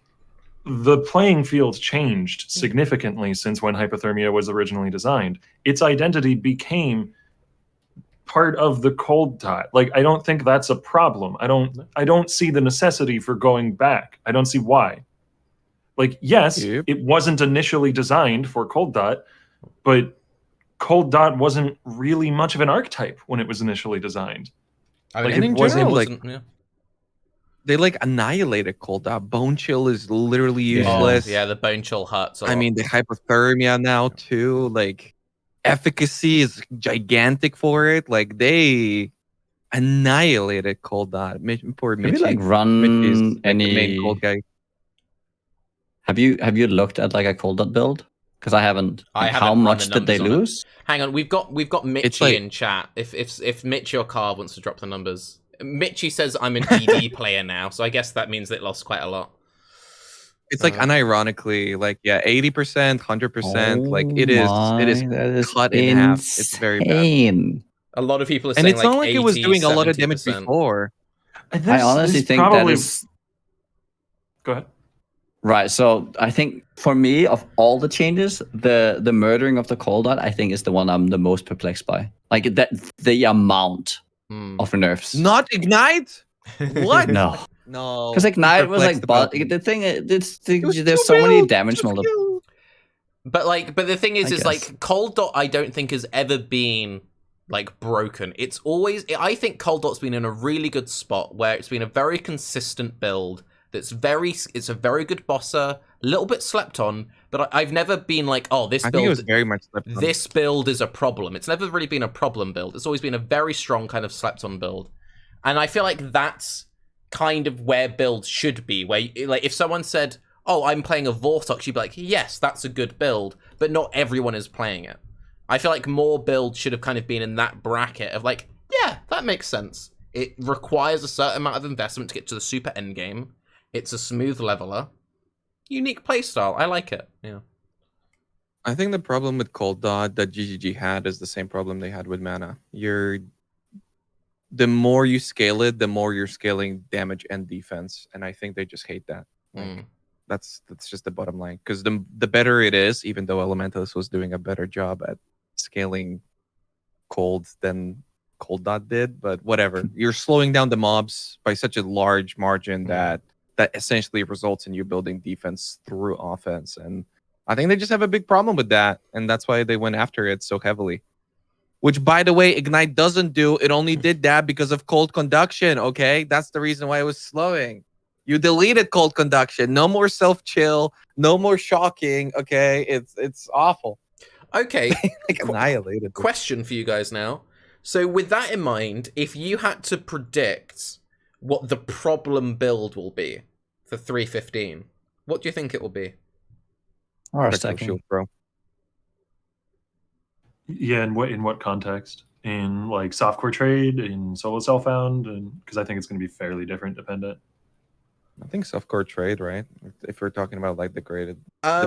the playing field changed significantly since when hypothermia was originally designed. Its identity became part of the cold dot. Like, I don't think that's a problem. I don't see the necessity for going back. I don't see why. Like, yes, it wasn't initially designed for cold dot, but cold dot wasn't really much of an archetype when it was initially designed. I mean, and in general, they like annihilated cold dot. Bone chill is literally useless. Yeah, the bone chill hurts a lot. I mean, the hypothermia now too. Like, efficacy is gigantic for it. Like, they annihilated cold dot. Poor Have you Mitchie. like run Mitchie's, like, the any? main cold guy. Have you looked at like a cold dot build? Because I havened. I Like, haven't how run much the did they numbers on it. lose? Hang on, we've got Mitchie like- in chat. If Mitchie or Carl wants to drop the numbers, Mitchie says I'm an ED player now, so I guess that means it lost quite a lot. It's like unironically, like 80%, 100%. Like it is that is cut in half. It's very bad. insane. A lot of people are And saying it's not like it was 80, doing a lot of damage 70%. before. I honestly think that is Go ahead. right. So I think for me, of all the changes, the murdering of the cold dot, I think is the one I'm the most perplexed by. Like that, the amount of nerfs. Not ignite? What? No, No. because ignite was like, but the thing, there's so many damage multipliers. But the thing is guess. like cold dot I don't think has ever been like broken. It's always, I think cold dot's been in a really good spot where it's been a very consistent build. It's a very good bosser, a little bit slept on, but I've never been like, oh, this I build, think it was very much slept on. this build is a problem. It's never really been a problem build. It's always been a very strong kind of slept on build. And I feel like that's kind of where builds should be, where like if someone said, oh, I'm playing a Vortex, you'd be like, yes, that's a good build, but not everyone is playing it. I feel like more builds should have kind of been in that bracket of like, yeah, that makes sense. It requires a certain amount of investment to get to the super end game. It's a smooth leveler. Unique playstyle. I like it. Yeah. I think the problem with cold dot that GGG had is the same problem they had with mana. The more you scale it, the more you're scaling damage and defense, and I think they just hate that. Like, that's just the bottom line. Because the better it is, even though Elementalist was doing a better job at scaling cold than Cold Dot did, but whatever. You're slowing down the mobs by such a large margin that essentially results in you building defense through offense. And I think they just have a big problem with that, and that's why they went after it so heavily. Which, by the way, Ignite doesn't do. It only did that because of cold conduction, okay? That's the reason why it was slowing. You deleted cold conduction. No more self-chill. No more shocking, okay? It's awful. Okay. Like annihilated. Question for you guys now. So with that in mind, if you had to predict what the problem build will be for 3.15, what do you think it will be? Aura Spectral stacking. Shield Pro. Yeah, in what context? In like softcore trade, in solo self-found, and because I think it's going to be fairly different dependent. I think softcore trade, right? If we're talking about like the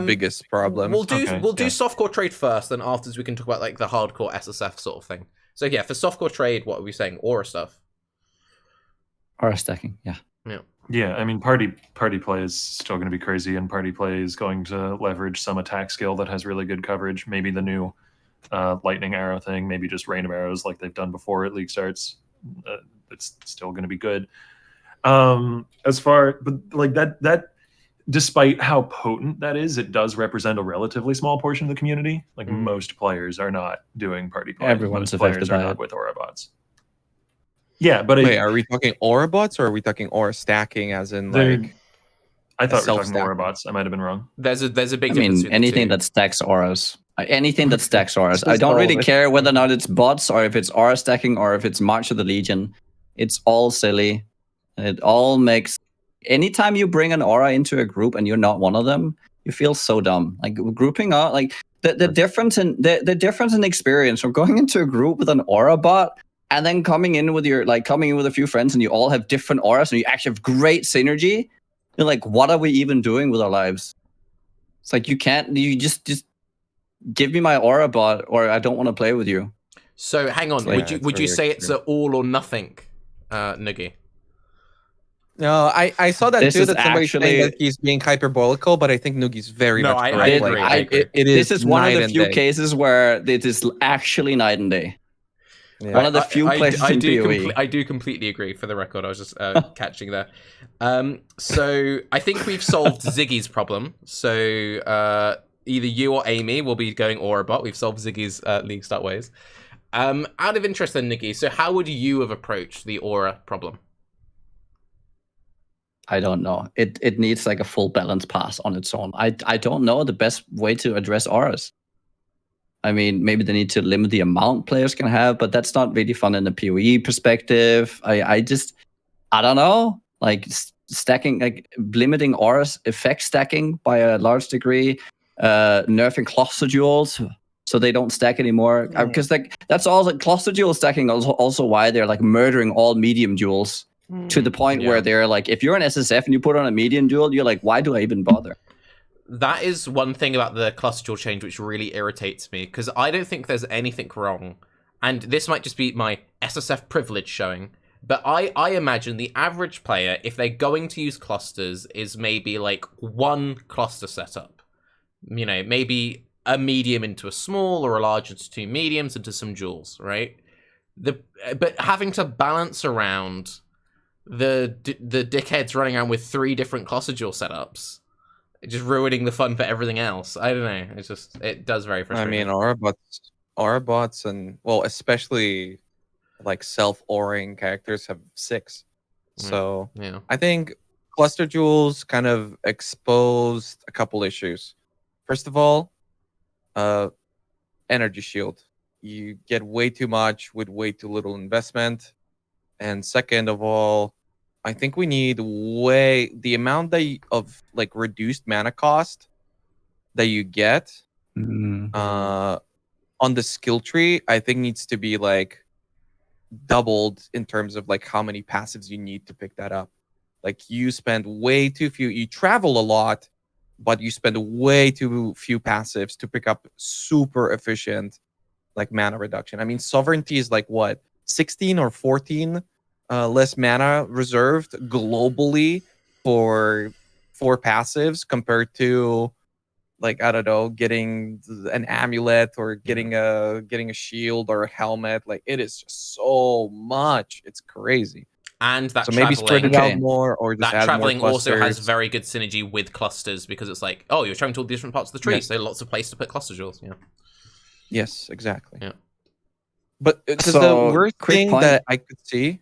biggest problem. We'll do Okay, we'll do yeah. softcore trade first, then afterwards we can talk about like the hardcore SSF sort of thing. So yeah, for softcore trade, what are we saying? Aura stuff. Aura stacking, yeah. Yeah, I mean, party play is still going to be crazy, and party play is going to leverage some attack skill that has really good coverage. Maybe the new lightning arrow thing, maybe just rain of arrows like they've done before at league starts. It's still going to be good. As far, but like that, despite how potent that is, it does represent a relatively small portion of the community. Like most players are not doing party play. Everyone's Most players affected are by not it. with aura bots. Yeah, but Wait, are we talking aura bots or are we talking aura stacking as in like I thought we were talking self-stacking? aura bots. I might have been wrong. There's a big I difference mean, between the anything two. that stacks auras. Anything that stacks auras. I Just don't all really of it. care whether or not it's bots or if it's aura stacking or if it's March of the Legion. It's all silly. It all makes... Anytime you bring an aura into a group and you're not one of them, you feel so dumb. Like grouping up, like the difference in the difference in experience from going into a group with an aura bot and then coming in with a few friends and you all have different auras and you actually have great synergy. You're like, what are we even doing with our lives? It's like you just give me my aura bot or I don't want to play with you. So hang on, Yeah, would it's you very say it's extreme. an all or nothing, Nugi? No, I saw that This too. is That somebody's saying actually- that he's being hyperbolical, but I think Nugi's very No, much I correct. agree, Like, I agree. It is. This is one of night the and few day. cases where it is actually night and day. Yeah. One of the few places in PoE. I do completely agree. For the record, I was just catching there. So I think we've solved Ziggy's problem. So either you or Amy will be going aura bot. We've solved Ziggy's league start ways. Out of interest, then, Niggy. So how would you have approached the aura problem? I don't know. It needs like a full balance pass on its own. I don't know the best way to address auras. I mean, maybe they need to limit the amount players can have, but that's not really fun in the PoE perspective. I don't know. Like stacking, like limiting auras, effect stacking by a large degree, nerfing cluster duels so they don't stack anymore. Because like that's all like cluster duel stacking also why they're like murdering all medium duels. To the point Yeah. where they're like, if you're an SSF and you put on a median duel, you're like, why do I even bother? That is one thing about the cluster duel change which really irritates me, because I don't think there's anything wrong, and this might just be my SSF privilege showing, but I imagine the average player, if they're going to use clusters, is maybe like one cluster setup. You know, maybe a medium into a small, or a large into two mediums, into some duels, right? But having to balance around the dickheads running around with 3 different cluster duel setups, just ruining the fun for everything else. I don't know. It's just, it does very I frustrate mean, me. aura bots, and well, especially like self-auring characters have 6. So Yeah. I think cluster jewels kind of exposed a couple issues. First of all, energy shield. You get way too much with way too little investment. And second of all, I think we need the amount of like reduced mana cost that you get on the skill tree, I think needs to be like doubled in terms of like how many passives you need to pick that up. Like you spend way too few, you travel a lot, but you spend way too few passives to pick up super efficient like mana reduction. I mean, sovereignty is like what, 16 or 14 less mana reserved globally for passives compared to like I don't know, getting an amulet or getting a shield or a helmet. Like it is just so much. It's crazy. And that So maybe spread it out Okay. more, or just that add more traveling also has clusters. very good synergy with clusters because it's like, oh, you're traveling to all the different parts of the tree, Yes. so lots of place to put cluster jewels. Yeah. Yes, exactly. Yeah. But because So, the worst quick thing point. that I could see,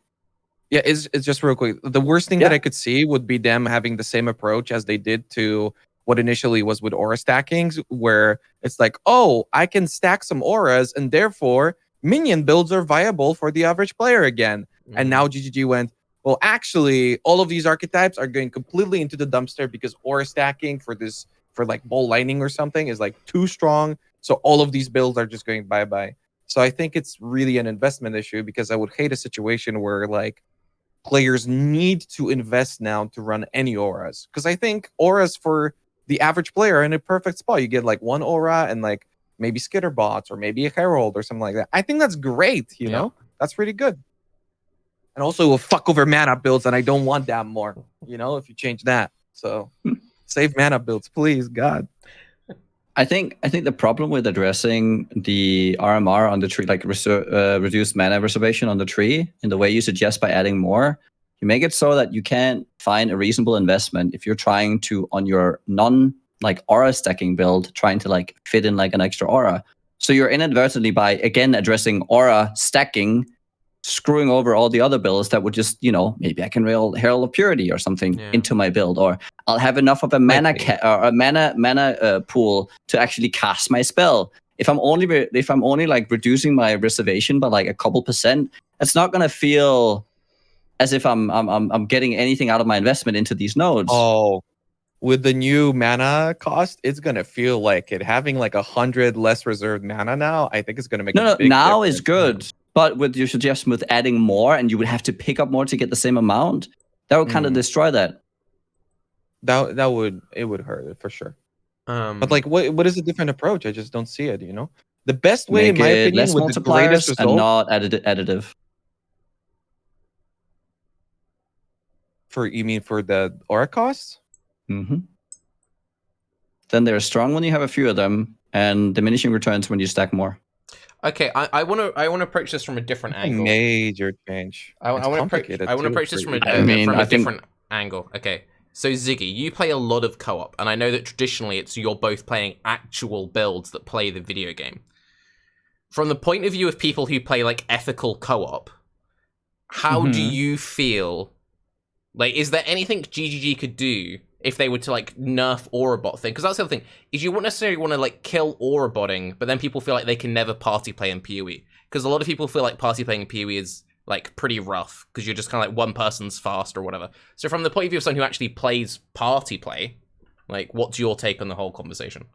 yeah, is just real quick. The worst thing that Yeah. I could see would be them having the same approach as they did to what initially was with aura stackings, where it's like, oh, I can stack some auras, and therefore minion builds are viable for the average player again. And now GGG went, well, actually, all of these archetypes are going completely into the dumpster because aura stacking for like ball lightning or something is like too strong. So all of these builds are just going bye-bye. So I think it's really an investment issue, because I would hate a situation where like players need to invest now to run any auras. Because I think auras for the average player are in a perfect spot. You get like one aura and like maybe skitter bots or maybe a herald or something like that. I think that's great, you know? That's really good. And also will fuck over mana builds, and I don't want that more, you know, if you change that. So save mana builds, please, God. I think the problem with addressing the RMR on the tree, like reduced mana reservation on the tree, in the way you suggest by adding more, you make it so that you can't find a reasonable investment if you're trying to, on your non like aura stacking build, trying to like fit in like an extra aura. So you're inadvertently, by again addressing aura stacking, screwing over all the other builds that would just, you know, maybe I can rail Herald of Purity or something into my build, or I'll have enough of a mana pool to actually cast my spell. If I'm only like reducing my reservation by like a couple %, it's not gonna feel as if I'm getting anything out of my investment into these nodes. Oh, with the new mana cost, it's gonna feel like it. Having like 100 less reserved mana now, I think it's gonna make a big now difference. is good. But with your suggestion with adding more, and you would have to pick up more to get the same amount, that would kind of destroy that. That would hurt it for sure. But like, what is a different approach? I just don't see it. You know, the best way, in my opinion, less with the greatest multipliers and result not additive. you mean for the aura costs? Mm-hmm. Then they're strong when you have a few of them, and diminishing returns when you stack more. Okay, I want to approach this from a different angle. Major change. I want to approach this from a different angle. Okay, so Ziggy, you play a lot of co-op, and I know that traditionally you're both playing actual builds that play the video game. From the point of view of people who play like ethical co-op, how do you feel? Like, is there anything GGG could do if they were to like nerf aura bot thing? Because that's the other thing, is you wouldn't necessarily want to like kill aura botting, but then people feel like they can never party play in PoE. Because a lot of people feel like party playing in PoE is like pretty rough, because you're just kind of like one person's fast or whatever. So from the point of view of someone who actually plays party play, like what's your take on the whole conversation?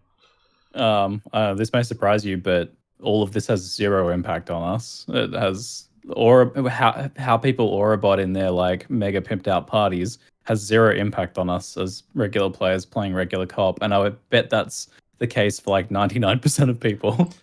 This may surprise you, but all of this has zero impact on us. It has aura, how people aura bot in their like mega pimped out parties has zero impact on us as regular players playing regular co-op, and I would bet that's the case for like 99% of people.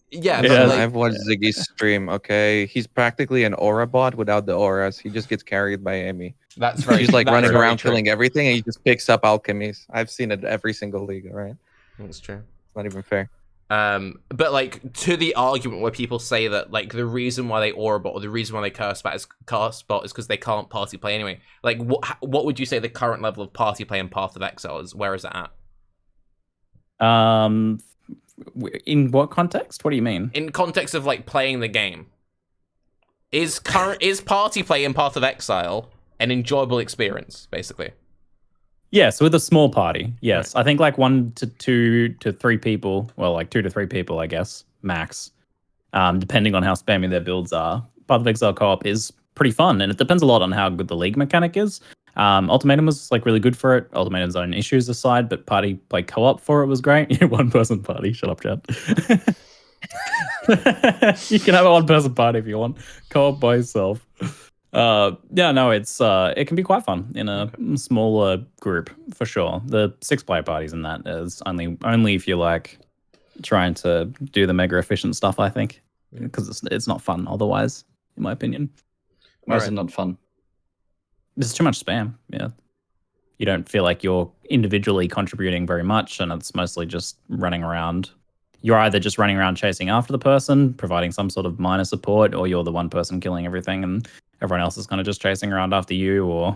Yeah, like, I've watched Ziggy's stream. Okay, he's practically an aura bot without the auras. He just gets carried by Amy. That's very. He's like that's running very around true. killing everything, and he just picks up alchemies. I've seen it every single league. All right, That's true. It's not even fair. But like to the argument where people say that like the reason why they aura bot or the reason why they cast bot is because they can't party play anyway. Like what would you say the current level of party play in Path of Exile is? Where is it at? In what context? What do you mean? In context of like playing the game, is party play in Path of Exile an enjoyable experience, basically? Yes, with a small party. Yes, right. I think like 1 to 2 to 3 people. Well, like 2 to 3 people, I guess, max. Depending on how spammy their builds are. Path of Exile co-op is pretty fun, and it depends a lot on how good the league mechanic is. Ultimatum was like really good for it. Ultimatum's own issues aside, but party play co-op for it was great. One person party. Shut up, chat. You can have a 1-person party if you want. Co-op by yourself. It can be quite fun in a smaller group for sure. The 6-player parties in that is only if you're like trying to do the mega efficient stuff, I think, because it's not fun otherwise, in my opinion. Why is it not fun? There's too much spam. Yeah, you don't feel like you're individually contributing very much, and it's mostly just running around. You're either just running around chasing after the person, providing some sort of minor support, or you're the one person killing everything and everyone else is kind of just chasing around after you, or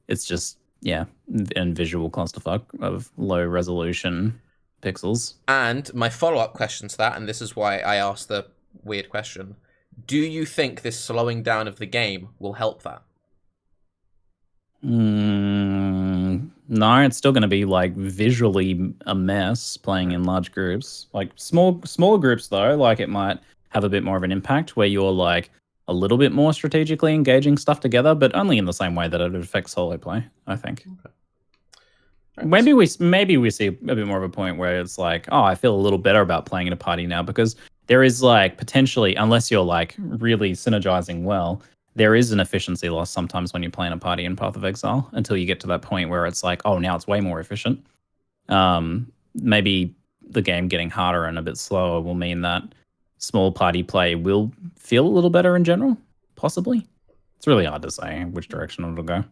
it's just, and visual clusterfuck of low resolution pixels. And my follow-up question to that, and this is why I asked the weird question, do you think this slowing down of the game will help that? No, it's still going to be like visually a mess playing in large groups. Like small groups though, like it might have a bit more of an impact where you're like a little bit more strategically engaging stuff together, but only in the same way that it affects solo play, I think. Okay. Maybe we see a bit more of a point where it's like, oh, I feel a little better about playing in a party now, because there is like potentially, unless you're like really synergizing well, there is an efficiency loss sometimes when you play in a party in Path of Exile until you get to that point where it's like, oh, now it's way more efficient. Maybe the game getting harder and a bit slower will mean that small party play will feel a little better in general, possibly. It's really hard to say which direction it'll go.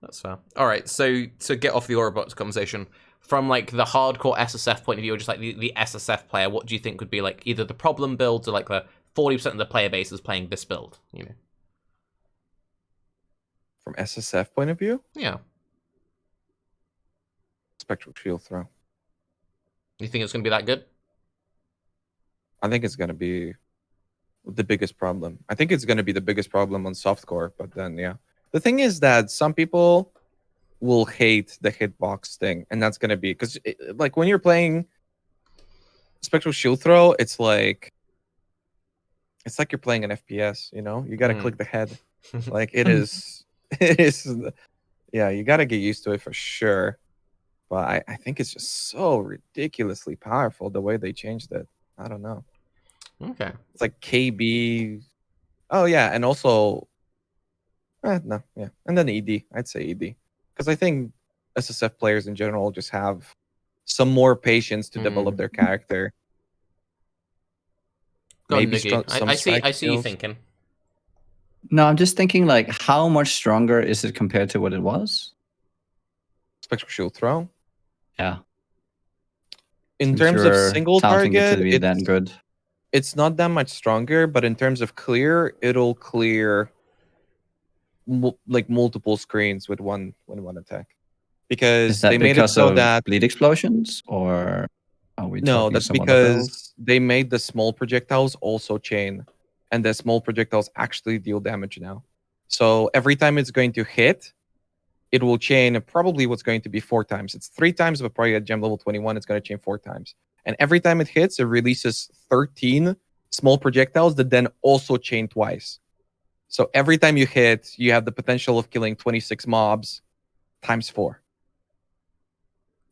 That's fair. All right, so to get off the Aurabots conversation, from like the hardcore SSF point of view, or just like the SSF player, what do you think would be like either the problem builds or like the 40% of the player base is playing this build, you know? From SSF point of view? Yeah. Spectral shield throw. You think it's going to be that good? I think it's going to be the biggest problem. I think it's going to be the biggest problem on softcore, but then, yeah. The thing is that some people will hate the hitbox thing, and that's going to be... Because, like, when you're playing Spectral shield throw, it's like you're playing an FPS, you know? You got to click the head. Like, it is... It is... Yeah, you got to get used to it for sure. But I think it's just so ridiculously powerful the way they changed it. I don't know. Okay. It's like KB. Oh, yeah. And also, no, yeah. And then ED. I'd say ED. Because I think SSF players in general just have some more patience to develop their character. Go on, Maybe Nugi. I see you thinking. No, I'm just thinking, like, how much stronger is it compared to what it was? Spectral shield throw. Yeah. In terms of single target, that good. It's not that much stronger, but in terms of clear, it'll clear like multiple screens with one attack. Because they made it so that bleed explosions, or are we no, that's because they made the small projectiles also chain, and the small projectiles actually deal damage now. So every time it's going to hit, it will chain probably what's going to be 4 times. It's 3 times, but probably at gem level 21, it's going to chain 4 times. And every time it hits, it releases 13 small projectiles that then also chain twice. So every time you hit, you have the potential of killing 26 mobs times 4.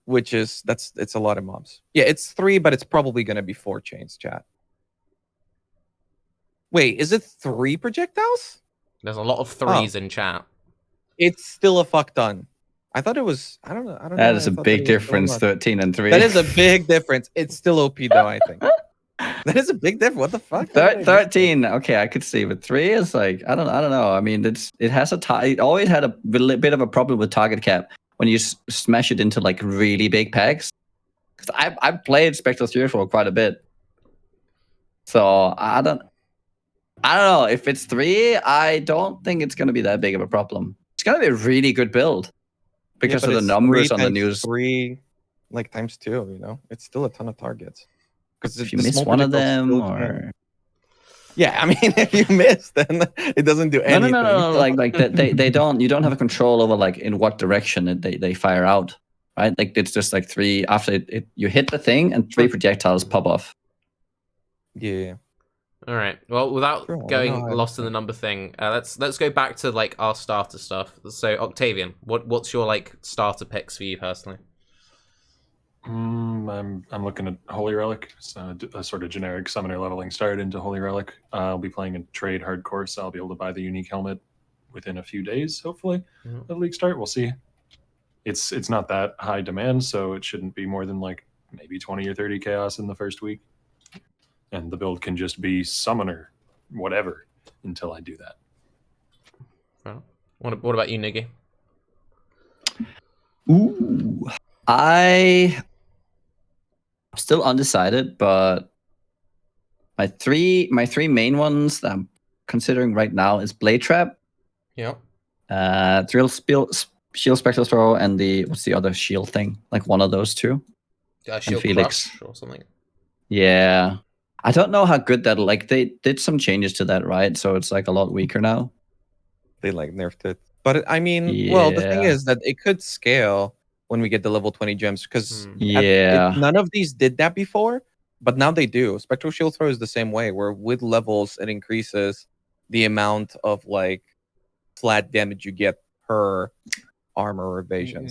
Which is, it's a lot of mobs. Yeah, it's 3, but it's probably going to be 4 chains, chat. Wait, is it 3 projectiles? There's a lot of 3s in chat. It's still a fuck ton. I thought it was, I don't know. That is a big difference, 13 and 3. That is a big difference. It's still OP though, I think. That is a big difference. What the fuck? 13, okay, I could see, but 3 is like, I don't know. I mean, it has it always had a bit of a problem with target cap when you smash it into like really big packs. Because I've played Spectral Sphere for quite a bit. So I don't know. If it's 3, I don't think it's going to be that big of a problem. It's going to be a really good build because of the numbers on the news. 3 like times 2, you know? It's still a ton of targets. Because if you miss one of them, or... Yeah, I mean, if you miss, then it doesn't do anything. No. Like they don't. You don't have a control over like in what direction they fire out, right? Like it's just like 3 after you hit the thing and 3 projectiles pop off. Yeah. All right. Well, without going lost in the number thing, let's go back to like our starter stuff. So Octavian, what's your like starter picks for you personally? I'm looking at Holy Relic, so a sort of generic summoner leveling start into Holy Relic. I'll be playing a trade hardcore, so I'll be able to buy the unique helmet within a few days, hopefully, of league start. We'll see. It's not that high demand, so it shouldn't be more than like maybe 20 or 30 chaos in the first week. And the build can just be summoner, whatever, until I do that. What about you, Niggy? Ooh, I'm still undecided, but my three main ones that I'm considering right now is Blade Trap, Yeah. Shield Spectral Throw, and what's the other shield thing? Like one of those two. Shield Felix. Crush or something. Yeah. I don't know how good that, like, they did some changes to that, right? So it's like a lot weaker now. They like nerfed it. But I mean, well, the thing Yeah. is that it could scale when we get the level 20 gems because Yeah. none of these did that before, but now they do. Spectral Shield Throw is the same way, where with levels it increases the amount of like flat damage you get per armor or evasion.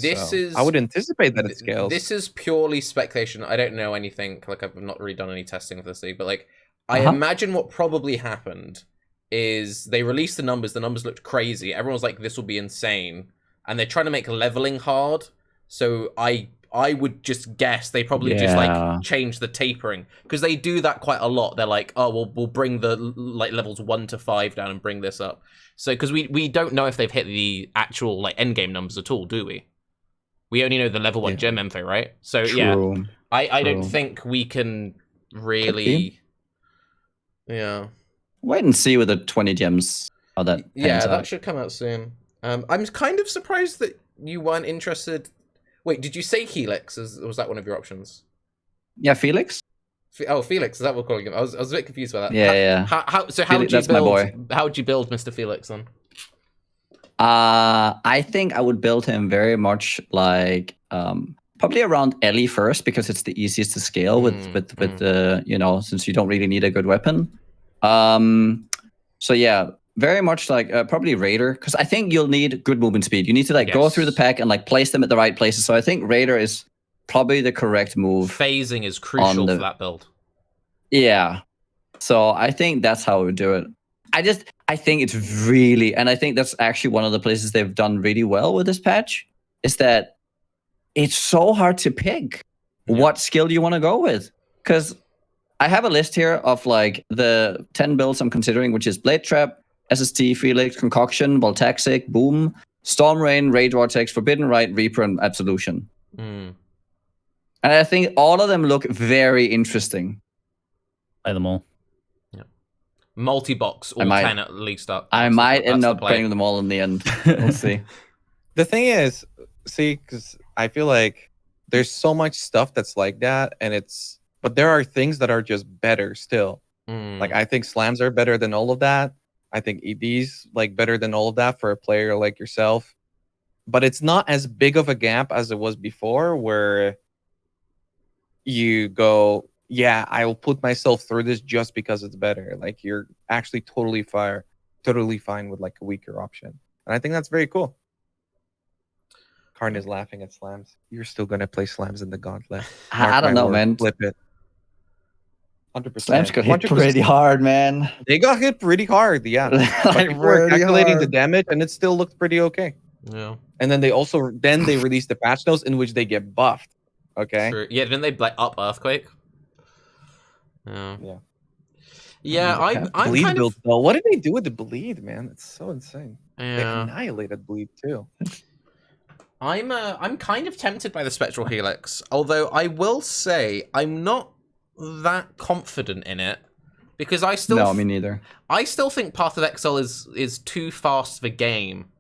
I would anticipate that it scales. This is purely speculation. I don't know anything. Like, I've not really done any testing of this league, but like, I imagine what probably happened is they released the numbers looked crazy, everyone was like, this will be insane, and they're trying to make leveling hard, so I would just guess they probably just like change the tapering, because they do that quite a lot. They're like, oh, we'll bring the like levels 1 to 5 down and bring this up, so because we don't know if they've hit the actual like end game numbers at all, do we? We only know the level 1 gem info, right? So True. yeah, I don't think we can really Wait and see with the 20 gems how that pans that out. should come out soon. I'm kind of surprised that you weren't interested. Wait, did you say Helix? Was that one of your options? Yeah, Felix? Felix, is that what we're calling him? I was a bit confused by that. Yeah. How would you Felix, build? How would you build Mr. Felix then? I think I would build him very much like probably around Ellie first, because it's the easiest to scale with since you don't really need a good weapon. So yeah, very much like probably Raider, because I think you'll need good movement speed. You need to go through the pack and like place them at the right places. So I think Raider is probably the correct move. Phasing is crucial for that build. Yeah. So I think that's how we would do it. I think it's really, and I think that's actually one of the places they've done really well with this patch, is that it's so hard to pick what skill you want to go with. Because I have a list here of like the 10 builds I'm considering, which is Blade Trap, SST, Felix, Concoction, Voltaxic, Boom, Storm Rain, Rage Vortex, Forbidden Rite, Reaper, and Absolution. And I think all of them look very interesting. Play them all. Multi-box, all 10 at least up. I might end up playing them all in the end. We'll see. The thing is, because I feel like there's so much stuff that's like that, but there are things that are just better still. Like, I think slams are better than all of that. I think ED's like better than all of that for a player like yourself. But it's not as big of a gap as it was before, where you go, yeah, I'll put myself through this just because it's better. Like, you're actually totally fine with like a weaker option. And I think that's very cool. Karn is laughing at slams. You're still going to play slams in the gauntlet. I don't know, man. Flip it. 100%. Slams got hit pretty hard, man. They got hit pretty hard, yeah. Like, people were calculating the damage, and it still looked pretty okay. Yeah. And then they released the patch notes in which they get buffed. Okay. True. Yeah, didn't they like up Earthquake? Yeah. Yeah, I'm bleed kind build, of. though. What did they do with the bleed, man? It's so insane. Yeah. They annihilated bleed too. I'm kind of tempted by the Spectral Helix, although I will say I'm not that confident in it, because I still me neither. I still think Path of Exile is too fast of a game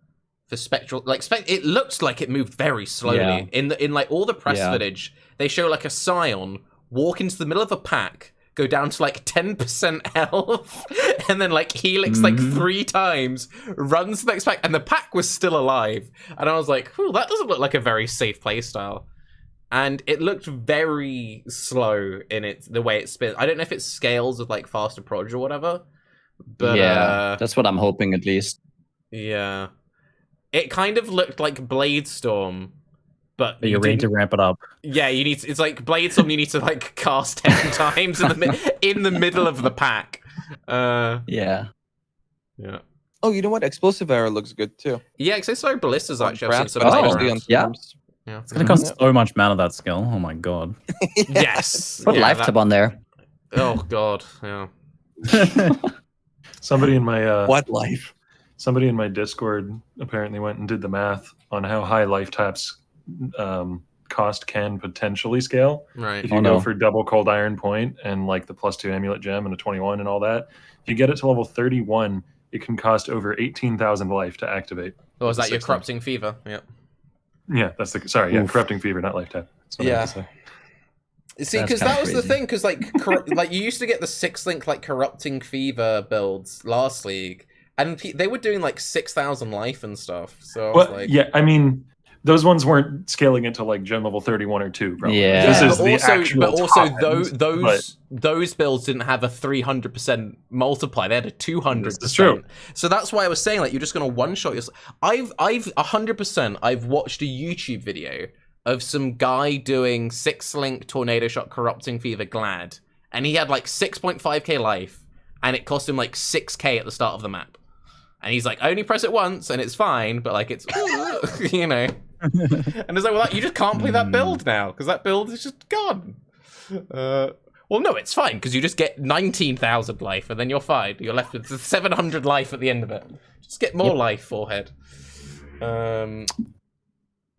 for Spectral. Like, it looks like it moved very slowly. In like all the press footage, they show like a Scion walk into the middle of a pack, go down to like 10% health, and then like Helix like 3 times, runs to the next pack, and the pack was still alive. And I was like, that doesn't look like a very safe playstyle. And it looked very slow in the way it spins. I don't know if it scales with like fast approach or whatever. But that's what I'm hoping at least. Yeah. It kind of looked like Blade Storm, but you're ready to ramp it up. Yeah, you need to, it's like Blade Storm. You need to like cast 10 times in the middle of the pack. Yeah. Oh, you know what? Explosive Arrow looks good too. Yeah, because I saw Ballistas actually. I've seen some especially on yeah. storms. Yeah. It's gonna cost so much mana, that skill. Oh my god. Yes. Put Lifetap on there. Oh god. Yeah. Somebody in my what life? Somebody in my Discord apparently went and did the math on how high Lifetap's cost can potentially scale. Right. If you go for double Cold Iron Point and like the +2 Amulet Gem and a 21 and all that, if you get it to level 31, it can cost over 18,000 life to activate. Or is that your Corrupting Fever? Yep. Yeah, that's the Corrupting Fever, not Lifetap. That's what I have to say. See, because that was the thing, because like like you used to get the 6-link like Corrupting Fever builds last league, and they were doing like 6,000 life and stuff. So I was like, yeah, I mean, those ones weren't scaling it to like gen level 31 or 2. Probably. Yeah, this is but the also, actual but also top end, those builds didn't have a 300% multiply; they had a 200%. This is true. So that's why I was saying like you're just gonna one shot yourself. I've 100% I've watched a YouTube video of some guy doing 6-link Tornado Shot Corrupting Fever Glad, and he had like 6.5k life, and it cost him like 6k at the start of the map. And he's like, only press it once, and it's fine, but like it's, you know. And it's like, well, you just can't play that build now, because that build is just gone. Well, no, it's fine, because you just get 19,000 life, and then you're fine. You're left with 700 life at the end of it. Just get more life, forehead.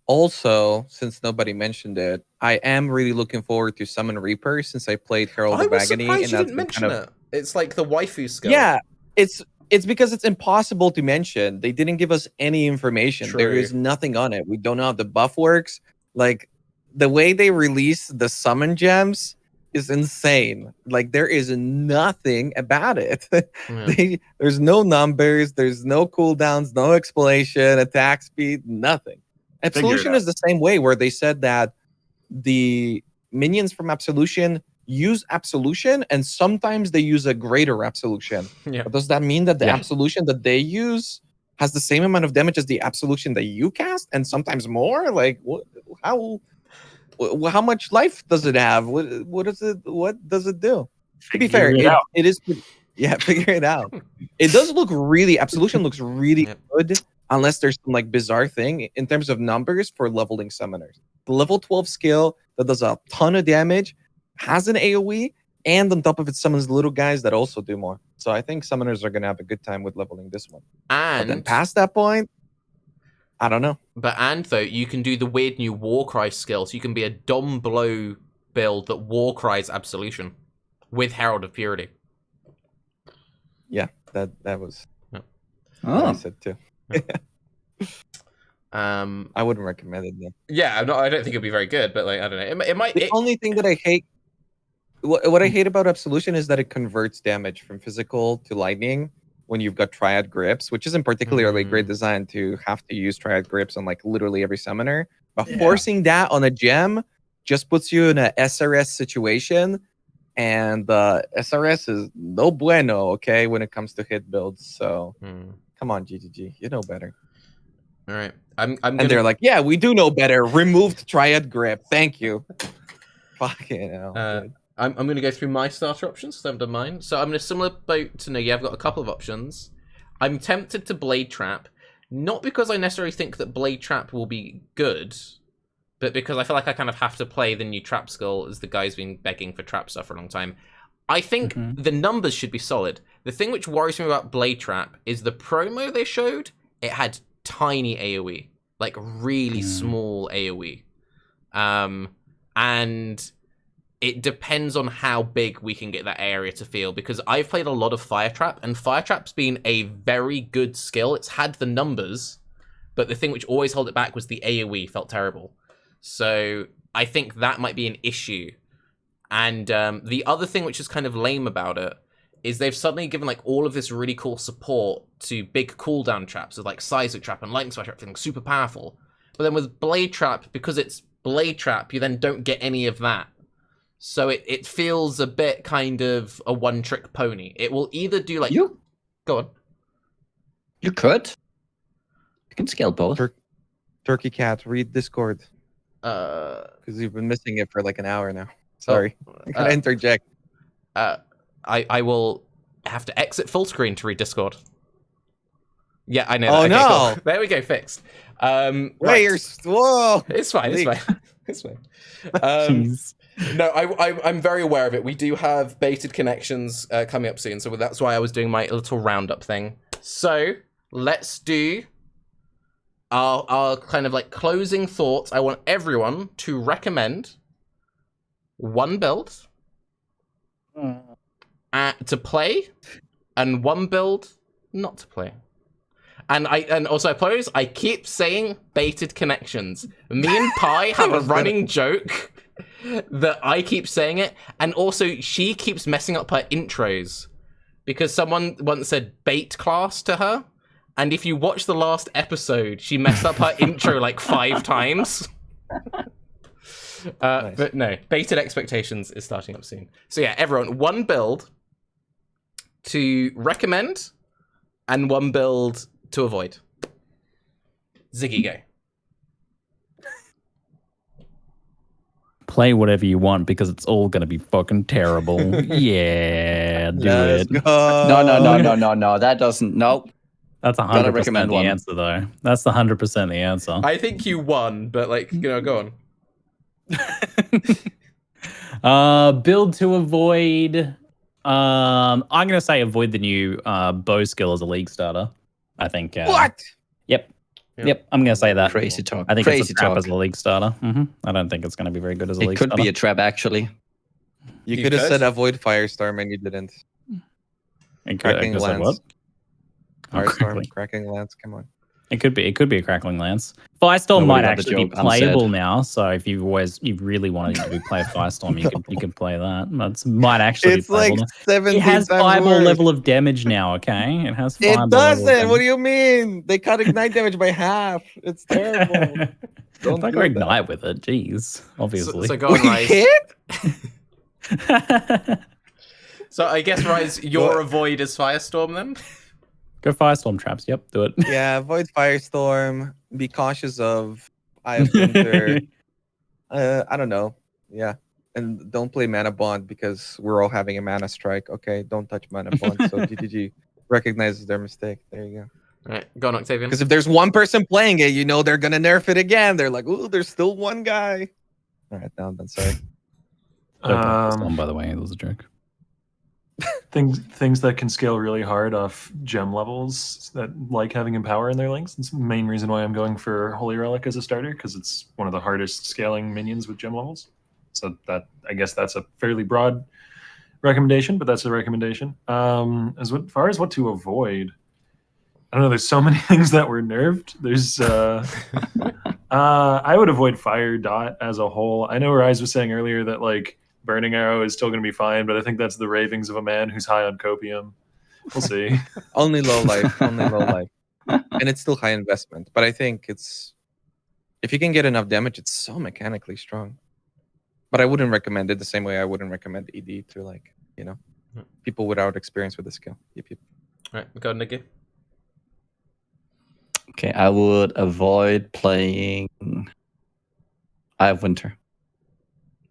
Also, since nobody mentioned it, I am really looking forward to Summon Reaper since I played Herald of Agony. I was surprised you didn't mention it. It's like the waifu skill. Yeah, it's because it's impossible to mention. They didn't give us any information. True. There is nothing on it. We don't know how the buff works. Like, the way they release the summon gems is insane. Like, there is nothing about it. Yeah. There's no numbers. There's no cooldowns, no explanation, attack speed, nothing. Absolution is the same way, where they said that the minions from Absolution use Absolution, and sometimes they use a greater Absolution. Yeah. But does that mean that the Absolution that they use has the same amount of damage as the Absolution that you cast, and sometimes more? Like, how much life does it have? What does it do? To be fair, it is. Yeah, figure it out. It does look really. Absolution looks really good. Unless there's some like bizarre thing in terms of numbers for leveling summoners. The level 12 skill that does a ton of damage has an AoE, and on top of it summons little guys that also do more. So I think summoners are gonna have a good time with leveling this one. And but then past that point, I don't know. But though you can do the weird new Warcry skill, so you can be a Dom Blow build that Warcries Absolution with Herald of Purity. Yeah, that was what I said too. I wouldn't recommend it though. Yeah, I don't think it'd be very good, but like I don't know. It might. The only thing that I hate, what I hate about Absolution is that it converts damage from physical to lightning when you've got Triad grips, which isn't particularly great design to have to use Triad grips on like literally every summoner. But forcing that on a gem just puts you in a SRS situation, and SRS is no bueno. Okay, when it comes to hit builds, so. Come on, GGG. You know better. All right. And they're like, yeah, we do know better. Removed Triad grip. Thank you. Fucking hell. I'm going to go through my starter options because I haven't done mine. So I'm in a similar boat to Nugiyen. I've got a couple of options. I'm tempted to Blade Trap, not because I necessarily think that Blade Trap will be good, but because I feel like I kind of have to play the new Trap skill, as the guy's been begging for Trap stuff for a long time. I think the numbers should be solid. The thing which worries me about Blade Trap is the promo they showed, it had tiny AoE. Like, really small AoE. And it depends on how big we can get that area to feel, because I've played a lot of Fire Trap, and Fire Trap's been a very good skill. It's had the numbers, but the thing which always held it back was the AoE felt terrible. So I think that might be an issue. And the other thing which is kind of lame about it is they've suddenly given like all of this really cool support to big cooldown traps with like Seismic Trap and Lightning Strike Trap feeling super powerful. But then with Blade Trap, because it's Blade Trap, you then don't get any of that. So it feels a bit kind of a one-trick pony. It will either do like... Go on. You could. You can scale both. Turkey Cat, read Discord. Because you've been missing it for like an hour now. Sorry. I gotta interject. I will have to exit full screen to read Discord. Yeah, I know that. Oh, okay, no. Cool. There we go, fixed. Whoa. It's fine, it's fine. It's fine. No, I'm very aware of it. We do have baited connections coming up soon, so that's why I was doing my little roundup thing. So, let's do our kind of like closing thoughts. I want everyone to recommend one build to play and one build not to play. And also I suppose I keep saying baited connections. Me and Pi have a running joke that I keep saying it, and also she keeps messing up her intros because someone once said Baeclast to her, and if you watch the last episode, she messed up her intro like 5 times. Nice. But no, baited expectations is starting up soon. So yeah, everyone, one build to recommend and one build to avoid. Ziggy, go. Play whatever you want because it's all gonna be fucking terrible. Yeah, do Let's it. go. No. That doesn't. Nope. That's Gotta 100% recommend the one. answer, though. That's the 100% the answer. I think you won, but like, go on. Build to avoid. I'm gonna say avoid the new bow skill as a league starter. I think. What? Yep. I'm gonna say that. Crazy talk. I think Crazy it's a trap talk. as a league starter. I don't think it's gonna be very good as a It league could starter. be a trap, actually. You You could have could? said avoid Firestorm and you didn't. It could, Cracking I said what? lance. Oh, Firestorm, crackling. cracking lance. Come on. It could be a crackling lance. Firestorm Nobody might got the actually be joke, I'm sad. playable now. So if you really wanted to play Firestorm, you could play that. That might actually It's be playable. like Now. 17 It has times fireball worse. level of damage now. Okay, it has fireball It level of doesn't. What do damage. you mean? They cut ignite damage by half. It's terrible. Don't If I do go that. ignite with it, jeez, obviously. So go on, Wait, Raiz. hit? So I guess, Raiz, your avoid is Firestorm then? Go Firestorm traps. Yep, do it. Yeah, avoid Firestorm. Be cautious of Eye of Winter. I don't know. Yeah. And don't play Mana Bond because we're all having a Mana Strike. Okay, don't touch Mana Bond. So GGG recognizes their mistake. There you go. Right, go on, Octavian. Because if there's one person playing it, you know they're going to nerf it again. They're like, ooh, there's still one guy. All right, now I'm done. Sorry. Firestorm, by the way, it was a joke. Things that can scale really hard off gem levels that like having Empower in their links. It's the main reason why I'm going for Holy Relic as a starter, because it's one of the hardest scaling minions with gem levels. So that, I guess that's a fairly broad recommendation, but that's a recommendation. As far as what to avoid, I don't know, there's so many things that were nerfed. There's I would avoid Fire Dot as a whole. I know Raiz was saying earlier that like Burning Arrow is still going to be fine, but I think that's the ravings of a man who's high on copium. We'll see. Only low life. Only low life. And it's still high investment. But I think it's... If you can get enough damage, it's so mechanically strong. But I wouldn't recommend it the same way I wouldn't recommend ED to, like, you know, people without experience with the skill. Yep. Right, go on, Nikki. Okay, I would avoid playing Eye of Winter.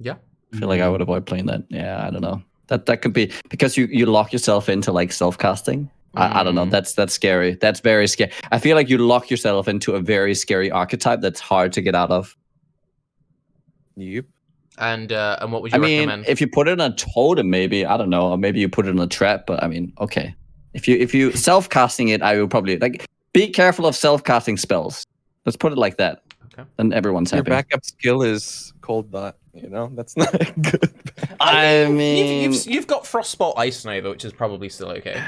Yeah. I feel like I would avoid playing that. Yeah, I don't know. That could be because you lock yourself into like self-casting. I don't know. That's scary. That's very scary. I feel like you lock yourself into a very scary archetype that's hard to get out of. Yep. And what would you I mean, recommend? if you put it in a totem, maybe, I don't know, or maybe you put it in a trap. But I mean, okay, if you self-casting it, I would probably like be careful of self-casting spells. Let's put it like that. Okay. Then everyone's Your happy. backup skill is Cold Dot. You know, that's not good. I mean, You've got Frostbolt Ice Nova, which is probably still okay.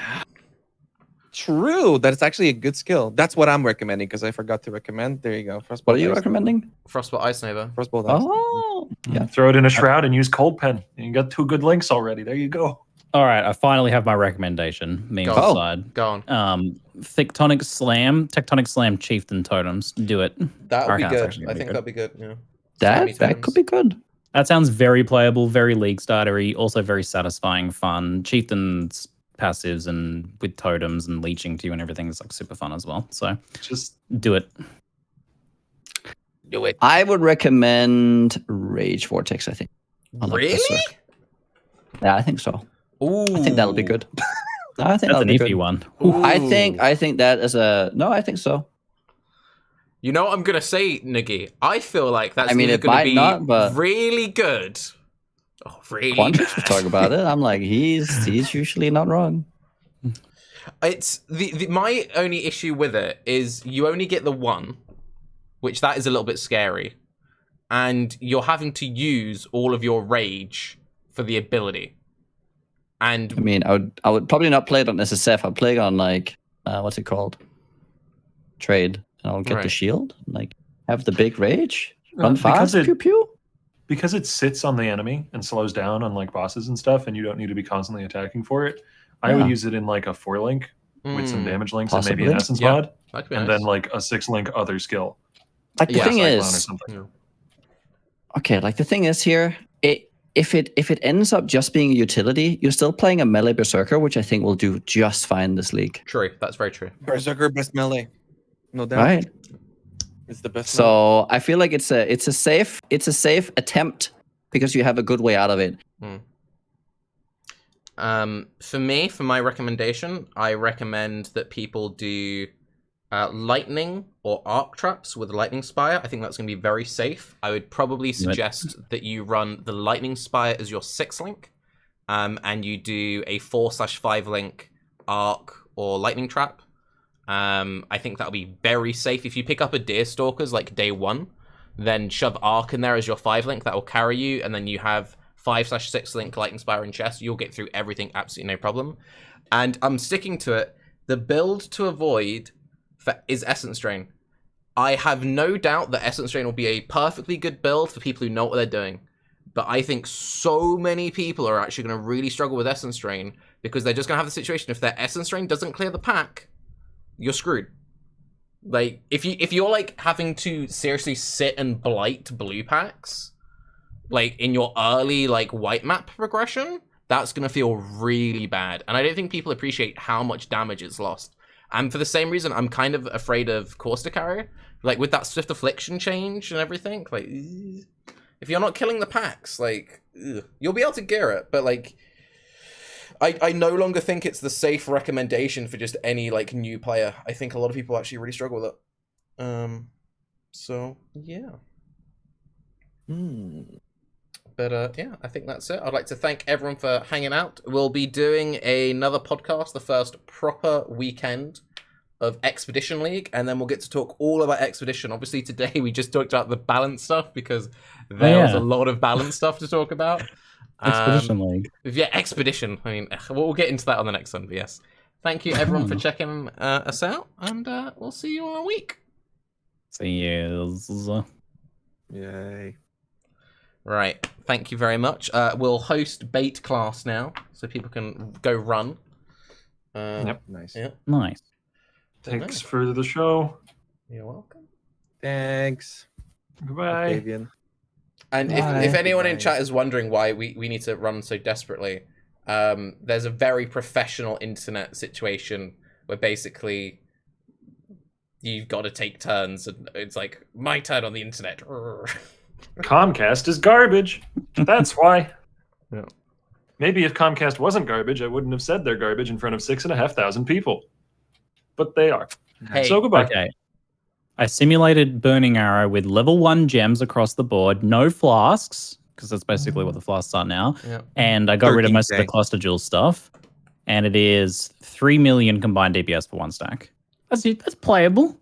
True. That's actually a good skill. That's what I'm recommending because I forgot to recommend. There you go. Frostbolt what are you Ice recommending? Frostbolt Ice Nova. Nova. Frostbolt Ice Nova. Oh, yeah. Throw it in a shroud and use Cold Pen. And you got 2 good links already. There you go. All right, I finally have my recommendation. Me Go on the on. side. Go on. Tectonic Slam, Chieftain Totems. Do it. That would be Okay, that's good. actually I gonna be think good. that'd be good. Yeah. That Slammy could be good. That sounds very playable, very league startery, also very satisfying, fun. Chieftain's passives and with totems and leeching to you and everything is like super fun as well. So Just do it. Do it. I would recommend Rage Vortex. I think. I like this Really? work. Yeah, I think so. Ooh. I think that'll be good. I think That's that'll an be iffy good. one. I think that is a no. I think so. You know what I'm gonna say, Nugi? I feel like that's I mean, either it gonna might be not, but- really good. Oh, really? Quantrix was talking about it. I'm like, he's usually not wrong. It's my only issue with it is you only get the one, which that is a little bit scary. And you're having to use all of your rage for the ability. And I mean, I would probably not play it on SSF. I'd play it on like what's it called? Trade. And I'll get the shield. Like have the big rage. Run fast. Pew pew. Because it sits on the enemy and slows down on like bosses and stuff, and you don't need to be constantly attacking for it. I would use it in like a 4-link with some damage links and maybe an essence mod, and then like a 6-link other skill. Like the thing is, okay. Like the thing is here, if it ends up just being a utility, you're still playing a melee berserker, which I think will do just fine this league. True, that's very true. Berserker best melee, no doubt. Right. It's the best. So I feel like it's a safe attempt because you have a good way out of it. For me, for my recommendation, I recommend that people do lightning or arc traps with lightning spire. I think that's going to be very safe. I would probably suggest that you run the lightning spire as your 6-link, and you do a 4/5-link arc or lightning trap. I think that'll be very safe. If you pick up a Deerstalkers like day 1, then shove arc in there as your 5-link. That will carry you, and then you have 5/6-link lightning spire in chest. You'll get through everything absolutely no problem. And I'm sticking to it. The build to avoid is Essence Drain. I have no doubt that Essence Drain will be a perfectly good build for people who know what they're doing. But I think so many people are actually going to really struggle with Essence Drain because they're just going to have the situation if their Essence Drain doesn't clear the pack, you're screwed. Like, if you're like having to seriously sit and blight blue packs, like in your early like white map progression, that's gonna feel really bad. And I don't think people appreciate how much damage it's lost. And for the same reason, I'm kind of afraid of Corster Carrier. Like with that Swift Affliction change and everything, like if you're not killing the packs, like you'll be able to gear it, but like I no longer think it's the safe recommendation for just any like new player. I think a lot of people actually really struggle with it. So yeah. But yeah, I think that's it. I'd like to thank everyone for hanging out. We'll be doing another podcast, the first proper weekend of Expedition League, and then we'll get to talk all about Expedition. Obviously today we just talked about the balance stuff because there was a lot of balance stuff to talk about. Expedition League. Yeah, Expedition. I mean, we'll get into that on the next one, but yes. Thank you, everyone, for checking us out, and we'll see you in a week. See you. Yay. Right. Thank you very much. We'll host Baeclast now, so people can go run. Yep. Nice. Yep. Nice. Thanks for the show. You're welcome. Thanks. Goodbye. Octavian. And if anyone in chat is wondering why we need to run so desperately, there's a very professional internet situation where basically you've got to take turns, and it's like, my turn on the internet. Comcast is garbage. That's why. Yeah. Maybe if Comcast wasn't garbage, I wouldn't have said they're garbage in front of 6,500 people. But they are. Hey, so goodbye. Okay. I simulated Burning Arrow with level 1 gems across the board, no flasks, because that's basically what the flasks are now. Yeah. And I got rid of most of the cluster jewel stuff. And it is 3 million combined DPS for 1 stack. That's it. That's playable.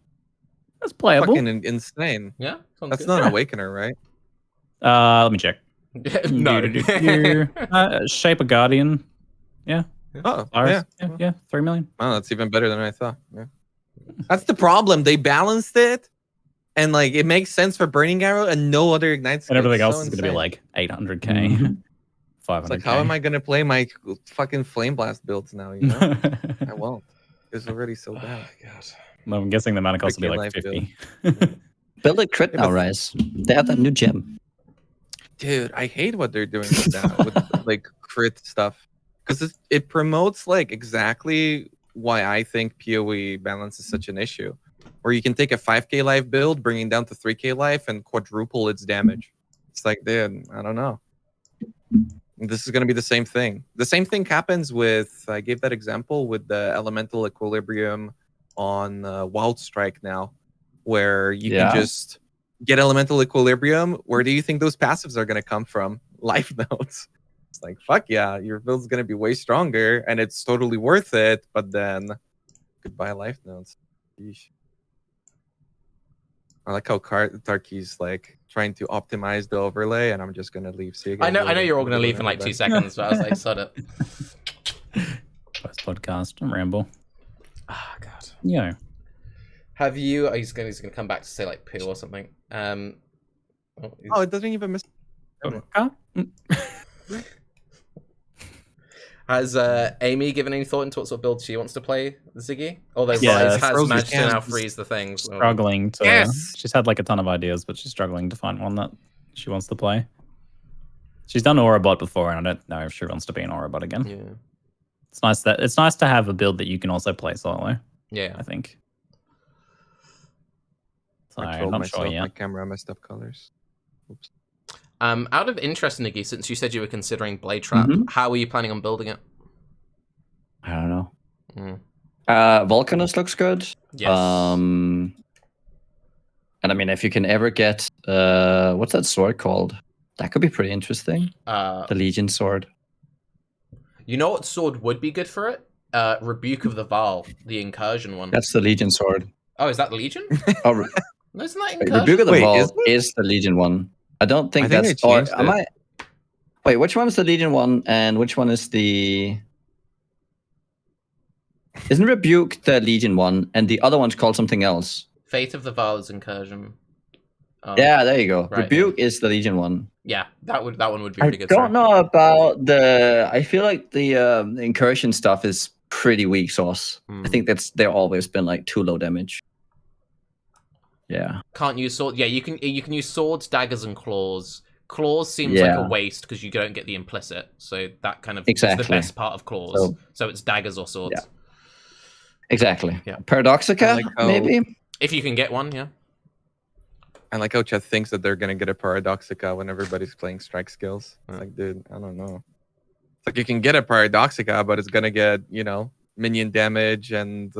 That's playable. Fucking insane. Yeah? That's not an Awakener, right? Let me check. No. Shape of Guardian. Yeah. Oh, Iris. Yeah. 3 million. Oh, that's even better than I thought. Yeah. That's the problem. They balanced it, and like it makes sense for Burning Arrow, and no other ignites. And everything else is going to be like 800k, 500k. It's like, how am I going to play my fucking Flame Blast builds now? You know, I won't. It's already so bad. Well, I'm guessing the mana cost will be like 50. Build a crit now, Raiz. They have that new gem. Dude, I hate what they're doing with that, with like crit stuff, because it promotes like exactly why I think PoE balance is such an issue, where you can take a 5k life build, bringing down to 3k life, and quadruple its damage. It's like, dude, I don't know. This is going to be the same thing. The same thing happens with, I gave that example with the Elemental Equilibrium on Wild Strike now, where you can just get Elemental Equilibrium. Where do you think those passives are going to come from? Life nodes. It's like, fuck yeah, your build's going to be way stronger, and it's totally worth it, but then goodbye life nodes. Yeesh. I like how Tarke's like trying to optimize the overlay, and I'm just gonna leave. See you I guys know you're all later. gonna leave in like 2 seconds, but I was like, sod it. Post podcast and ramble. Ah, God. Yeah. Have you? He's gonna come back to say like poo or something. Oh, it doesn't even miss. Has Amy given any thought into what sort of build she wants to play, Ziggy? Although Yeah, Raiz has frozen managed to now hands. freeze the things. Struggling to. Yes! She's had like a ton of ideas, but she's struggling to find one that she wants to play. She's done Aurabot before, and I don't know if she wants to be an Aurabot again. Yeah. It's nice to have a build that you can also play solo. Yeah. I think. So I I'm trolled not myself. sure yet. My camera messed up colors. Oops. Out of interest, Niggy, since you said you were considering Blade Trap, how are you planning on building it? I don't know. Mm. Volcanus looks good. Yes. And I mean, if you can ever get what's that sword called? That could be pretty interesting. The Legion sword. You know what sword would be good for it? Rebuke of the Val, the incursion one. That's the Legion sword. Oh, is that Legion? Oh, No, isn't that wait, incursion? Rebuke of the Wait, Val is is the Legion one. I don't think I think that's. they Or changed am it. I? Wait, which one is the Legion one, and which one is the? Isn't Rebuke the Legion one, and the other one's called something else? Fate of the Val is incursion. Yeah, there you go. right, Rebuke is the Legion one. Yeah, that one would be I pretty good. don't know about the. I feel like the incursion stuff is pretty weak sauce. I think they're always been like too low damage. Yeah. Can't use sword. Yeah, you can use swords, daggers, and claws. Claws seems like a waste because you don't get the implicit. So that kind of is the Exactly. best part of claws. So it's daggers or swords. Yeah. Exactly. Yeah. Paradoxica, I like how- maybe. If you can get one, yeah. I like how Chet thinks that they're gonna get a Paradoxica when everybody's playing strike skills. It's like, dude, I don't know. It's like you can get a Paradoxica, but it's gonna get, minion damage and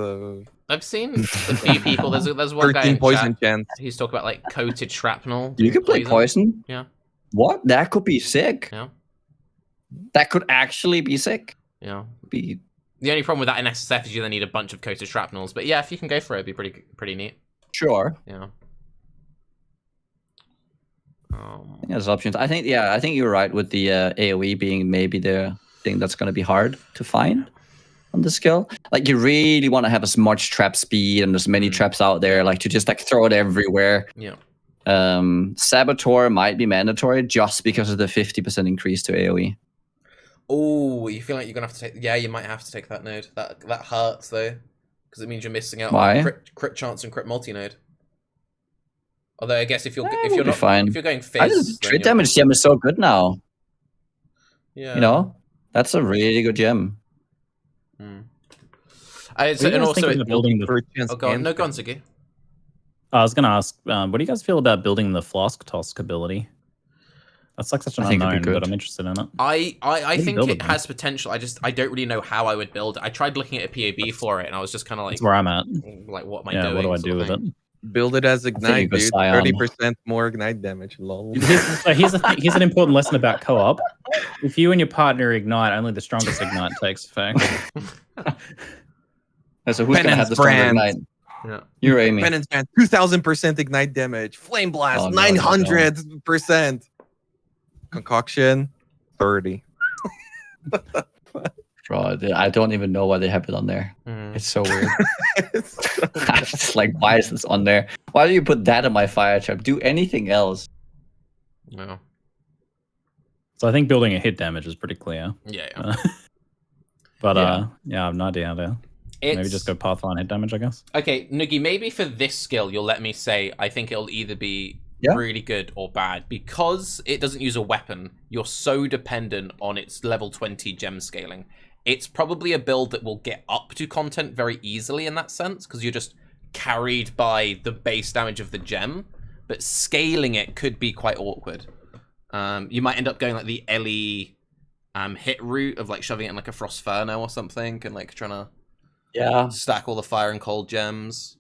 I've seen a few people. There's one guy 13 in poison chat. chance. He's talking about like coated shrapnel. You can play poison. Yeah. What? That could be sick. Yeah. That could actually be sick. Yeah. Be The only problem with that in SSF is you then need a bunch of coated shrapnels. But yeah, if you can go for it, it'd be pretty neat. sure. Yeah. I think there's options. I think you're right with the AoE being maybe the thing that's going to be hard to find on the skill. Like you really want to have as much trap speed and as many traps out there, like to just like throw it everywhere. Yeah. Saboteur might be mandatory just because of the 50% increase to AoE. Oh, you feel like you're gonna have to take? Yeah, you might have to take that node. That hurts though, because it means you're missing out Why? on crit chance and crit multi node. Although I guess if you're We'll be fine. if you're going I fizz, just then crit you're- damage gem is so good now. Yeah. That's a really good gem. And What do you guys also, think of building the. Third chance oh god, and- no, go on, Ziggy. I was going to ask, what do you guys feel about building the Flask Tosk ability? That's like such an I think it'd be unknown, but good. I'm interested in it. I do you think build it it then? has potential. I don't really know how I would build it. I tried looking at a POB for it, and I was just kind of like, That's where I'm at. what am I Yeah, doing? what do I sort do of with thing. it? Build it as think ignite, you go dude. Scion. 30% more ignite damage. Lol. Here's an important lesson about co-op. If you and your partner ignite, only the strongest ignite takes effect. So who's going to have the stronger Penance ignite? Yeah. You're Amy. Penance Man, 2000% ignite damage. Flame Blast, Oh, no, no, no. 900%. Concoction, 30. Bro, I don't even know why they have it on there. It's so weird. I'm just like, why is this on there? Why do you put that in my fire trap? Do anything else. No. So I think building a hit damage is pretty clear. Yeah. But Yeah. I have no idea there. Maybe just go Pathfinder hit damage, I guess. Okay, Nugi, maybe for this skill, you'll let me say I think it'll either be really good or bad. Because it doesn't use a weapon, you're so dependent on its level 20 gem scaling. It's probably a build that will get up to content very easily in that sense, because you're just carried by the base damage of the gem. But scaling it could be quite awkward. You might end up going like the Ellie hit route of like shoving it in like a Frostferno or something and like trying to stack all the fire and cold gems.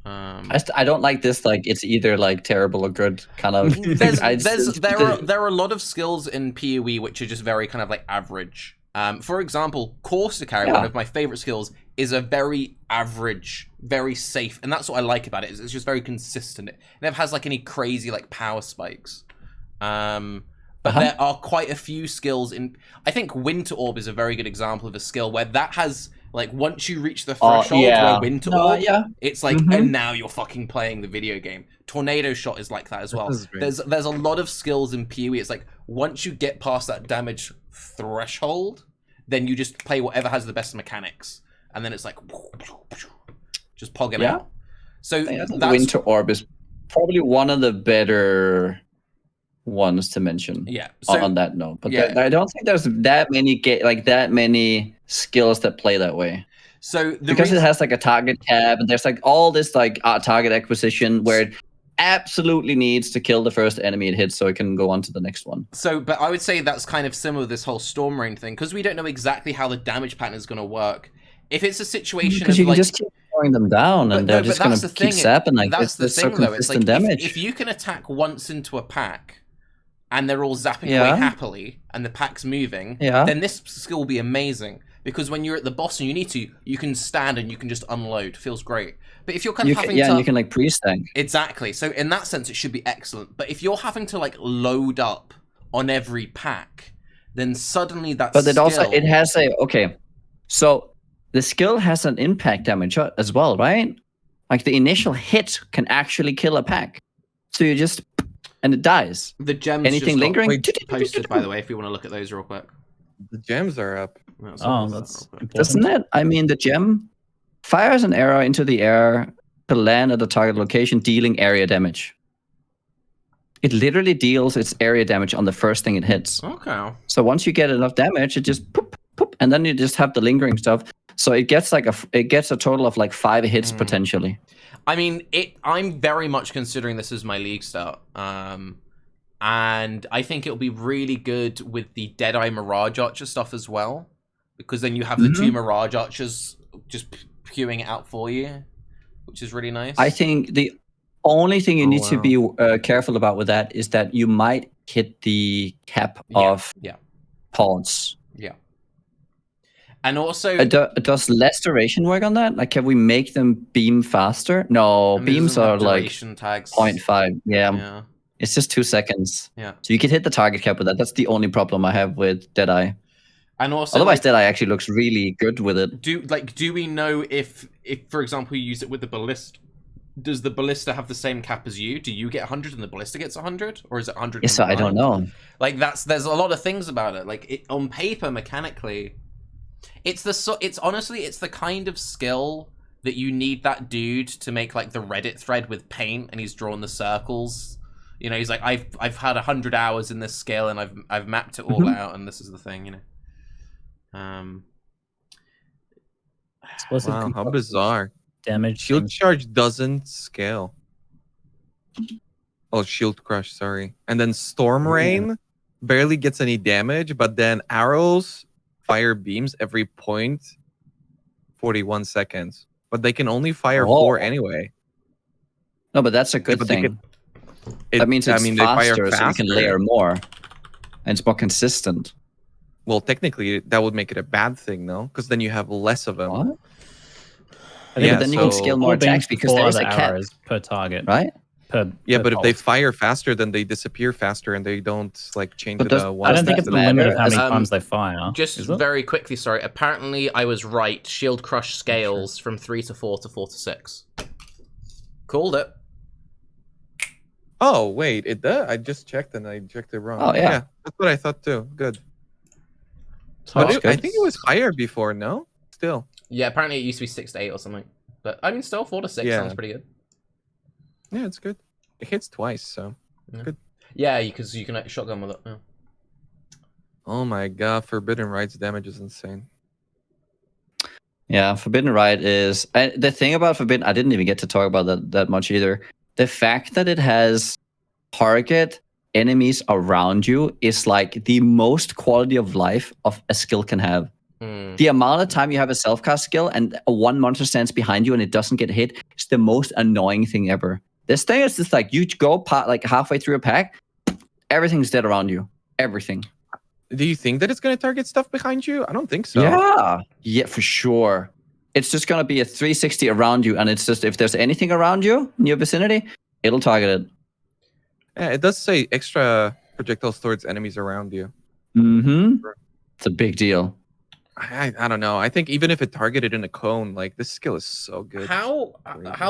I don't like this. Like it's either like terrible or good kind of. There are a lot of skills in PoE which are just very kind of like average. For example, Corsica, one of my favorite skills, is a very average, very safe, and that's what I like about it. Is it's just very consistent. It never has like any crazy like power spikes. But there are quite a few skills in. I think Winter Orb is a very good example of a skill where that has like once you reach the threshold where Winter Orb, it's like and now you're fucking playing the video game. Tornado Shot is like that as well. There's a lot of skills in PoE. It's like once you get past that damage threshold, then you just play whatever has the best mechanics, and then it's like just pog it out. So that's, Winter Orb is probably one of the better ones to mention. Yeah. So, on that note, but I don't think there's that many skills that play that way. So because it has like a target cap, and there's like all this like target acquisition where it absolutely needs to kill the first enemy it hits so it can go on to the next one. So, but I would say that's kind of similar to this whole Storm Rain thing because we don't know exactly how the damage pattern is going to work. If it's a situation because you can just keep throwing them down and they're just going to keep zapping like that's the thing though. It's like damage. If you can attack once into a pack and they're all zapping away happily and the pack's moving, then this skill will be amazing. Because when you're at the boss and you need to, you can stand and you can just unload. Feels great. But if you're kind of having to... and you can like pre-stank. Exactly. So in that sense, it should be excellent. But if you're having to like load up on every pack, then suddenly that But it has a... Okay. So the skill has an impact damage as well, right? Like the initial hit can actually kill a pack. So you just... And it dies. The gems Anything lingering? Posted, by the way, if you want to look at those real quick. The gems are up. That's important. Doesn't it? I mean, the gem fires an arrow into the air to land at the target location, dealing area damage. It literally deals its area damage on the first thing it hits. Okay. So once you get enough damage, it just poop, poop, and then you just have the lingering stuff. So it gets like a total of like 5 hits potentially. I mean, I'm very much considering this as my league start. And I think it'll be really good with the Deadeye Mirage Archer stuff as well. Because then you have the 2 Mirage Archers just queuing it out for you, which is really nice. I think the only thing you need to be careful about with that is that you might hit the cap of pawns. Yeah. And also... does less duration work on that? Like, can we make them beam faster? No, beams are like tags. 0.5. Yeah. It's just 2 seconds. Yeah. So you could hit the target cap with that. That's the only problem I have with Deadeye. And also, otherwise, Deadeye actually looks really good with it. Do we know if for example you use it with the ballista? Does the ballista have the same cap as you? Do you get 100 and the ballista gets 100, or is it 100? Yes, so I don't know. Like there's a lot of things about it. Like on paper, mechanically, it's honestly the kind of skill that you need that dude to make like the Reddit thread with paint, and he's drawn the circles. You know, he's like, I've had 100 hours in this skill, and I've mapped it all out, and this is the thing, you know. Wow, how bizarre. Damage. Shield charge doesn't scale. Oh, shield crush, sorry. And then storm rain barely gets any damage, but then arrows fire beams every 41 seconds. But they can only fire 4 anyway. No, but that's a good thing. That means it's faster, so you can layer more. And it's more consistent. Well, technically, that would make it a bad thing, no? Because then you have less of them. What? But then you can scale more attacks because there's a cap per target, right? But if they fire faster, then they disappear faster, and they don't like change the one. I don't think it's the limit of how many times they fire. Just very quickly, sorry. Apparently, I was right. Shield crush scales from 3 to 4 to 4 to 6. Called it. Oh wait, it does. I just checked and I checked it wrong. Oh yeah, that's what I thought too. Good. But I think it was higher before. No, still. Yeah, apparently it used to be 6 to 8 or something. But I mean, still 4 to 6 sounds pretty good. Yeah, it's good. It hits twice, so it's good. Yeah, because you can like, shotgun with it. Yeah. Oh my god, Forbidden Rite's damage is insane. Yeah, Forbidden Rite is the thing about Forbidden. I didn't even get to talk about that much either. The fact that it has target enemies around you is like the most quality of life of a skill can have. The amount of time you have a self-cast skill and one monster stands behind you and it doesn't get hit is the most annoying thing ever. This thing is just like you go like halfway through a pack, everything's dead around you. Everything. Do you think that it's going to target stuff behind you? I don't think so. Yeah, for sure. it's just gonna be a 360 around you, and it's just if there's anything around you in your vicinity, it'll target it. Yeah, it does say extra projectiles towards enemies around you. Mm-hmm. It's a big deal. I don't know. I think even if it targeted in a cone, like this skill is so good. How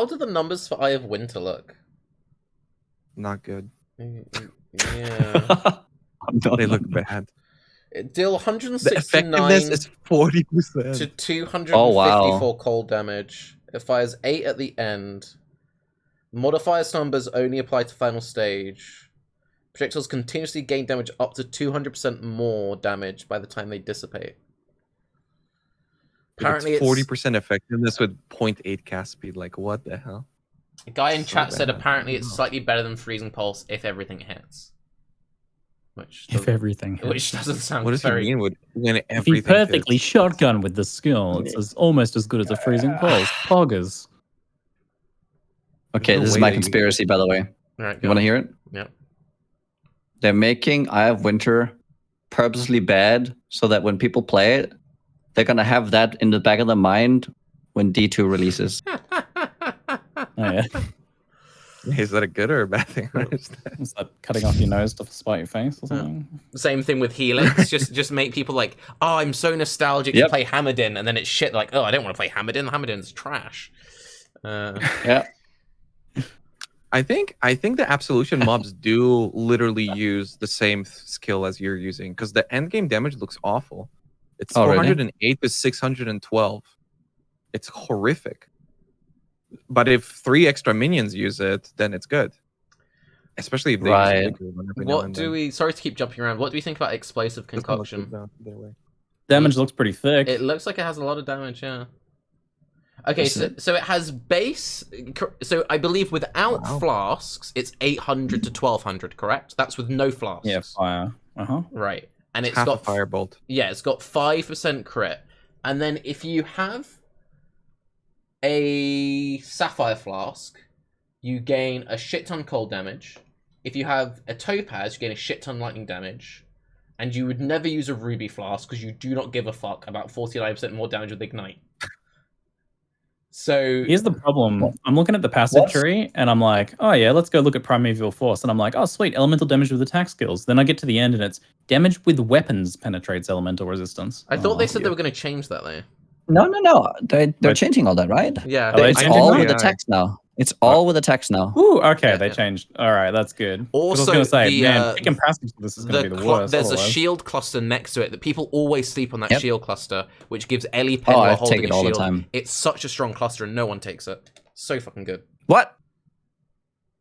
do the numbers for Eye of Winter look? Not good. Yeah. They look bad. It deal The effectiveness 169 is 40%. to 254 Oh, wow. cold damage. It fires 8 at the end. Modifiers numbers only apply to final stage. Projectiles continuously gain damage up to 200% more damage by the time they dissipate. Apparently, it's 40% effectiveness with 0.8 cast speed. Like, what the hell? A guy in So chat said bad. apparently it's slightly better than Freezing Pulse if everything hits. Which everything. which doesn't sound What does he very... mean with when If everything you perfectly fits? shotgun with the skill, it's almost as good as a freezing pulse. Poggers. Okay, no this is way my that you- conspiracy, by the way. Right, You want to hear it? Yeah. They're making Eye of Winter purposely bad so that when people play it, they're gonna have that in the back of their mind when D2 releases. Oh, yeah. Is that a good or a bad thing? I understand. Is that cutting off your nose to spite your face or something? Same thing with Helix. just make people like, oh, I'm so nostalgic to Yep. play Hammerden, and then it's shit like, oh, I don't want to play Hammerden. Hammerden's trash. Yeah. I think the absolution mobs do literally use the same skill as you're using because the end game damage looks awful. It's Oh, really? 408 to 612. It's horrific. But if 3 extra minions use it, then it's good. Especially if they Right. use it quickly every now What and do then. we... Sorry to keep jumping around. What do we think about Explosive Doesn't look Concoction? good their way. Damage looks pretty thick. It looks like it has a lot of damage, yeah. Okay, Is so it has base... So I believe without Wow. flasks, it's 800 to 1200, correct? That's with no flasks. Yeah, fire. Uh-huh. Right. And it's Half got... a firebolt. Yeah, it's got 5% crit. And then if you have a Sapphire Flask, you gain a shit ton cold damage. If you have a Topaz, you gain a shit ton lightning damage. And you would never use a Ruby Flask because you do not give a fuck about 49% more damage with Ignite. So Here's the problem. I'm looking at the passive What's- tree, and I'm like, oh yeah, let's go look at Primeval Force. And I'm like, oh sweet, elemental damage with attack skills. Then I get to the end, and it's damage with weapons penetrates elemental resistance. I thought they Oh, said they were going to change that though. No. They're But- changing all that, right? Yeah. Oh, It's I all didn't with the know. text now. It's all with the text now. Ooh, okay, Yeah, they yeah. changed. All right, that's good. 'Cause I was Also, going to say, the, man, picking passive for this is going to be the worst. there's a otherwise. shield cluster next to it that people always sleep on that Yep. shield cluster, which gives Ellie Pen Oh, while I holding take it a all the shield. time. It's such a strong cluster and no one takes it. So fucking good. What?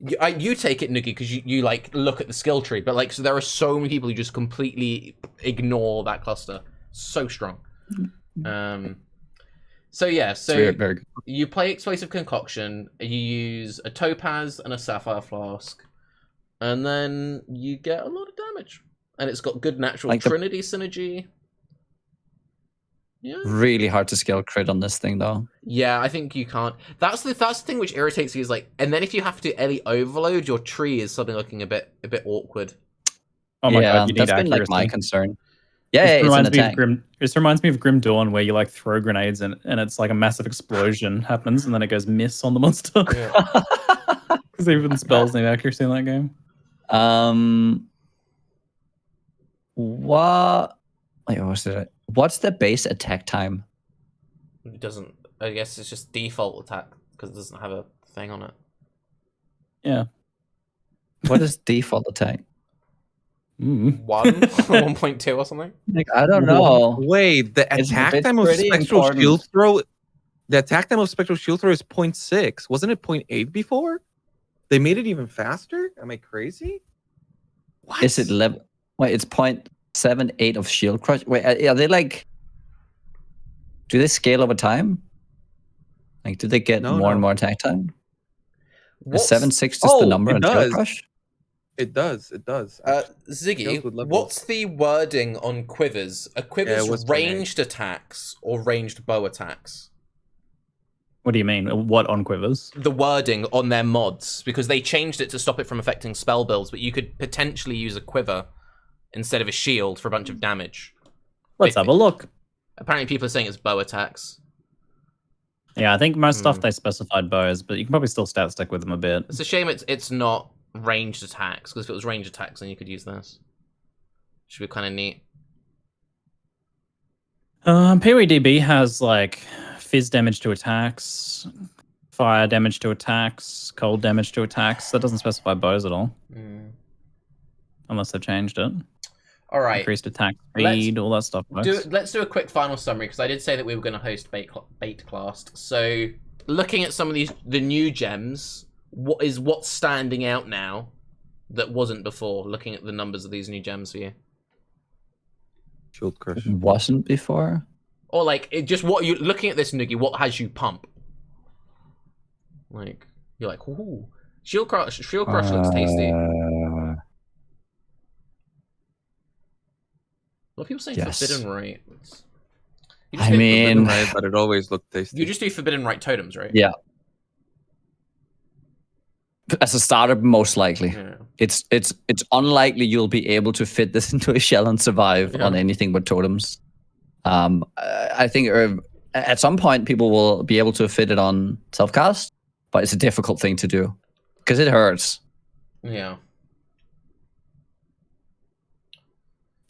You take it, Nugi, because you like look at the skill tree, but like so there are so many people who just completely ignore that cluster. So strong. So yeah, so Very, very good. you play Explosive Concoction, you use a Topaz and a Sapphire Flask, and then you get a lot of damage. And it's got good natural Like the- Trinity synergy. Yeah. Really hard to scale crit on this thing, though. Yeah, I think you can't. That's the thing which irritates me is like, and then if you have to Ellie overload, your tree is suddenly looking a bit awkward. Oh my yeah, god, you need that's been like accuracy. my concern. Yeah, This it's an reminds me of attack. This reminds me of Grim Dawn, where you like throw grenades and it's like a massive explosion happens, and then it goes miss on the monster. Because even spells need accuracy in that game. What? Wait, what's the base attack time? It doesn't. I guess it's just default attack because it doesn't have a thing on it. Yeah. What is default attack? 1.2 or something. Like, I don't know. Wait, the It's attack time of pretty Spectral important. Shield Throw. The attack time of Spectral Shield Throw is 0.6. Wasn't it 0.8 before? They made it even faster? Am I crazy? What? Is it level? Wait, it's 0.78 of shield crush. Wait, are they like? Do they scale over time? Like, do they get No, more and no. more attack time? What's- 7/6 is Oh, the number it in shield does. crush. It does. It does. Ziggy, Goes with levels. what's the wording on quivers? Are quivers what's the ranged attacks or ranged bow attacks? What do you mean? What on quivers? The wording on their mods, because they changed it to stop it from affecting spell builds, but you could potentially use a quiver instead of a shield for a bunch of damage. Let's have a look. Apparently people are saying it's bow attacks. Yeah, I think most stuff they specified bows, but you can probably still stat stick with them a bit. It's a shame it's not ranged attacks, because if it was ranged attacks, then you could use this. Should be kind of neat. PoEDB has like fizz damage to attacks, fire damage to attacks, cold damage to attacks. That doesn't specify bows at all. Unless they've changed it. All right. Increased attack speed, all that stuff. Let's do a quick final summary, because I did say that we were going to host Baeclast. So, looking at some of the new gems, what's standing out now that wasn't before? Looking at the numbers of these new gems for you, Shield Crush. Wasn't before. or like just what you looking at this Nugi? What has you pump? Like you're like, ooh, Shield Crush looks tasty. A lot of people saying Yes. Forbidden Rite. I mean, Right, but it always looked tasty. You just do Forbidden Rite totems, right? Yeah. As a starter, most likely. Yeah. It's unlikely you'll be able to fit this into a shell and survive on anything but totems. I think at some point people will be able to fit it on self-cast, but it's a difficult thing to do because it hurts. Yeah.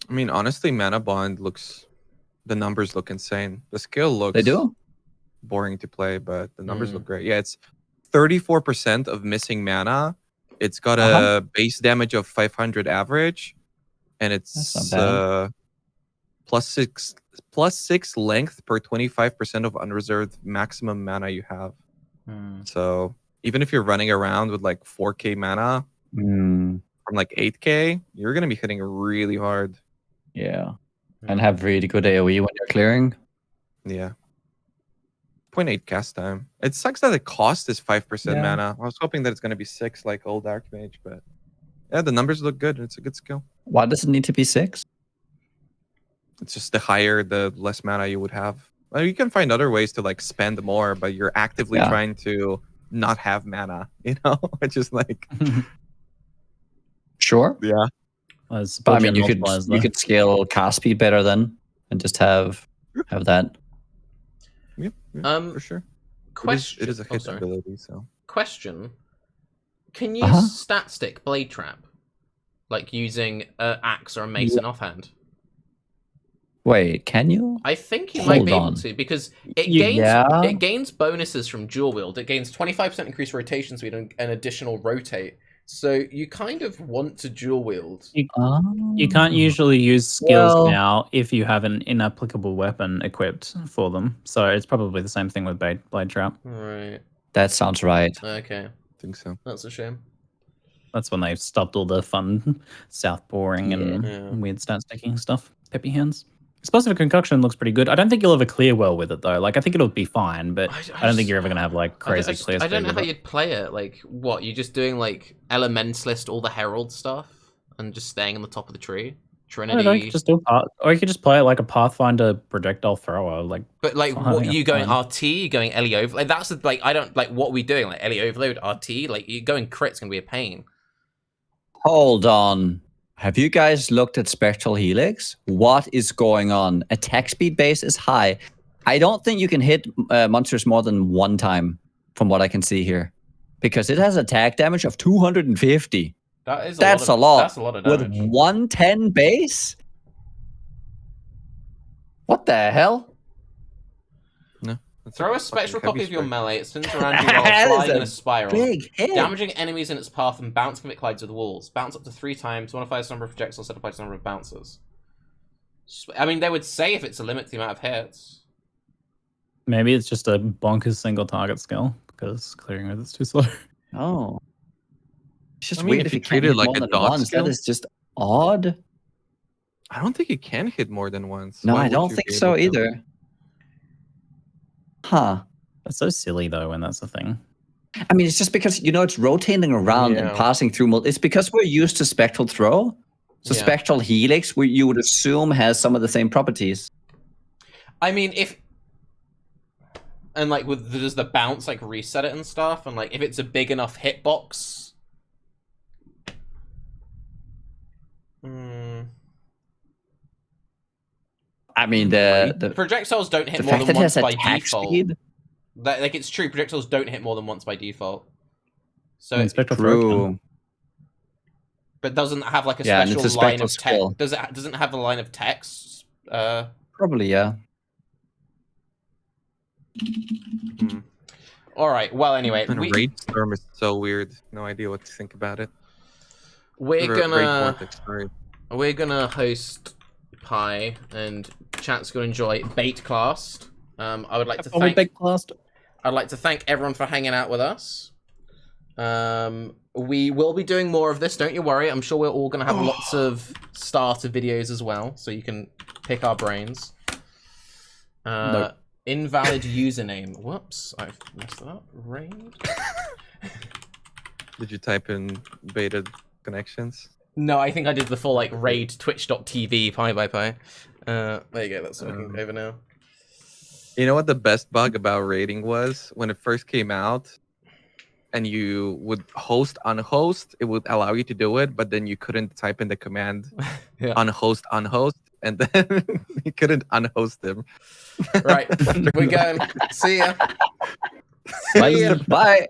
I mean, honestly, Mana Bond the numbers look insane. The skill looks They do? boring to play, but the numbers look great. Yeah, it's 34% of missing mana. It's got a base damage of 500 average, and it's plus six length per 25% of unreserved maximum mana you have. So even if you're running around with like 4k mana from like 8k, you're gonna be hitting really hard. Yeah. And have really good AoE when you're clearing. Yeah. 0.8 cast time. It sucks that the cost is 5% mana. I was hoping that it's going to be 6 like old Archmage, but yeah, the numbers look good. It's a good skill. Why does it need to be 6? It's just the higher, the less mana you would have. Well, you can find other ways to like spend more, but you're actively trying to not have mana, you know? It's just like... Sure. Yeah. But I mean, you could scale cast speed better then and just have that. Yeah, for sure. Question. It is a hit ability, so. Question. Can you stat stick Blade Trap? Like using an axe or a mace in offhand? Wait, can you? I think you might be able to, because it gains bonuses from dual wield. It gains 25% increased rotation speed and an additional rotate. So you kind of want to dual wield. You can't usually use skills now if you have an inapplicable weapon equipped for them. So it's probably the same thing with Blade Trap. Right. That sounds right. Okay. I think so. That's a shame. That's when they've stopped all the fun southboring and weird stat sticking stuff. Peppy hands. Explosive Concoction looks pretty good. I don't think you'll ever clear well with it, though. Like, I think it'll be fine, but I don't think you're ever going to have, like, crazy clear speed. I don't know how you'd play it. Like, what? You're just doing, like, Elementalist, all the Herald stuff, and just staying on the top of the tree? Trinity? No, you could just do or you could just play it like a Pathfinder projectile thrower. Like, but, like, what, you going RT? You going Ellie Overload? Like, that's, like, I don't, like, what are we doing? Like, Ellie Overload, RT? Like, you going crit's going to be a pain. Hold on. Have you guys looked at Spectral Helix? What is going on? Attack speed base is high. I don't think you can hit monsters more than one time, from what I can see here, because it has attack damage of 250. That's a lot. That's a lot of damage. With 110 base? What the hell? No. Throw a spectral copy of your melee. It spins around you while flying in a spiral, damaging enemies in its path and bouncing if it collides with walls. Bounce up to 3 times. Modifies the number of projectiles set applies to the number of bounces. I mean, they would say if it's a limit to the amount of hits. Maybe it's just a bonkers single target skill because clearing with it's too slow. Oh, it's just weird if you treat it like a dot skill. That is just odd. I don't think it can hit more than once. No, I don't think so either. Huh. That's so silly though when that's the thing. I mean, it's just because, you know, it's rotating around and passing through. It's because we're used to Spectral Throw. So Spectral Helix, you would assume, has some of the same properties. I mean, and like, does the bounce like reset it and stuff? And like, if it's a big enough hitbox. I mean, the projectiles don't hit the more fact than that it once has by attack default. speed. Like it's true, projectiles don't hit more than once by default. So And Spectral Throw can. True. but doesn't have like a Yeah, and special it's a line spectral of skill. text. Doesn't have a line of text. Probably, yeah. All right. Well, anyway, And Raid Storm is so weird. No idea what to think about it. we're Raid gonna Vortex, sorry. host Pi, and chat's gonna enjoy Baeclast. I would like to Oh, my thank Baeclast. I'd like to thank everyone for hanging out with us. We will be doing more of this, don't you worry. I'm sure we're all going to have lots of starter videos as well, so you can pick our brains. Nope. Invalid username. Whoops, I've messed that up. Raid? Did you type in beta connections? No, I think I did the full, like, raid twitch.tv pi by pi. There you go, that's working over now. You know what the best bug about raiding was? When it first came out, and you would host unhost, it would allow you to do it, but then you couldn't type in the command Yeah. unhost, and then you couldn't unhost them. Right, we're going. See ya. Bye. Bye.